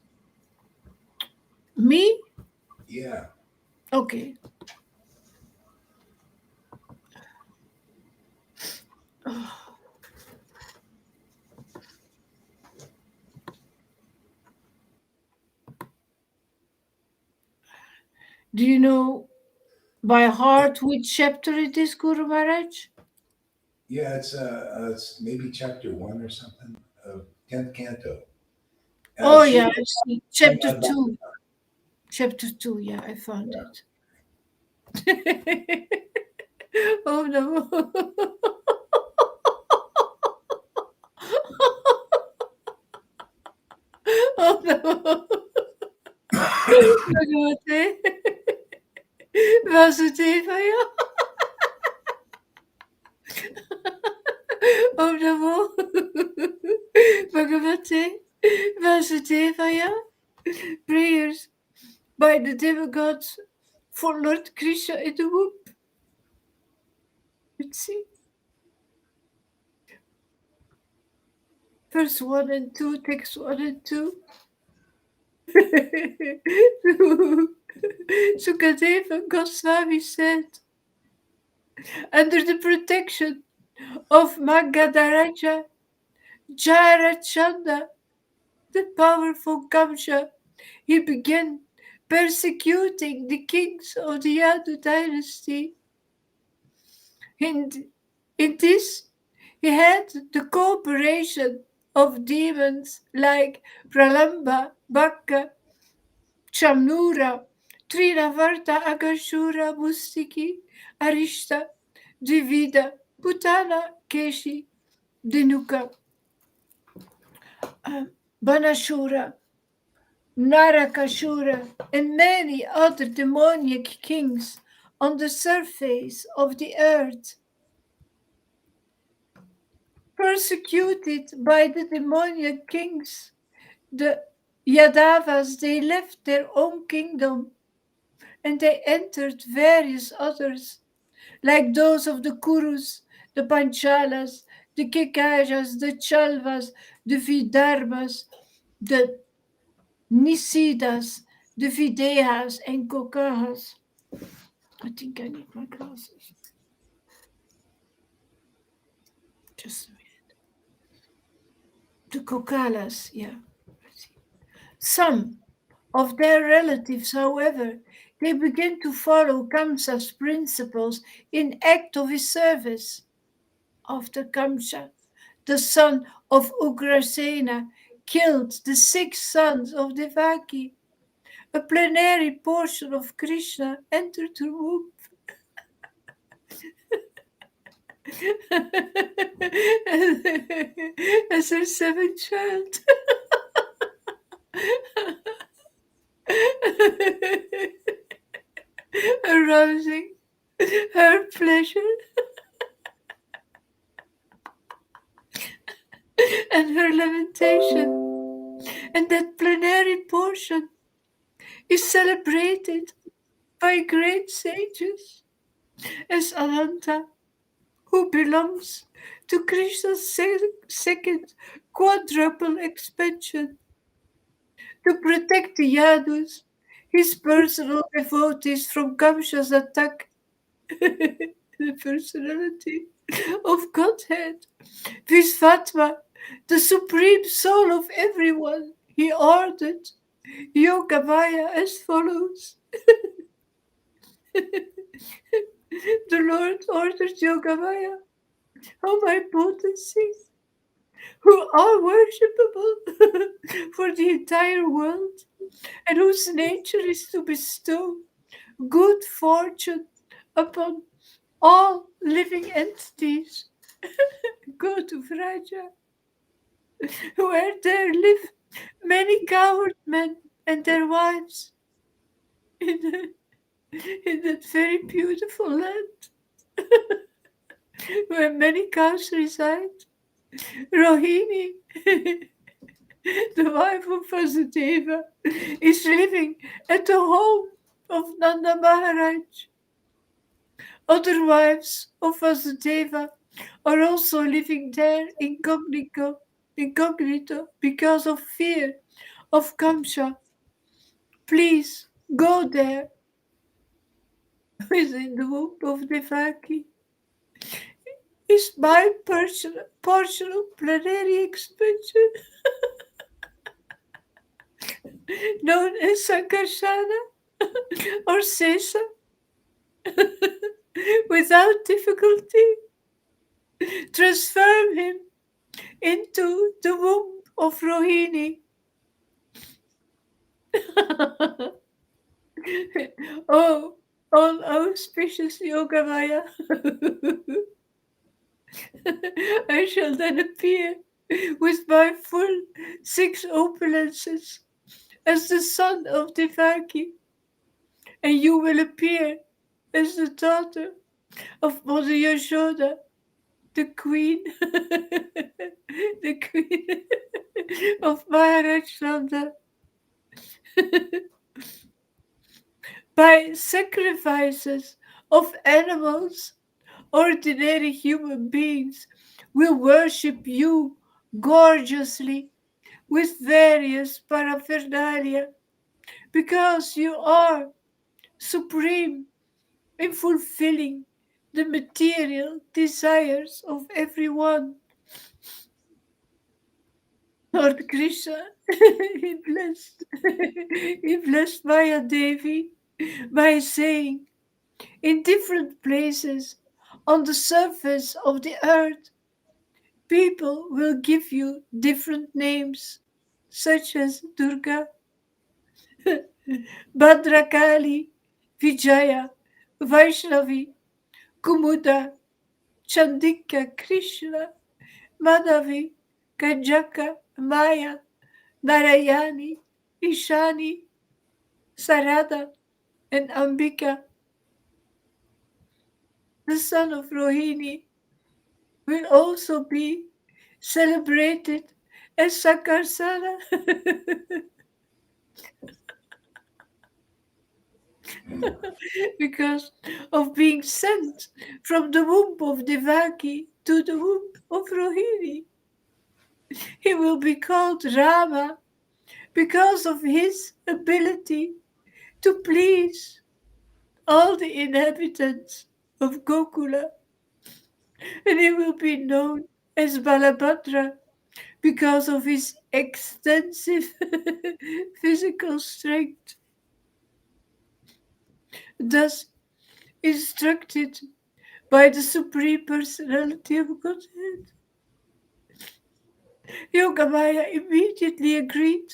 me? Yeah. Okay. Do you know by heart which chapter it is, Guru Maharaj? Yeah, it's maybe chapter 1 or something of 10th canto. Oh, Sri- yeah, I see. Chapter 2. Chapter 2, yeah, I found it. Oh, no. Oh, no. Bhagavate Vasudevaya. Om Namo Bhagavate Vasudevaya. Prayers by the demigods for Lord Krishna in the womb. Let's see. Verse 1 and 2, text 1 and 2. Sukadeva Goswami said, under the protection of Magadaraja Jarachanda, the powerful Kamsa, he began persecuting the kings of the Yadu dynasty. In this, he had the cooperation of demons like Pralamba, Bhakka, Chamnura, Trinavarta, Agashura, Mustiki, Arishta, Dvivida, Putana, Keshi, Dinuka, Banashura, Narakashura, and many other demoniac kings on the surface of the earth. Persecuted by the demoniac kings, the Yadavas, they left their own kingdom and they entered various others, like those of the Kurus, the Panchalas, the Kekajas, the Chalvas, the Vidarbhas, the Nisidas, the Videhas, and Kokahas. I think I need my glasses. Just a minute. The Kokalas, yeah. Some of their relatives, however, they began to follow Kamsa's principles in act of his service. After Kamsa, the son of Ugrasena, killed the 6 sons of Devaki, a plenary portion of Krishna entered her womb. As her 7th child. Arousing her pleasure and her lamentation. And that plenary portion is celebrated by great sages as Ananta, who belongs to Krishna's second quadruple expansion, to protect the Yadus, his personal devotees from Kamsa's attack. The personality of Godhead, Visvatma, the supreme soul of everyone, he ordered Yogamaya as follows. The Lord ordered Yogamaya, O my potency, who are worshipable for the entire world, and whose nature is to bestow good fortune upon all living entities. Go to Vraja, where there live many coward men and their wives in that very beautiful land where many cows reside. Rohini, the wife of Vasudeva, is living at the home of Nanda Maharaj. Other wives of Vasudeva are also living there incognito because of fear of Kamsa. Please go there. Within the womb of Devaki is my personal plenary expansion known as Sankarsana or Sesa. Without difficulty, transform him into the womb of Rohini. Oh, all auspicious Yogamaya. I shall then appear with my full 6 opulences as the son of Devaki, and you will appear as the daughter of Mother Yashoda, the queen, the queen of Maharaj Nanda. By sacrifices of animals, ordinary human beings will worship you gorgeously with various paraphernalia, because you are supreme in fulfilling the material desires of everyone. Lord Krishna, he blessed Maya Devi by saying, in different places on the surface of the earth, people will give you different names, such as Durga, Bhadrakali, Vijaya, Vaishnavi, Kumuda, Chandika, Krishna, Madhavi, Kanjaka, Maya, Narayani, Ishani, Sarada, and Ambika. The son of Rohini will also be celebrated as Sakarsana. because of being sent from the womb of Devaki to the womb of Rohini. He will be called Rama because of his ability to please all the inhabitants of Gokula. And he will be known as Balabhadra because of his extensive physical strength. Thus instructed by the Supreme Personality of Godhead, Yogamaya immediately agreed.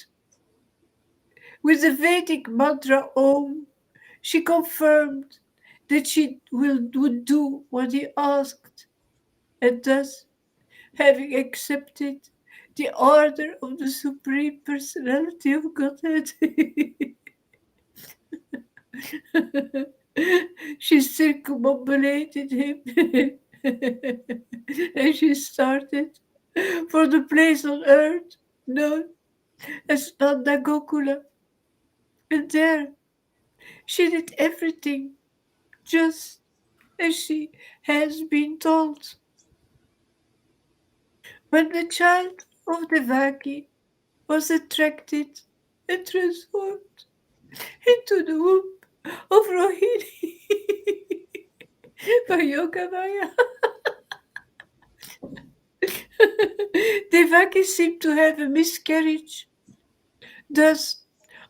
With the Vedic mantra Om, she confirmed that she would do what he asked, and thus, having accepted the order of the Supreme Personality of Godhead, she circumambulated him and she started for the place on earth known as Nanda Gokula. And there she did everything just as she has been told. When the child of Devaki was attracted and transformed into the womb of Rohini by Yogamaya, Devaki seemed to have a miscarriage. Thus,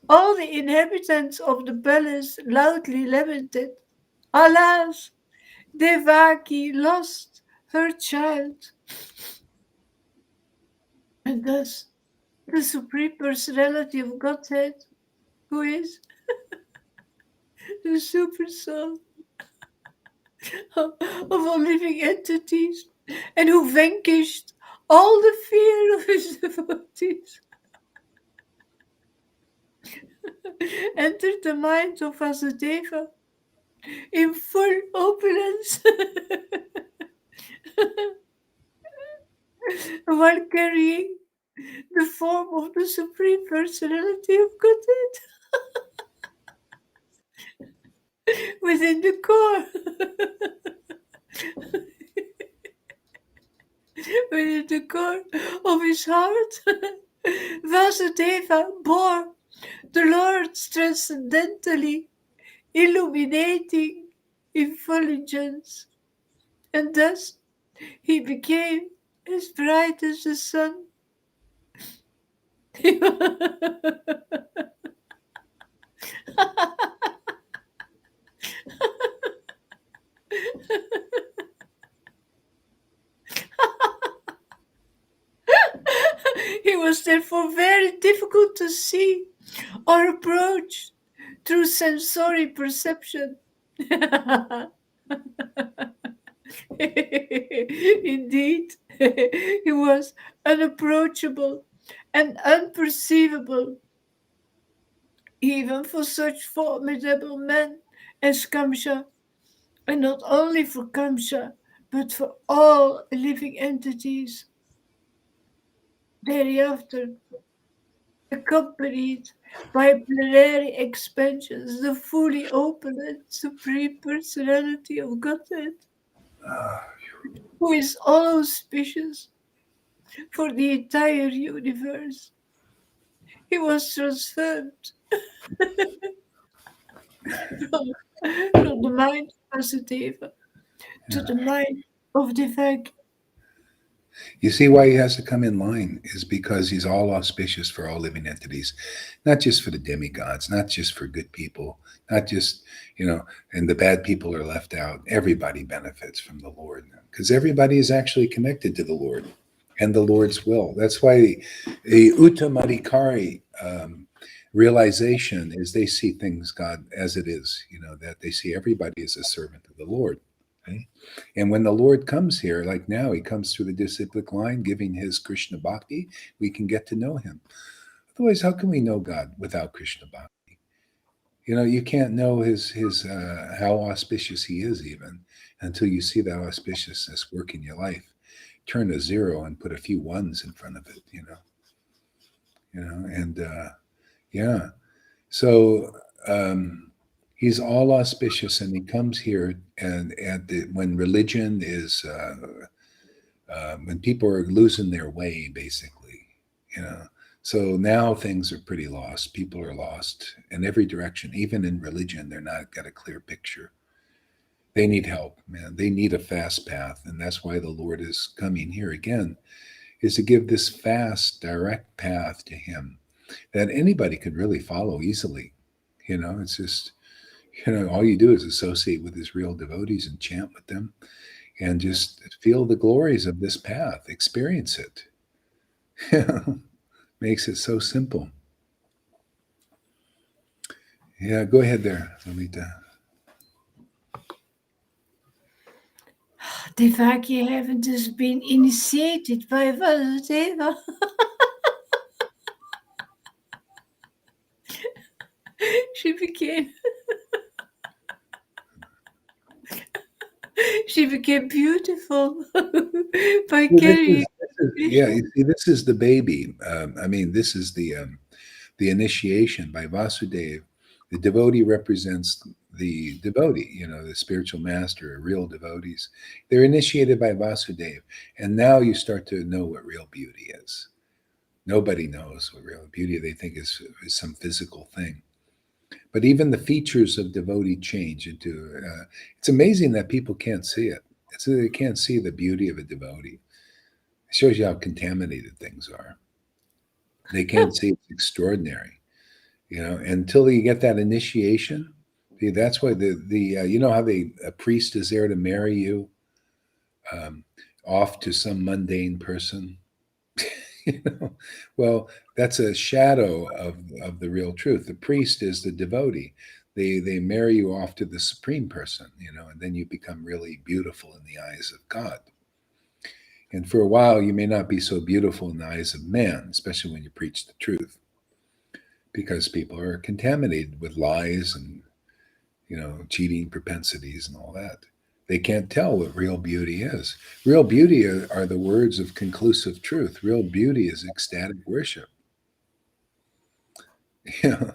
all the inhabitants of the palace loudly lamented, "Alas, Devaki lost her child." And thus, the Supreme Personality of Godhead, who is the super soul of all living entities, and who vanquished all the fear of his devotees, entered the mind of Vasudeva in full opulence while carrying the form of the Supreme Personality of Godhead within the core. Within the core of his heart, Vasudeva bore the Lord's transcendentally illuminating effulgence, and thus he became as bright as the sun. He was therefore very difficult to see or approach through sensory perception. Indeed, he was unapproachable and unperceivable, even for such formidable men as Kamsa, and not only for Kamsa, but for all living entities. Thereafter, accompanied by plenary expansions, the fully open and Supreme Personality of Godhead, who is all auspicious for the entire universe, he was transformed from the mind of Vasudeva to the mind of Devaki. You see why he has to come in line is because he's all auspicious for all living entities, not just for the demigods, not just for good people, not just, and the bad people are left out. Everybody benefits from the Lord because everybody is actually connected to the Lord and the Lord's will. That's why the Uttamadikari realization is they see things, God, as it is, that they see everybody as a servant of the Lord. Okay? And when the Lord comes here, like now, he comes through the disciplic line, giving his Krishna Bhakti, we can get to know him. Otherwise, how can we know God without Krishna Bhakti? You can't know his how auspicious he is even until you see that auspiciousness work in your life. Turn a 0 and put a few 1s in front of it, and yeah. So, He's all auspicious, and he comes here, and when religion is, when people are losing their way, basically, you know. So now things are pretty lost. People are lost in every direction. Even in religion, they're not got a clear picture. They need help, man. They need a fast path, and that's why the Lord is coming here again, is to give this fast, direct path to Him that anybody could really follow easily. You know, it's just, you know, all you do is associate with His real devotees and chant with them and just feel the glories of this path, experience it. Makes it so simple. Yeah, go ahead there, Lolita. Devaki haven't just been initiated by Vasudeva. She became beautiful by carrying. Yeah, you see, this is the baby. I mean, this is the initiation by Vasudeva. The devotee represents the devotee, you know, the spiritual master, real devotees. They're initiated by Vasudeva. And now you start to know what real beauty is. Nobody knows what real beauty they think is some physical thing. But even the features of devotee change into, it's amazing that people can't see it. They can't see the beauty of a devotee. It shows you how contaminated things are. They can't see it's extraordinary, you know, until you get that initiation. See, that's why you know how a priest is there to marry you off to some mundane person. You know, well, that's a shadow of the real truth. The priest is the devotee. They marry you off to the supreme person, you know, and then you become really beautiful in the eyes of God. And for a while, you may not be so beautiful in the eyes of man, especially when you preach the truth, because people are contaminated with lies and, you know, cheating propensities and all that. They can't tell what real beauty is. Real beauty are the words of conclusive truth. Real beauty is ecstatic worship. Yeah,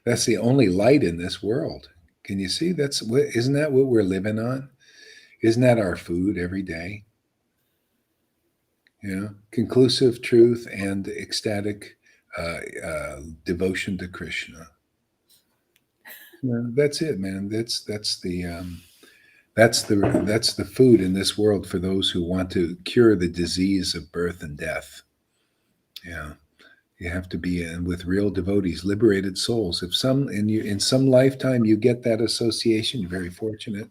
that's the only light in this world. Can you see? Isn't that what we're living on? Isn't that our food every day? You know, conclusive truth and ecstatic devotion to Krishna. Yeah, that's it, man. That's the food in this world for those who want to cure the disease of birth and death. Yeah, you have to be in with real devotees, liberated souls. If in some lifetime you get that association, you're very fortunate,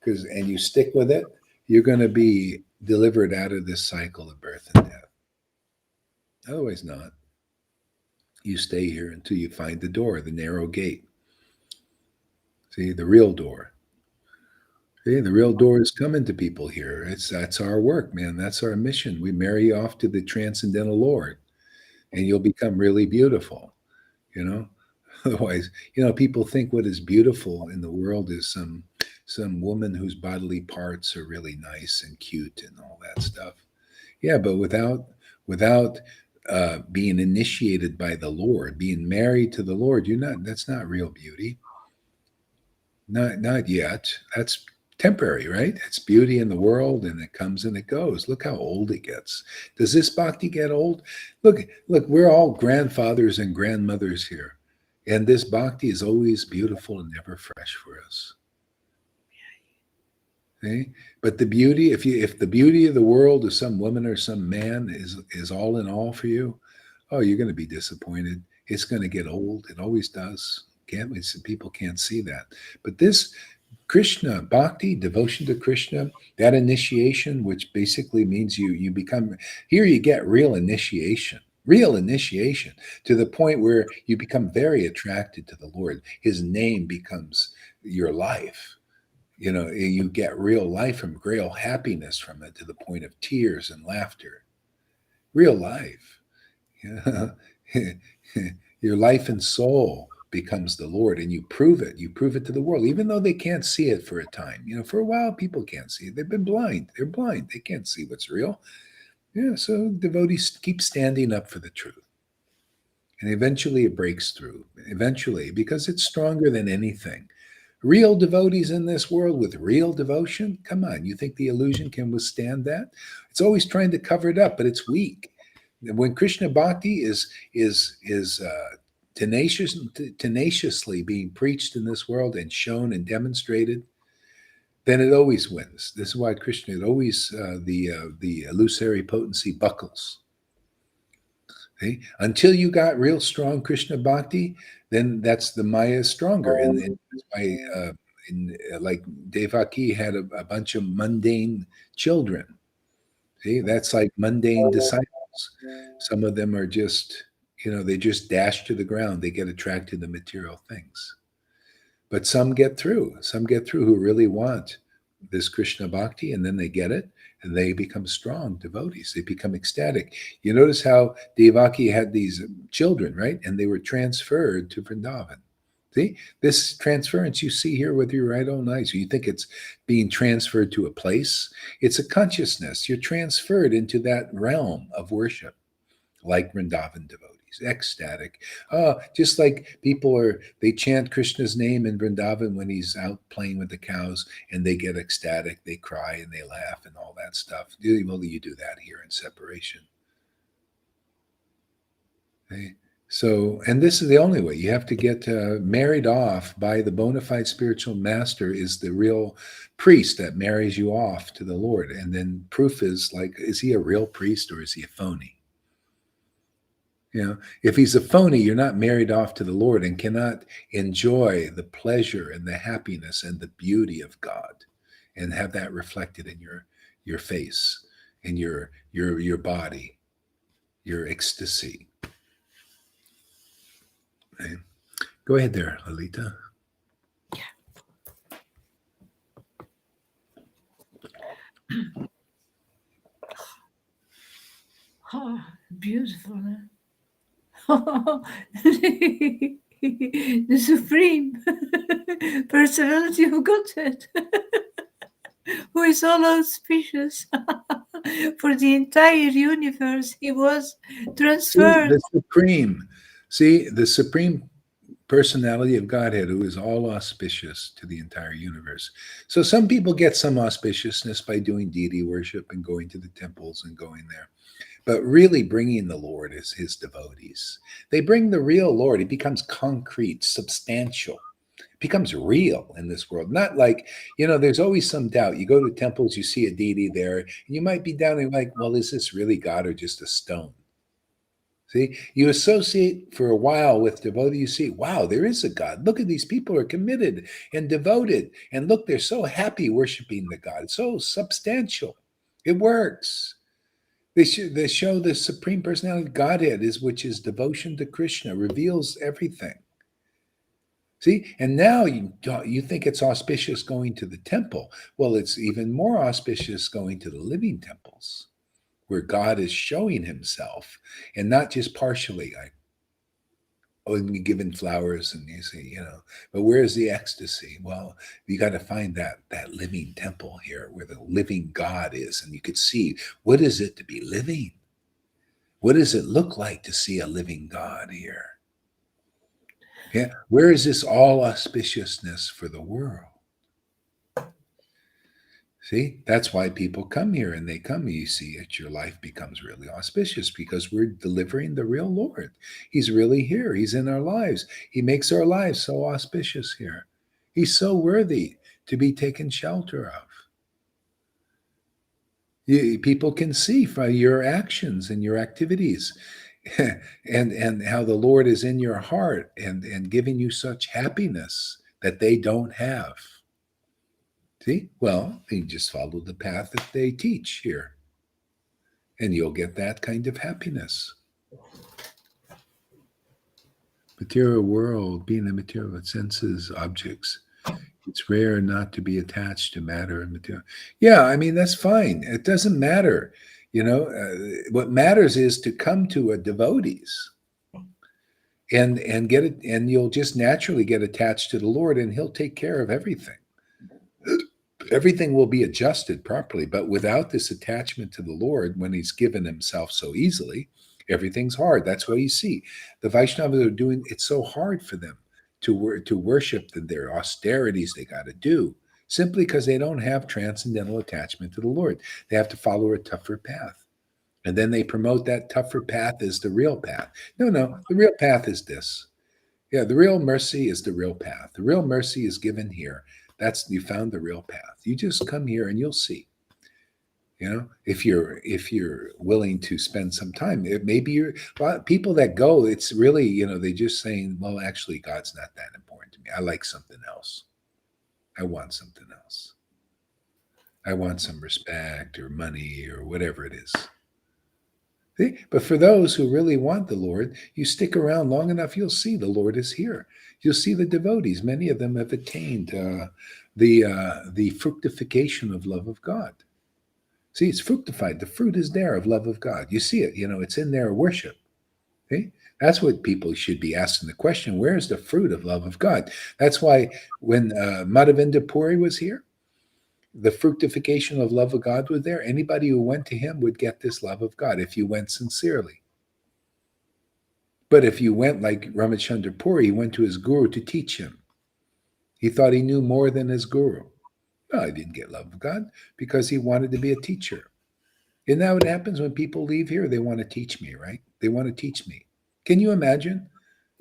and you stick with it, you're going to be delivered out of this cycle of birth and death. Otherwise, not. You stay here until you find the door, the narrow gate. See, the real door. See, the real door is coming to people here. That's our work, man. That's our mission. We marry you off to the transcendental Lord, and you'll become really beautiful. You know, otherwise, you know, people think what is beautiful in the world is some woman whose bodily parts are really nice and cute and all that stuff. Yeah, but without being initiated by the Lord, being married to the Lord, that's not real beauty. Not yet. That's temporary, right? It's beauty in the world, and it comes and it goes. Look how old it gets. Does this bhakti get old? Look, we're all grandfathers and grandmothers here. And this bhakti is always beautiful and never fresh for us. Okay? But the beauty, if the beauty of the world is some woman or some man is all in all for you, oh, you're going to be disappointed. It's going to get old. It always does. People can't see that. But this Krishna, bhakti, devotion to Krishna, that initiation, which basically means you become, here you get real initiation to the point where you become very attracted to the Lord. His name becomes your life. You know, you get real life from real happiness from it to the point of tears and laughter. Real life. Your life and soul becomes the Lord, and you prove it. You prove it to the world, even though they can't see it for a time. You know, for a while, people can't see it. They've been blind. They're blind. They can't see what's real. Yeah, so devotees keep standing up for the truth. And eventually it breaks through. Eventually, because it's stronger than anything. Real devotees in this world with real devotion? Come on, you think the illusion can withstand that? It's always trying to cover it up, but it's weak. When Krishna Bhakti is tenaciously being preached in this world and shown and demonstrated, then it always wins. This is why Krishna, it always the illusory potency buckles. Okay? Until you got real strong Krishna Bhakti, then that's the Maya is stronger, and that's why like Devaki had a bunch of mundane children. See, that's like mundane disciples. Some of them are just, they just dash to the ground. They get attracted to material things. But some get through. Some get through who really want this Krishna Bhakti, and then they get it, and they become strong devotees. They become ecstatic. You notice how Devaki had these children, right? And they were transferred to Vrindavan. See, this transference you see here with your right own eyes. You think it's being transferred to a place. It's a consciousness. You're transferred into that realm of worship, like Vrindavan devotees. Ecstatic. Just like they chant Krishna's name in Vrindavan when he's out playing with the cows, and they get ecstatic, they cry and they laugh and all that stuff. Well, you do that here in separation. Okay? So, and this is the only way. You have to get married off by the bona fide spiritual master, is the real priest that marries you off to the Lord. And then proof is like, is he a real priest or is he a phony? If he's a phony, you're not married off to the Lord and cannot enjoy the pleasure and the happiness and the beauty of God and have that reflected in your face, in your body, your ecstasy. Okay. Go ahead there, Lalita. Oh, beautiful. Huh? The supreme personality of Godhead, who is all auspicious for the entire universe. He was transferred. The supreme personality of Godhead, who is all auspicious to the entire universe. So some people get some auspiciousness by doing deity worship and going to the temples and going there. But really bringing the Lord is his devotees. They bring the real Lord. It becomes concrete, substantial. It becomes real in this world. Not like, there's always some doubt. You go to temples, you see a deity there, and you might be down and like, well, is this really God or just a stone? See, you associate for a while with devotee, you see, wow, there is a God. Look at these people are committed and devoted. And look, they're so happy worshiping the God. It's so substantial. It works. They show the supreme personality of Godhead, which is devotion to Krishna, reveals everything. See, and now you think it's auspicious going to the temple. Well, it's even more auspicious going to the living temples, where God is showing himself, and not just partially, like, and given flowers, and you see, but where's the ecstasy? Well, you got to find that living temple here where the living God is, and you could see, what is it to be living? What does it look like to see a living God here? Yeah, where is this all auspiciousness for the world? See, that's why people come here, and they come, you see it, your life becomes really auspicious because we're delivering the real Lord. He's really here. He's in our lives. He makes our lives so auspicious here. He's so worthy to be taken shelter of. People can see from your actions and your activities and how the Lord is in your heart and giving you such happiness that they don't have. See? Well, you just follow the path that they teach here, and you'll get that kind of happiness. Material world, being a material with senses, objects, it's rare not to be attached to matter and material. Yeah, I mean, that's fine. It doesn't matter. What matters is to come to a devotees and get it, and you'll just naturally get attached to the Lord, and he'll take care of everything. Everything will be adjusted properly, but without this attachment to the Lord, when he's given himself so easily, Everything's hard. That's what you see. The Vaishnavas are doing, it's so hard for them to worship their austerities they got to do simply because they don't have transcendental attachment to the Lord. They have to follow a tougher path. And then they promote that tougher path as the real path. No, the real path is this. Yeah, the real mercy is the real path. The real mercy is given here. You found the real path. You just come here and you'll see. If you're willing to spend some time, maybe you're a lot of people that go, it's really, they just saying, well, actually, God's not that important to me. I like something else. I want something else. I want some respect or money or whatever it is. See? But for those who really want the Lord, you stick around long enough, you'll see the Lord is here. You'll see the devotees. Many of them have attained the fructification of love of God. See, it's fructified. The fruit is there of love of God. You see it, it's in their worship. See? That's what people should be asking the question, where is the fruit of love of God? That's why when Madhavinda Puri was here, the fructification of love of God was there. Anybody who went to him would get this love of God if you went sincerely. But if you went like Ramachandra Puri, he went to his guru to teach him. He thought he knew more than his guru. No, he didn't get love of God because he wanted to be a teacher. Isn't that what happens when people leave here? They want to teach me, right? They want to teach me. Can you imagine?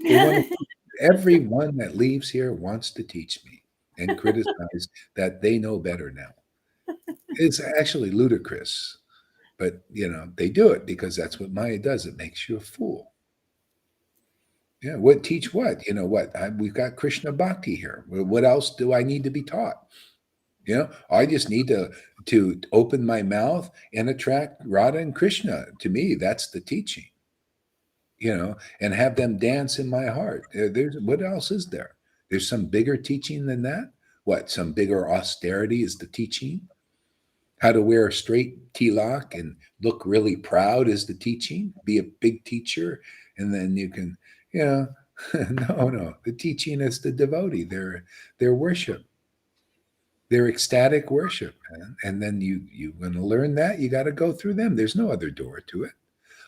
They want to everyone that leaves here wants to teach me and criticize that they know better now. It's actually ludicrous, but they do it because that's what Maya does. It makes you a fool. Yeah, teach what? We've got Krishna Bhakti here. What else do I need to be taught? I just need to open my mouth and attract Radha and Krishna. To me, that's the teaching. And have them dance in my heart. What else is there? There's some bigger teaching than that? What? Some bigger austerity is the teaching? How to wear a straight tilak and look really proud is the teaching? Be a big teacher, and then you can, no. The teaching is the devotee, their worship. Their ecstatic worship, man. And then you want to learn that, you got to go through them. There's no other door to it.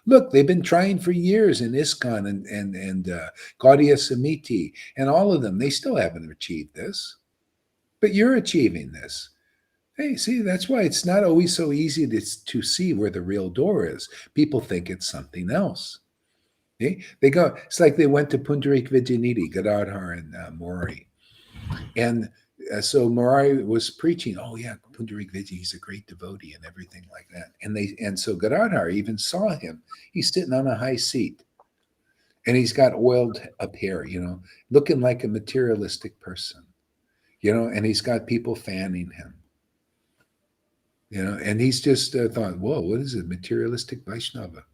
Look, they've been trying for years in ISKCON and Gaudiya Samiti and all of them. They still haven't achieved this, but you're achieving this. Hey, see, that's why it's not always so easy to see where the real door is. People think it's something else. Okay? They go. It's like they went to Pundarik Vijayanidhi, Gadadhar, and Murari, and so Murari was preaching, oh yeah, Pundarik Vijay, he's a great devotee and everything like that. And so Gadadhar even saw him. He's sitting on a high seat and he's got oiled up hair, looking like a materialistic person, and he's got people fanning him, and he's just thought, whoa, what is it? Materialistic Vaishnava.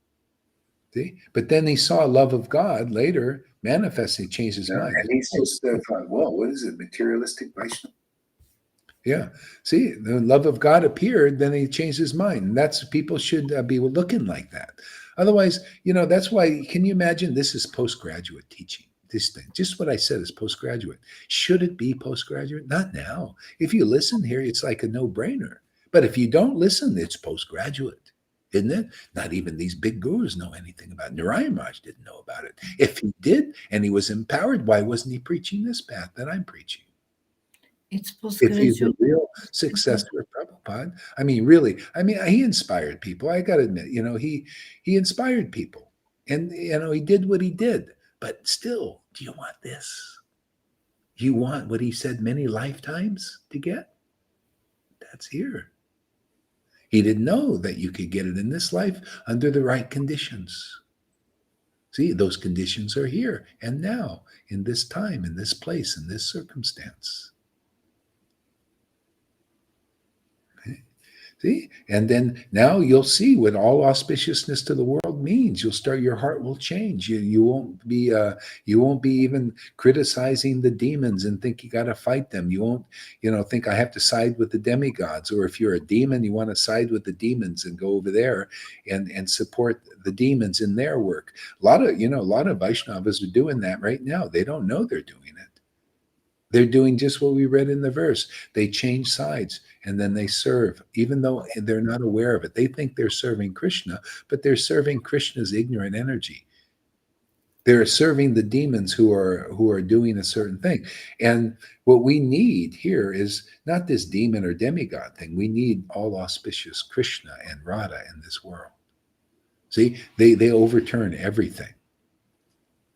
See? But then he saw love of God later manifesting, changed his mind. And he's just thought, whoa, what is it? Materialistic Vaishnava? Yeah. See, the love of God appeared, then he changed his mind. And that's, people should be looking like that. Otherwise, that's why, can you imagine, this is postgraduate teaching. This thing, just what I said is postgraduate. Should it be postgraduate? Not now. If you listen here, it's like a no-brainer. But if you don't listen, it's postgraduate. Isn't it? Not even these big gurus know anything about it. Narayan Maharaj didn't know about it. If he did and he was empowered, why wasn't he preaching this path that I'm preaching? It's If he's a real successor of Prabhupada, really, he inspired people. I got to admit, he inspired people, and he did what he did. But still, do you want this? You want what he said many lifetimes to get? That's here. He didn't know that you could get it in this life under the right conditions. See, those conditions are here and now, in this time, in this place, in this circumstance. See? And then now you'll see what all auspiciousness to the world means. Your heart will change. You won't be even criticizing the demons and think you got to fight them. You won't, think I have to side with the demigods. Or if you're a demon, you want to side with the demons and go over there and support the demons in their work. A lot of Vaishnavas are doing that right now. They don't know they're doing it. They're doing just what we read in the verse. They change sides and then they serve, even though they're not aware of it. They think they're serving Krishna, but they're serving Krishna's ignorant energy. They're serving the demons who are doing a certain thing. And what we need here is not this demon or demigod thing. We need all auspicious Krishna and Radha in this world. See, they overturn everything.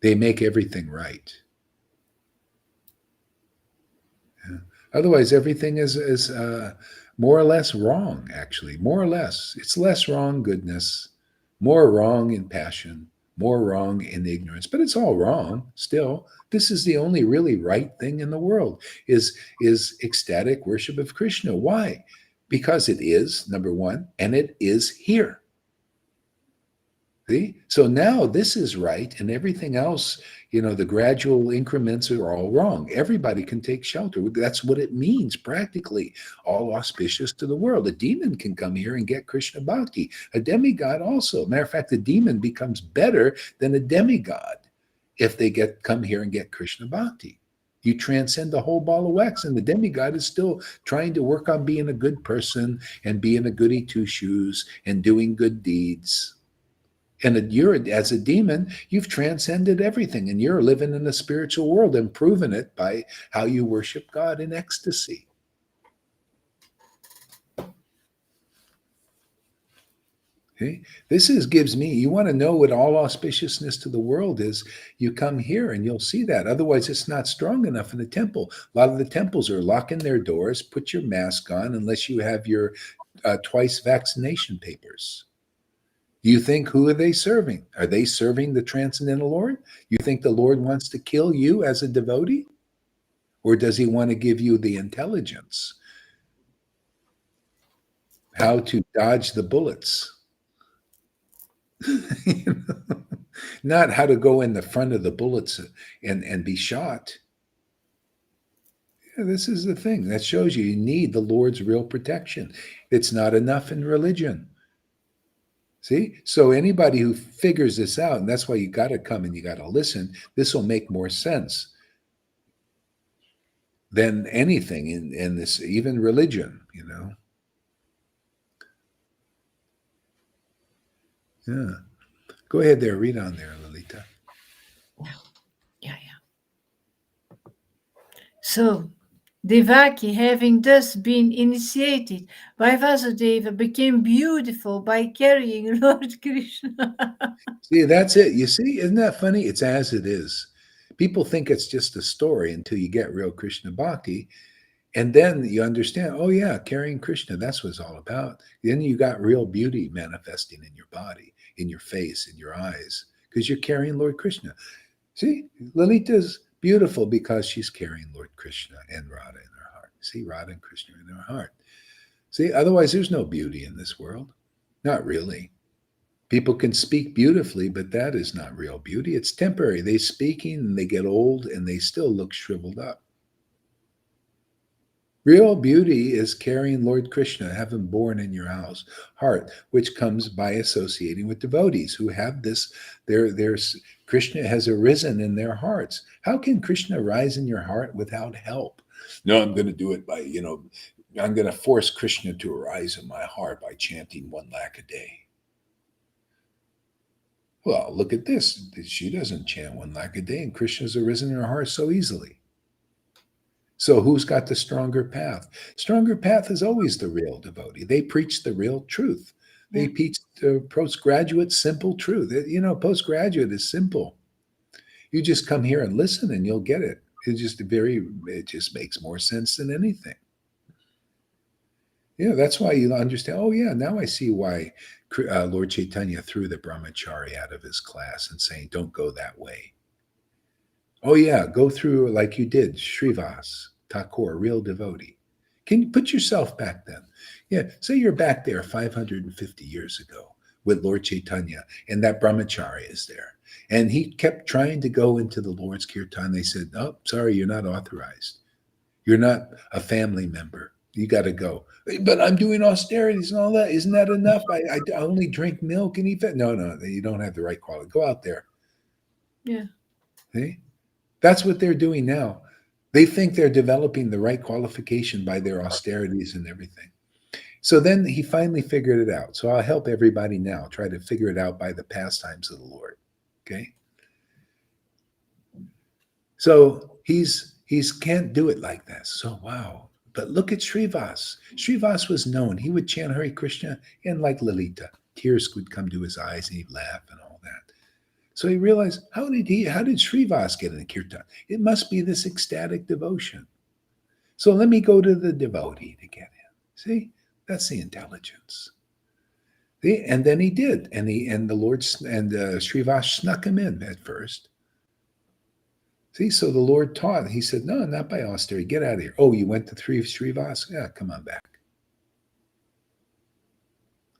They make everything right. Yeah. Otherwise, everything is more or less wrong, actually. More or less. It's less wrong goodness, more wrong in passion, more wrong in ignorance. But it's all wrong still. This is the only really right thing in the world, is ecstatic worship of Krishna. Why? Because it is, number one, and it is here. See? So now this is right, and everything else, the gradual increments are all wrong. Everybody can take shelter. That's what it means practically. All auspicious to the world. A demon can come here and get Krishna bhakti. A demigod also. Matter of fact, the demon becomes better than a demigod if they come here and get Krishna bhakti. You transcend the whole ball of wax, and the demigod is still trying to work on being a good person and being a goody two-shoes and doing good deeds. And you're, as a demon, you've transcended everything, and you're living in the spiritual world and proving it by how you worship God in ecstasy. Okay? This gives me, you want to know what all auspiciousness to the world is, you come here and you'll see that. Otherwise, it's not strong enough in the temple. A lot of the temples are locking their doors. Put your mask on unless you have your twice vaccination papers. You think, who are they serving? Are they serving the transcendental Lord? You think the Lord wants to kill you as a devotee? Or does he want to give you the intelligence? How to dodge the bullets? Not how to go in the front of the bullets and be shot. Yeah, this is the thing. That shows you need the Lord's real protection. It's not enough in religion. See? So anybody who figures this out, and that's why you got to come and you got to listen, this will make more sense than anything in this, even religion, Yeah. Go ahead there. Read on there, Lalita. Yeah. So, Devaki, having thus been initiated by Vasudeva, became beautiful by carrying Lord Krishna. See, that's it. You see, isn't that funny? It's as it is. People think it's just a story until you get real Krishna bhakti. And then you understand, oh yeah, carrying Krishna, that's what it's all about. Then you got real beauty manifesting in your body, in your face, in your eyes, because you're carrying Lord Krishna. See, Lalita's beautiful because she's carrying Lord Krishna and Radha in her heart. See, Radha and Krishna in her heart. See, otherwise there's no beauty in this world. Not really. People can speak beautifully, but that is not real beauty. It's temporary. They're speaking and they get old and they still look shriveled up. Real beauty is carrying Lord Krishna, heaven born in your heart, which comes by associating with devotees who have this, Krishna has arisen in their hearts. How can Krishna rise in your heart without help? No, I'm going to do it by, I'm going to force Krishna to arise in my heart by chanting 1 lakh a day. Well, look at this. She doesn't chant 1 lakh a day, and Krishna's arisen in her heart so easily. So who's got the stronger path? Stronger path is always the real devotee. They preach the real truth. They teach the postgraduate simple truth. Postgraduate is simple. You just come here and listen and you'll get it. It just makes more sense than anything. That's why you understand, oh yeah, now I see why Lord Chaitanya threw the brahmachari out of his class and saying, don't go that way. Oh yeah, go through like you did, Srivas, Thakur, real devotee. Can you put yourself back then? Yeah, say you're back there 550 years ago with Lord Chaitanya, and that brahmachari is there. And he kept trying to go into the Lord's kirtan. They said, oh, sorry, you're not authorized. You're not a family member. You got to go. But I'm doing austerities and all that. Isn't that enough? I only drink milk and eat that. No, you don't have the right quality. Go out there. Yeah. See? That's what they're doing now. They think they're developing the right qualification by their austerities and everything. So then he finally figured it out. So I'll help everybody now try to figure it out by the pastimes of the Lord. Okay. So he's can't do it like that. So wow. But look at Srivas. Srivas was known. He would chant Hare Krishna, and like Lalita, tears would come to his eyes and he'd laugh and all that. So he realized, how did Srivas get in the kirtan? It must be this ecstatic devotion. So let me go to the devotee to get in. See, that's the intelligence. See? And then he did, and the Lord and Srivas snuck him in at first. See, so the Lord taught. He said, "No, not by austerity. Get out of here." Oh, you went to Srivas? Yeah, come on back.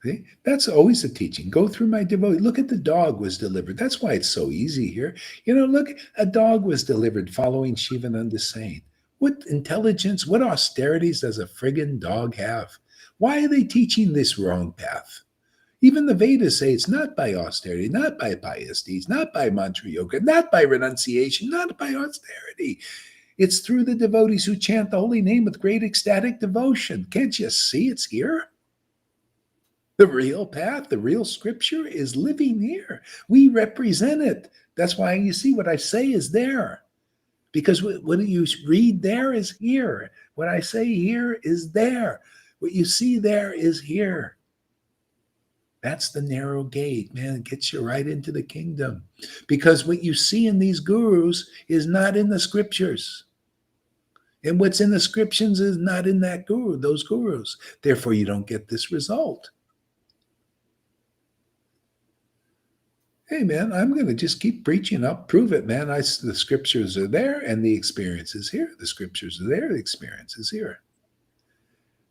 See? That's always the teaching. Go through my devotee. Look at the dog was delivered. That's why it's so easy here. Look, a dog was delivered following Shivananda saying, what intelligence, what austerities does a friggin' dog have? Why are they teaching this wrong path? Even the Vedas say it's not by austerity, not by pious deeds, not by mantra yoga, not by renunciation, not by austerity. It's through the devotees who chant the holy name with great ecstatic devotion. Can't you see it's here? The real path, the real scripture is living here. We represent it. That's why you see what I say is there. Because what you read there is here. What I say here is there. What you see there is here. That's the narrow gate, man. It gets you right into the kingdom. Because what you see in these gurus is not in the scriptures. And what's in the scriptures is not in that guru, those gurus. Therefore, you don't get this result. Hey, man, I'm going to just keep preaching. I'll prove it, man. The scriptures are there and the experience is here. The scriptures are there. The experience is here.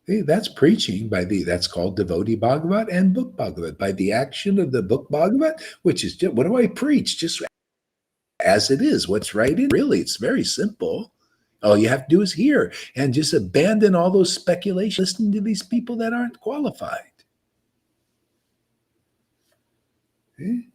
Hey, that's preaching that's called devotee Bhagavat and book Bhagavat. By the action of the book Bhagavat, which is, what do I preach? Just as it is, what's right in. Really, it's very simple. All you have to do is hear and just abandon all those speculations, listening to these people that aren't qualified. Okay?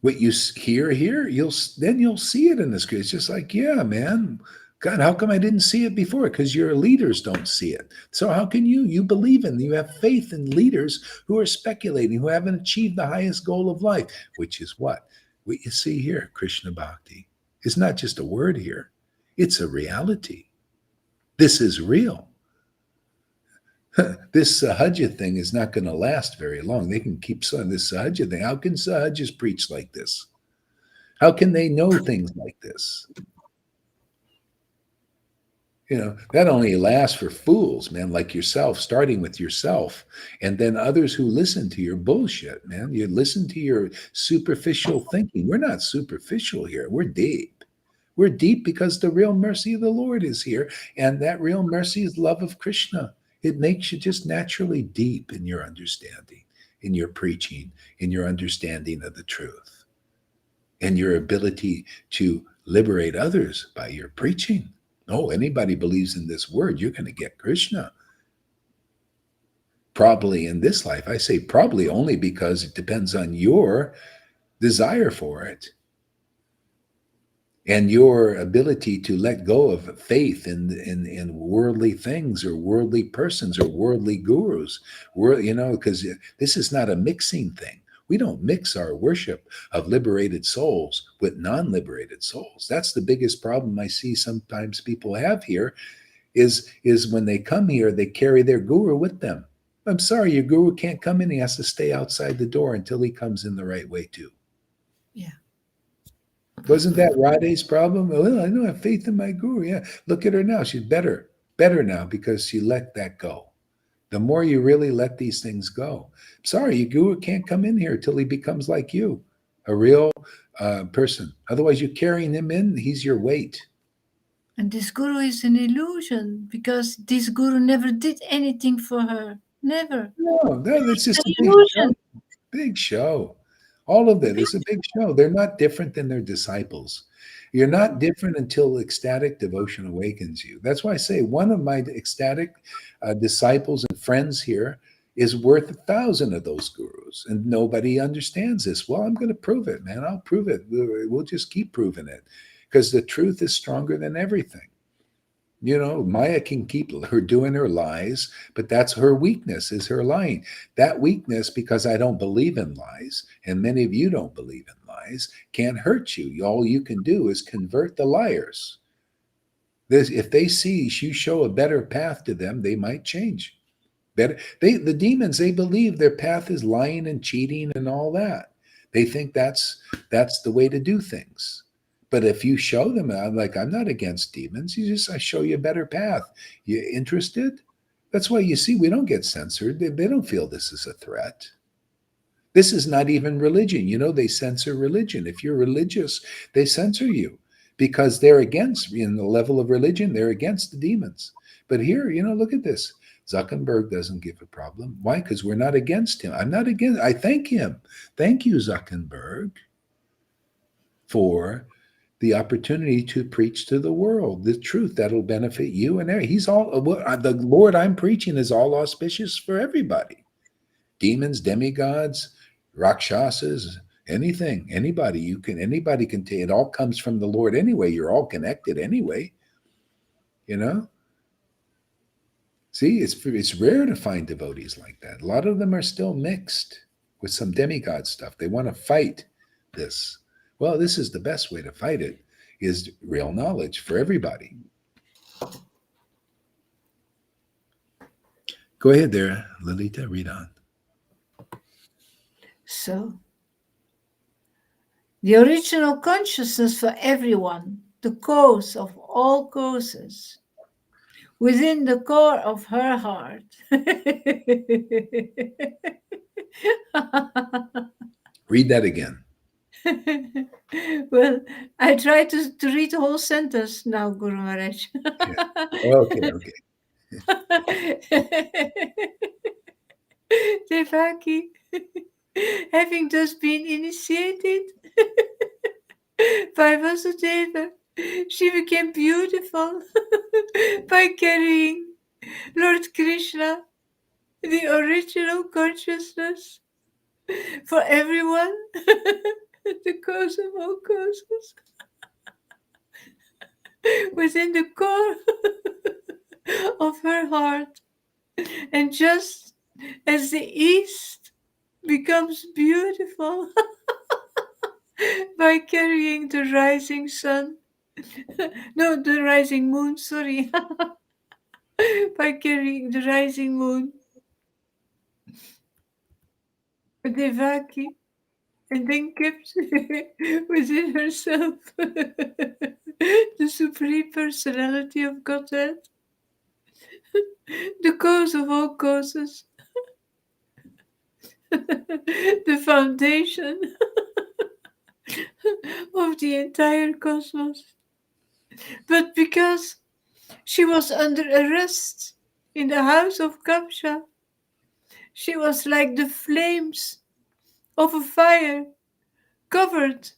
What you hear here, you'll see it in the script. It's just like, yeah, man, God, how come I didn't see it before? Because your leaders don't see it. So how can you believe in, you have faith in leaders who are speculating, who haven't achieved the highest goal of life, which is what you see here, Krishna Bhakti. It's not just a word here. It's a reality. This is real. This Sahaja thing is not going to last very long. They can keep saying this Sahaja thing. How can Sahajas preach like this? How can they know things like this? That only lasts for fools, man, like yourself, starting with yourself, and then others who listen to your bullshit, man. You listen to your superficial thinking. We're not superficial here. We're deep. We're deep because the real mercy of the Lord is here, and that real mercy is love of Krishna. It makes you just naturally deep in your understanding, in your preaching, in your understanding of the truth, and your ability to liberate others by your preaching. Oh, anybody believes in this word, you're going to get Krishna. Probably in this life. I say probably only because it depends on your desire for it. And your ability to let go of faith in worldly things or worldly persons or worldly gurus, because this is not a mixing thing. We don't mix our worship of liberated souls with non-liberated souls. That's the biggest problem I see sometimes people have here is when they come here, they carry their guru with them. I'm sorry, your guru can't come in. He has to stay outside the door until he comes in the right way too. Yeah. Wasn't that Radhe's problem? Well, I don't have faith in my guru. Yeah. Look at her now. She's better now because she let that go. The more you really let these things go. Sorry, your guru can't come in here till he becomes like you, a real person. Otherwise, you're carrying him in. He's your weight. And this guru is an illusion because this guru never did anything for her. Never. No, that's just An a illusion. big show. All of it is a big show. They're not different than their disciples. You're not different until ecstatic devotion awakens you. That's why I say one of my ecstatic disciples and friends here is worth 1,000 of those gurus. And nobody understands this. Well, I'm going to prove it, man. I'll prove it. We'll just keep proving it. because the truth is stronger than everything. You know, Maya can keep her doing her lies, but that's her weakness, is her lying. That weakness, because I don't believe in lies, and many of you don't believe in lies, can't hurt you. All you can do is convert the liars. If they see you show a better path to them, they might change. The demons, they believe their path is lying and cheating and all that. They think that's the way to do things. But if you show them, I'm not against demons. I show you a better path. You interested? That's why you see we don't get censored. They don't feel this is a threat. This is not even religion. You know, they censor religion. If you're religious, they censor you because they're against, in the level of religion, they're against the demons. But here, you know, look at this. Zuckerberg doesn't give a problem. Why? Because we're not against him. I'm not against. I thank him. Thank you, Zuckerberg, for the opportunity to preach to the world the truth that'll benefit you and he's all. The Lord I'm preaching is all auspicious for everybody. Demons, demigods, rakshasas, anything, anybody can take. It all comes from the Lord anyway. You're all connected anyway. You know. See, it's rare to find devotees like that. A lot of them are still mixed with some demigod stuff. They want to fight this. Well, this is the best way to fight it, is real knowledge for everybody. Go ahead there, Lilita, read on. So, the original consciousness for everyone, the cause of all causes, within the core of her heart. Read that again. Well, I try to read the whole sentence now, Guru Maharaj. Okay. Devaki, having thus been initiated by Vasudeva, she became beautiful by carrying Lord Krishna, the original consciousness, for everyone, the cause of all causes, within the core of her heart. And just as the East becomes beautiful by carrying the rising sun, no, the rising moon, sorry, by carrying the rising moon, Devaki, and then kept within herself the Supreme Personality of Godhead, the cause of all causes, the foundation of the entire cosmos. But because she was under arrest in the house of Kamsha, she was like the flames of a fire covered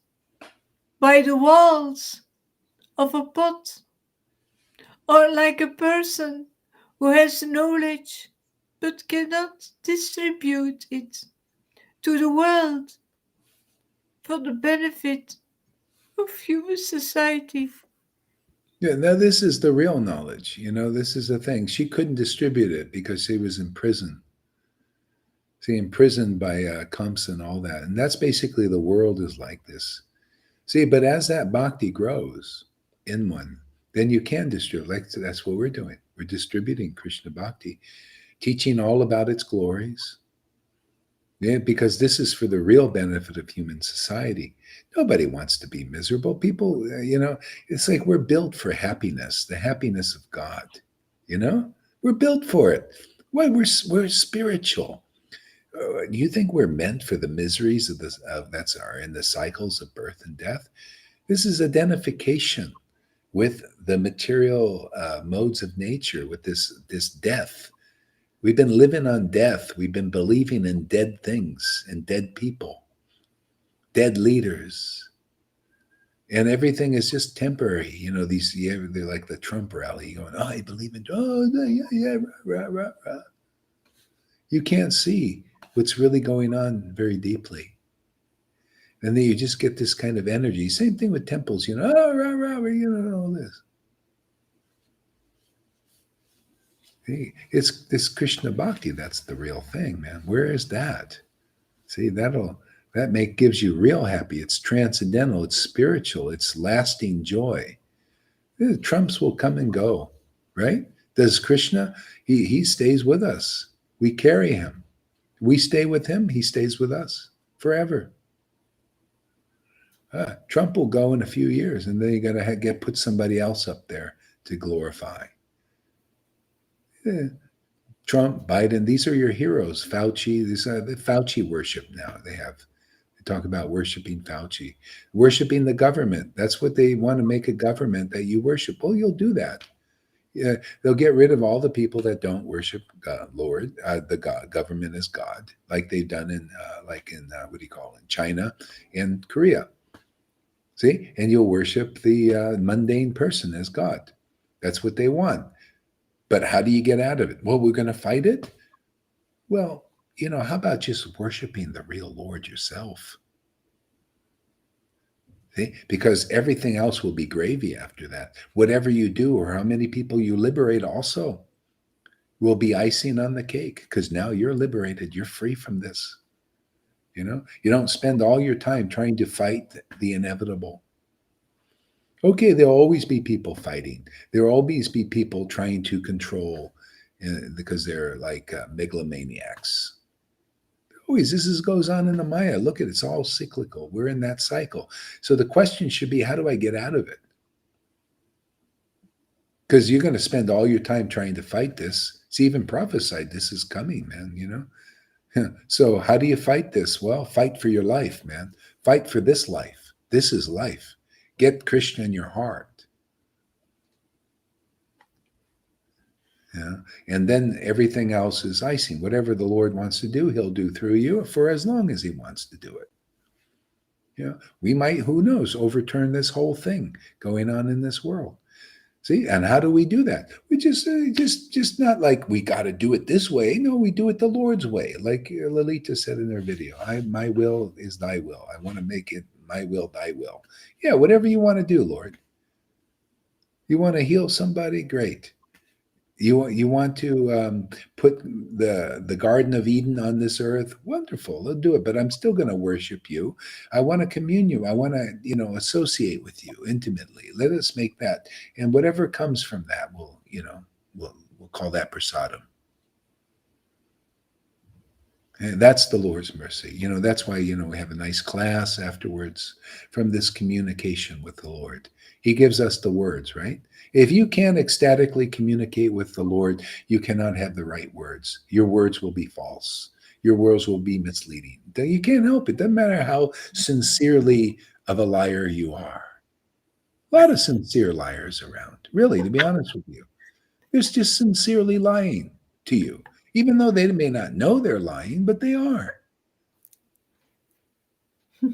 by the walls of a pot, or like a person who has knowledge but cannot distribute it to the world for the benefit of human society. Yeah, now this is the real knowledge. You know, this is the thing. She couldn't distribute it because she was in prison. See, imprisoned by Kamsa and all that. And that's basically the world is like this. See, but as that bhakti grows in one, then you can distribute. Like that's what we're doing. We're distributing Krishna bhakti, teaching all about its glories. Yeah, because this is for the real benefit of human society. Nobody wants to be miserable. People, you know, it's like we're built for happiness, the happiness of God. You know, we're built for it. Why? We're spiritual. Do you think we're meant for the miseries of this? In the cycles of birth and death. This is identification with the material modes of nature, with this death. We've been living on death. We've been believing in dead things and dead people, dead leaders, and everything is just temporary. You know, they're like the Trump rally going, "Oh, I believe in, rah. You can't see what's really going on very deeply. And then you just get this kind of energy. Same thing with temples, oh, rah, rah, all this. Hey, it's this Krishna bhakti. That's the real thing, man. Where is that? See, gives you real happy. It's transcendental. It's spiritual. It's lasting joy. The Trumps will come and go, right? Does Krishna? He stays with us. We carry him. We stay with him. He stays with us forever. Trump will go in a few years, and then you got to put somebody else up there to glorify. Yeah. Trump, Biden, these are your heroes. Fauci, the Fauci worship now. They talk about worshiping Fauci, worshiping the government. That's what they want to make a government that you worship. Well, you'll do that. Yeah, they'll get rid of all the people that don't worship God, Lord, government as God, like they've done in China and Korea. See, and you'll worship the mundane person as God. That's what they want. But how do you get out of it? Well, we're going to fight it. Well, how about just worshiping the real Lord yourself? See? Because everything else will be gravy after that. Whatever you do or how many people you liberate also will be icing on the cake, because now you're liberated. You're free from this. You don't spend all your time trying to fight the inevitable. Okay, there'll always be people fighting. There'll always be people trying to control because they're like megalomaniacs. Always, goes on in the Maya. Look at it, it's all cyclical. We're in that cycle. So the question should be, how do I get out of it? Because you're going to spend all your time trying to fight this. It's even prophesied this is coming, man, So how do you fight this? Well, fight for your life, man. Fight for this life. This is life. Get Krishna in your heart. Yeah. And then everything else is icing. Whatever the Lord wants to do, he'll do through you for as long as he wants to do it. We might, who knows, overturn this whole thing going on in this world. See, and how do we do that? We just not like we got to do it this way. No, we do it the Lord's way. Like Lalita said in her video, my will is thy will. I want to make it my will, thy will. Yeah, whatever you want to do, Lord. You want to heal somebody? Great. You want to put the Garden of Eden on this earth? Wonderful, they'll do it. But I'm still going to worship you. I want to commune you. I want to, associate with you intimately. Let us make that, and whatever comes from that, we'll call that prasadam. And that's the Lord's mercy. That's why, we have a nice class afterwards from this communication with the Lord. He gives us the words, right? If you can't ecstatically communicate with the Lord, you cannot have the right words. Your words will be false. Your words will be misleading. You can't help it. Doesn't matter how sincerely of a liar you are. A lot of sincere liars around, really, to be honest with you. There's just sincerely lying to you. Even though they may not know they're lying, but they are.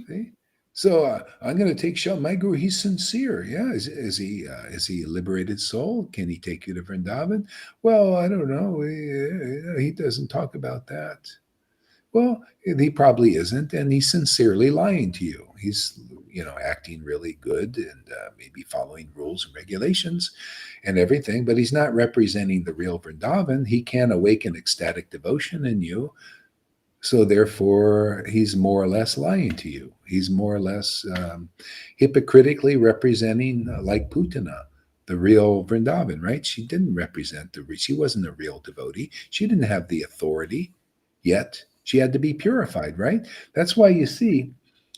See? So I'm going to take Shel. My guru, he's sincere. Yeah, is he a liberated soul? Can he take you to Vrindavan? Well, I don't know. He doesn't talk about that. Well, he probably isn't, and he's sincerely lying to you. He's acting really good and maybe following rules and regulations and everything, but he's not representing the real Vrindavan. He can awaken ecstatic devotion in you. So therefore, he's more or less lying to you. He's more or less hypocritically representing, like Putana, the real Vrindavan, right? She didn't represent she wasn't a real devotee. She didn't have the authority yet. She had to be purified, right? That's why you see,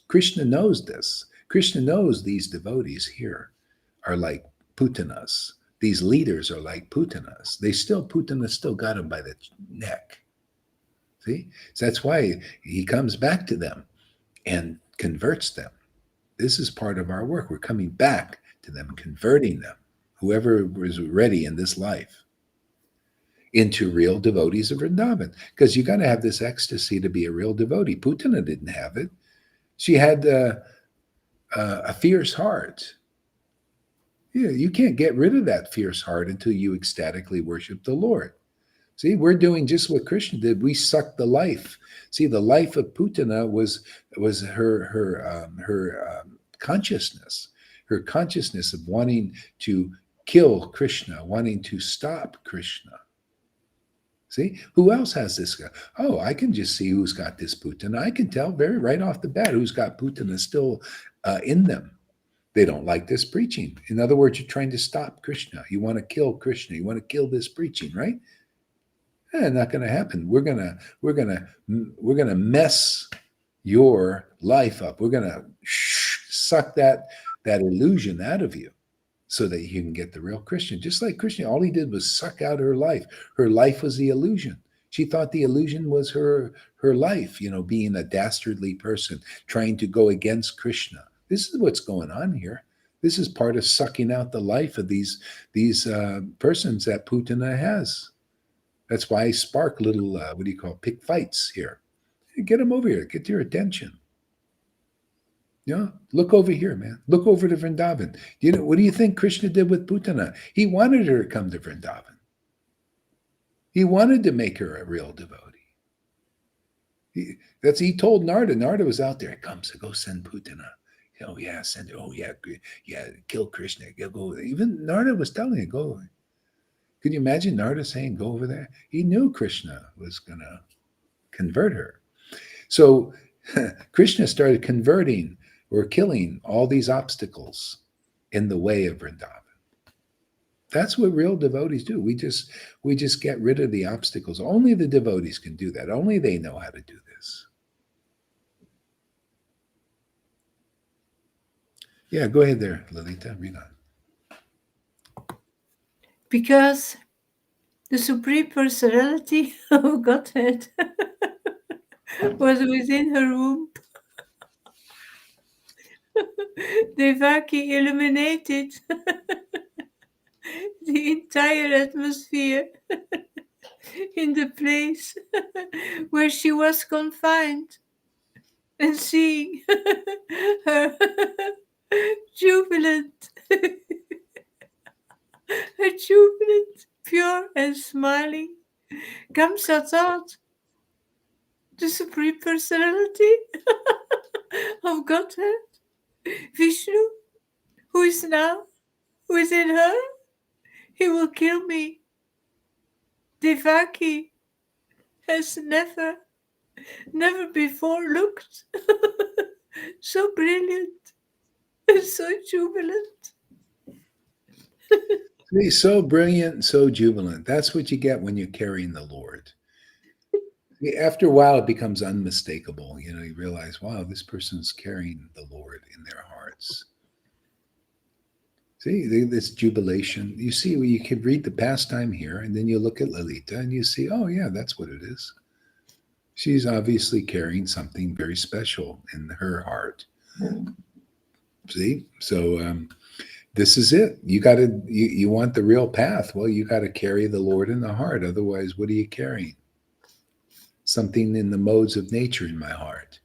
Krishna knows this. Krishna knows these devotees here are like Putanas. These leaders are like Putanas. Putana still got him by the neck. See? So that's why he comes back to them and converts them. This is part of our work. We're coming back to them, converting them, whoever is ready in this life, into real devotees of Vrindavan. Because you got to have this ecstasy to be a real devotee. Putana didn't have it. She had a fierce heart. Yeah, you can't get rid of that fierce heart until you ecstatically worship the Lord. See, we're doing just what Krishna did. We sucked the life. See, the life of Putana was her consciousness of wanting to kill Krishna, wanting to stop Krishna. See, who else has this guy? Oh, I can just see who's got this Putana. I can tell very right off the bat who's got Putana still in them. They don't like this preaching. In other words, you're trying to stop Krishna. You want to kill Krishna. You want to kill this preaching, right? Not going to happen. We're gonna mess your life up. We're gonna suck that illusion out of you, so that you can get the real Christian. Just like Krishna, all he did was suck out her life. Her life was the illusion. She thought the illusion was her life. Being a dastardly person trying to go against Krishna. This is what's going on here. This is part of sucking out the life of these persons that Putana has. That's why I spark little, pick fights here. Get them over here. Get your attention. Look over here, man. Look over to Vrindavan. What do you think Krishna did with Putana? He wanted her to come to Vrindavan. He wanted to make her a real devotee. He told Narada. Narada was out there. Come, so go send Putana. Oh yeah, send her. Oh yeah, kill Krishna. Go. Even Narada was telling him, go. Could you imagine Narada saying, go over there? He knew Krishna was going to convert her. So Krishna started converting or killing all these obstacles in the way of Vrindavan. That's what real devotees do. We just get rid of the obstacles. Only the devotees can do that. Only they know how to do this. Yeah, go ahead there, Lalita. Read on. Because the Supreme Personality of Godhead was within her womb. Devaki illuminated the entire atmosphere in the place where she was confined, and seeing her jubilant, pure and smiling, comes a thought, the Supreme Personality of Godhead, Vishnu, who is now within her, he will kill me. Devaki has never before looked so brilliant and so jubilant. He's so brilliant, so jubilant. That's what you get when you're carrying the Lord. After a while, it becomes unmistakable. You realize, wow, this person's carrying the Lord in their hearts. See, this jubilation. You see, you could read the pastime here, and then you look at Lalita, and you see, oh, yeah, that's what it is. She's obviously carrying something very special in her heart. See? So this is it. You want the real path. Well, you got to carry the Lord in the heart. Otherwise, what are you carrying? Something in the modes of nature in my heart.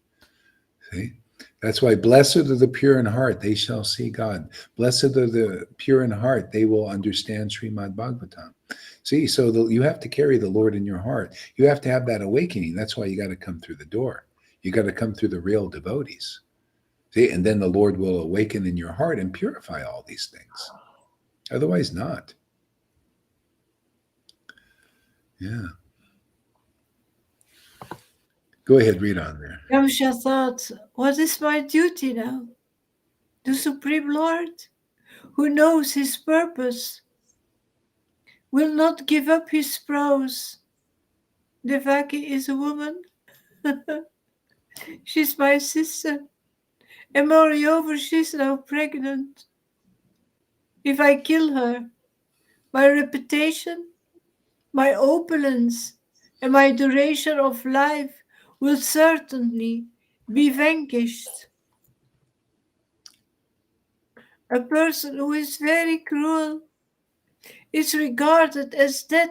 See? That's why blessed are the pure in heart, they shall see God. Blessed are the pure in heart, they will understand Srimad Bhagavatam. See, so you have to carry the Lord in your heart. You have to have that awakening. That's why you got to come through the door. You got to come through the real devotees. See, and then the Lord will awaken in your heart and purify all these things. Otherwise not. Yeah. Go ahead, read on there. Yamsha thought, what is my duty now? The Supreme Lord, who knows his purpose, will not give up his prose. Devaki is a woman. She's my sister. And moreover, she's now pregnant. If I kill her, my reputation, my opulence, and my duration of life will certainly be vanquished. A person who is very cruel is regarded as dead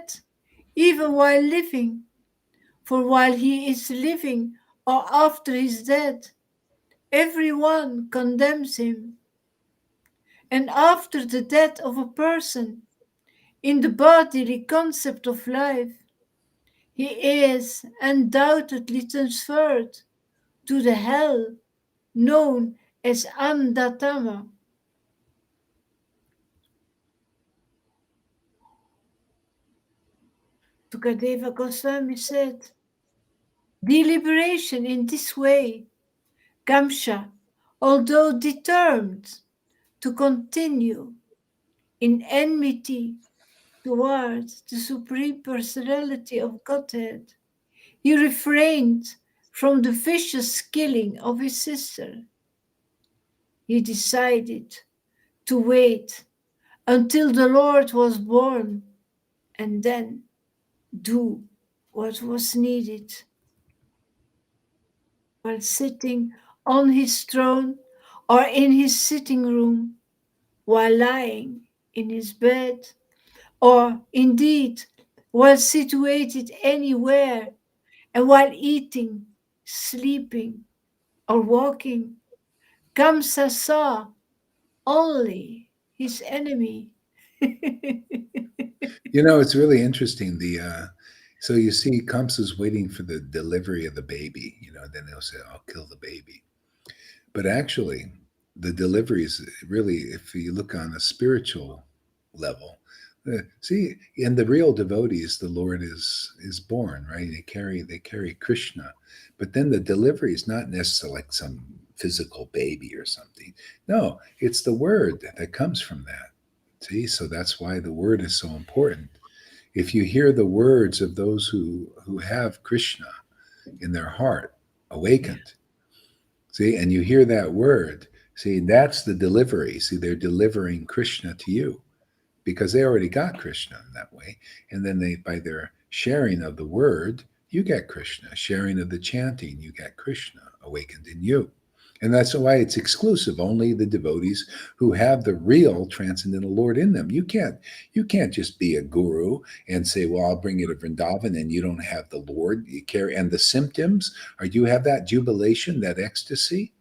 even while living, for while he is living or after he's dead, everyone condemns him. And after the death of a person, in the bodily concept of life, He is undoubtedly transferred to the hell known as Andatama. Tukadeva Goswami said, deliberation in this way, Gamsha, although determined to continue in enmity towards the Supreme Personality of Godhead, he refrained from the vicious killing of his sister. He decided to wait until the Lord was born and then do what was needed. While sitting on his throne or in his sitting room, while lying in his bed, or indeed while situated anywhere, and while eating, sleeping, or walking, Kamsa saw only his enemy. You know, it's really interesting. So you see, Kamsa's waiting for the delivery of the baby. You know, then they'll say, "I'll kill the baby." But actually, the delivery is really, if you look on a spiritual level, see, in the real devotees, the Lord is born, right? They carry Krishna, but then the delivery is not necessarily like some physical baby or something. No, it's the word that comes from that. See, so that's why the word is so important. If you hear the words of those who have Krishna in their heart awakened, see, and you hear that word, see, that's the delivery. See, they're delivering Krishna to you because they already got Krishna in that way. And then they, by their sharing of the word, you get Krishna. Sharing of the chanting, you get Krishna awakened in you. And that's why it's exclusive. Only the devotees who have the real transcendental Lord in them. You can't just be a guru and say, well, I'll bring you to Vrindavan and you don't have the Lord. You carry, and the symptoms are, you have that jubilation, that ecstasy.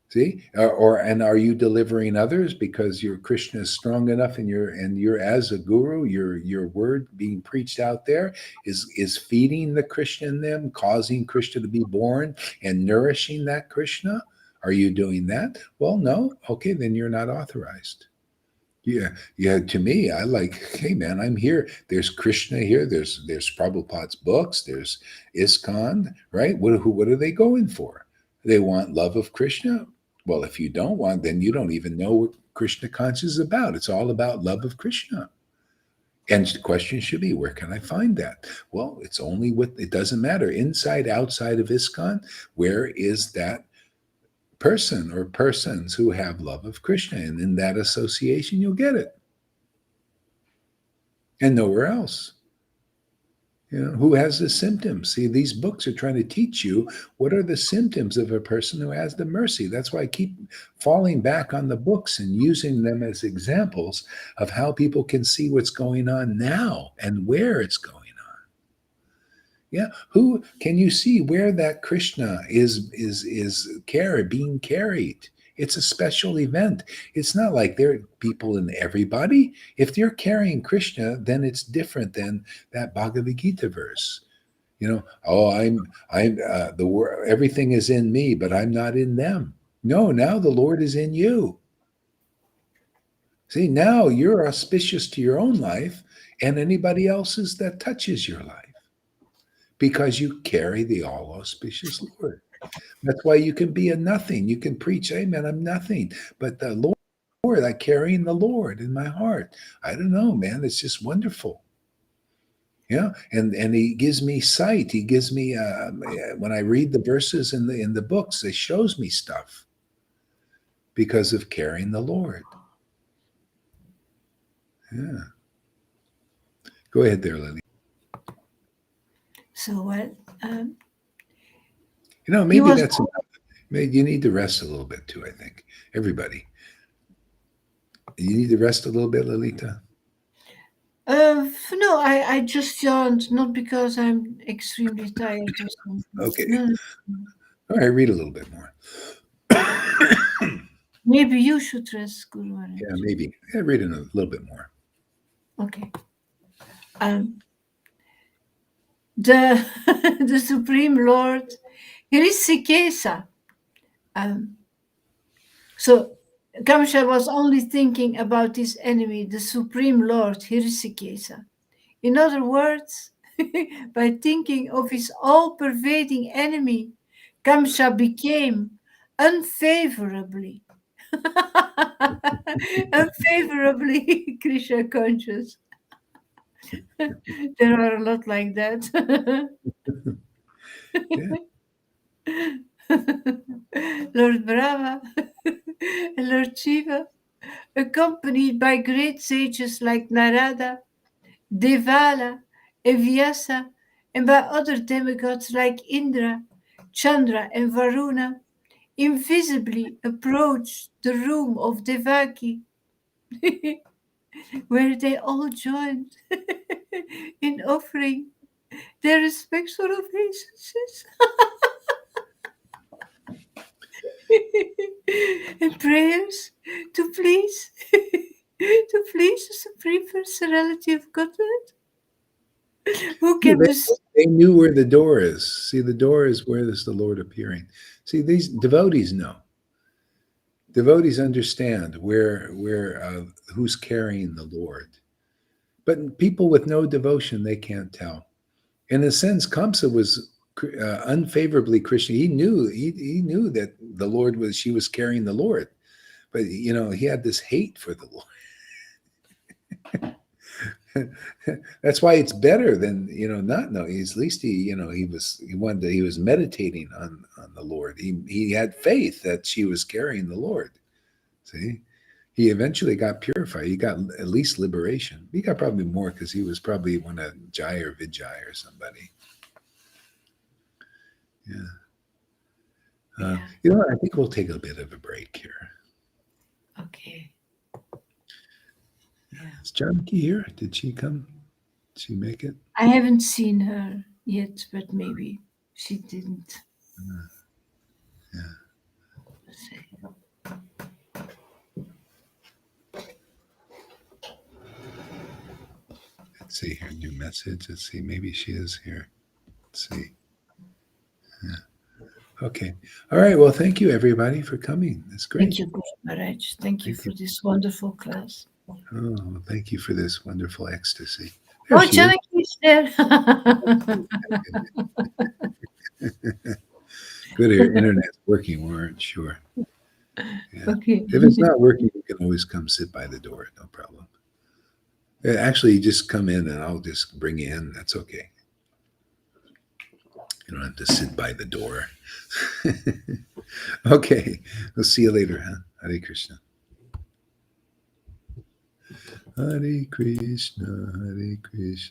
See, and are you delivering others because your Krishna is strong enough, and you're as a guru, your word being preached out there is feeding the Krishna in them, causing Krishna to be born and nourishing that Krishna? Are you doing that? Well, no. Okay, then you're not authorized. Yeah. To me, I like, hey man, I'm here. There's Krishna here. There's Prabhupada's books. There's ISKCON, right? What are they going for? They want love of Krishna. Well, if you don't want, then you don't even know what Krishna consciousness is about. It's all about love of Krishna. And the question should be, where can I find that? Well, it's only with, it doesn't matter. Inside, outside of ISKCON, where is that person or persons who have love of Krishna? And in that association, you'll get it. And nowhere else. Who has the symptoms? See, these books are trying to teach you what are the symptoms of a person who has the mercy. That's why I keep falling back on the books and using them as examples of how people can see what's going on now and where it's going on. Yeah, who can you see where that Krishna is being carried? It's a special event. It's not like there are people in everybody. If they're carrying Krishna, then it's different than that Bhagavad Gita verse. I'm the word. Everything is in me, but I'm not in them. No, now the Lord is in you. See, now you're auspicious to your own life and anybody else's that touches your life because you carry the all auspicious Lord. That's why you can be a nothing. You can preach, amen, I'm nothing. But the Lord, I'm carrying the Lord in my heart. I don't know, man. It's just wonderful. Yeah. And he gives me sight. He gives me, when I read the verses in the books, it shows me stuff because of carrying the Lord. Yeah. Go ahead there, Lily. So what? Maybe that's enough. Maybe you need to rest a little bit too, I think. Everybody. You need to rest a little bit, Lalita? No, I just yawned, not because I'm extremely tired or something. Okay. No. All right, read a little bit more. Maybe you should rest, Guru Maharaj. Yeah, maybe. Yeah, read a little bit more. Okay. the the Supreme Lord Hrisikesa. So Kamsa was only thinking about his enemy, the Supreme Lord Hrisikesa. In other words, by thinking of his all-pervading enemy, Kamsa became unfavorably Krishna conscious. There are a lot like that. Yeah. Lord Brahma and Lord Shiva, accompanied by great sages like Narada, Devala, and Vyasa, and by other demigods like Indra, Chandra, and Varuna, invisibly approached the room of Devaki, where they all joined in offering their respectful obeisances and prayers to please the Supreme Personality of Godhead, who Yeah, can they knew where the door is. See, the door is where is the Lord appearing. See, these devotees know. Devotees understand where who's carrying the Lord. But people with no devotion, they can't tell. In a sense, Kamsa was unfavorably Christian. He knew that the Lord was she was carrying the Lord, but he had this hate for the Lord. That's why it's better than not know. At least he was meditating on the Lord. He had faith that she was carrying the Lord. See, he eventually got purified. He got at least liberation. He got probably more because he was probably one of Jai or Vijay or somebody. Yeah. I think we'll take a bit of a break here. Okay. Yeah. Is Janaki here? Did she come? Did she make it? I haven't seen her yet, but maybe she didn't. Yeah. Let's see. Let's see here. New message. Let's see. Maybe she is here. Let's see. Yeah. Okay. All right. Well, thank you everybody for coming. That's great. Thank you, Guru Maharaj. Thank you for this wonderful class. Oh, thank you for this wonderful ecstasy. Oh, There she is. Janaki's there. Good. Your internet's working. We weren't sure. Yeah. Okay. If it's not working, you can always come sit by the door. No problem. Actually, you just come in and I'll just bring you in. That's okay. You don't have to sit by the door. Okay. We'll see you later, huh? Hare Krishna. Hare Krishna, Hare Krishna.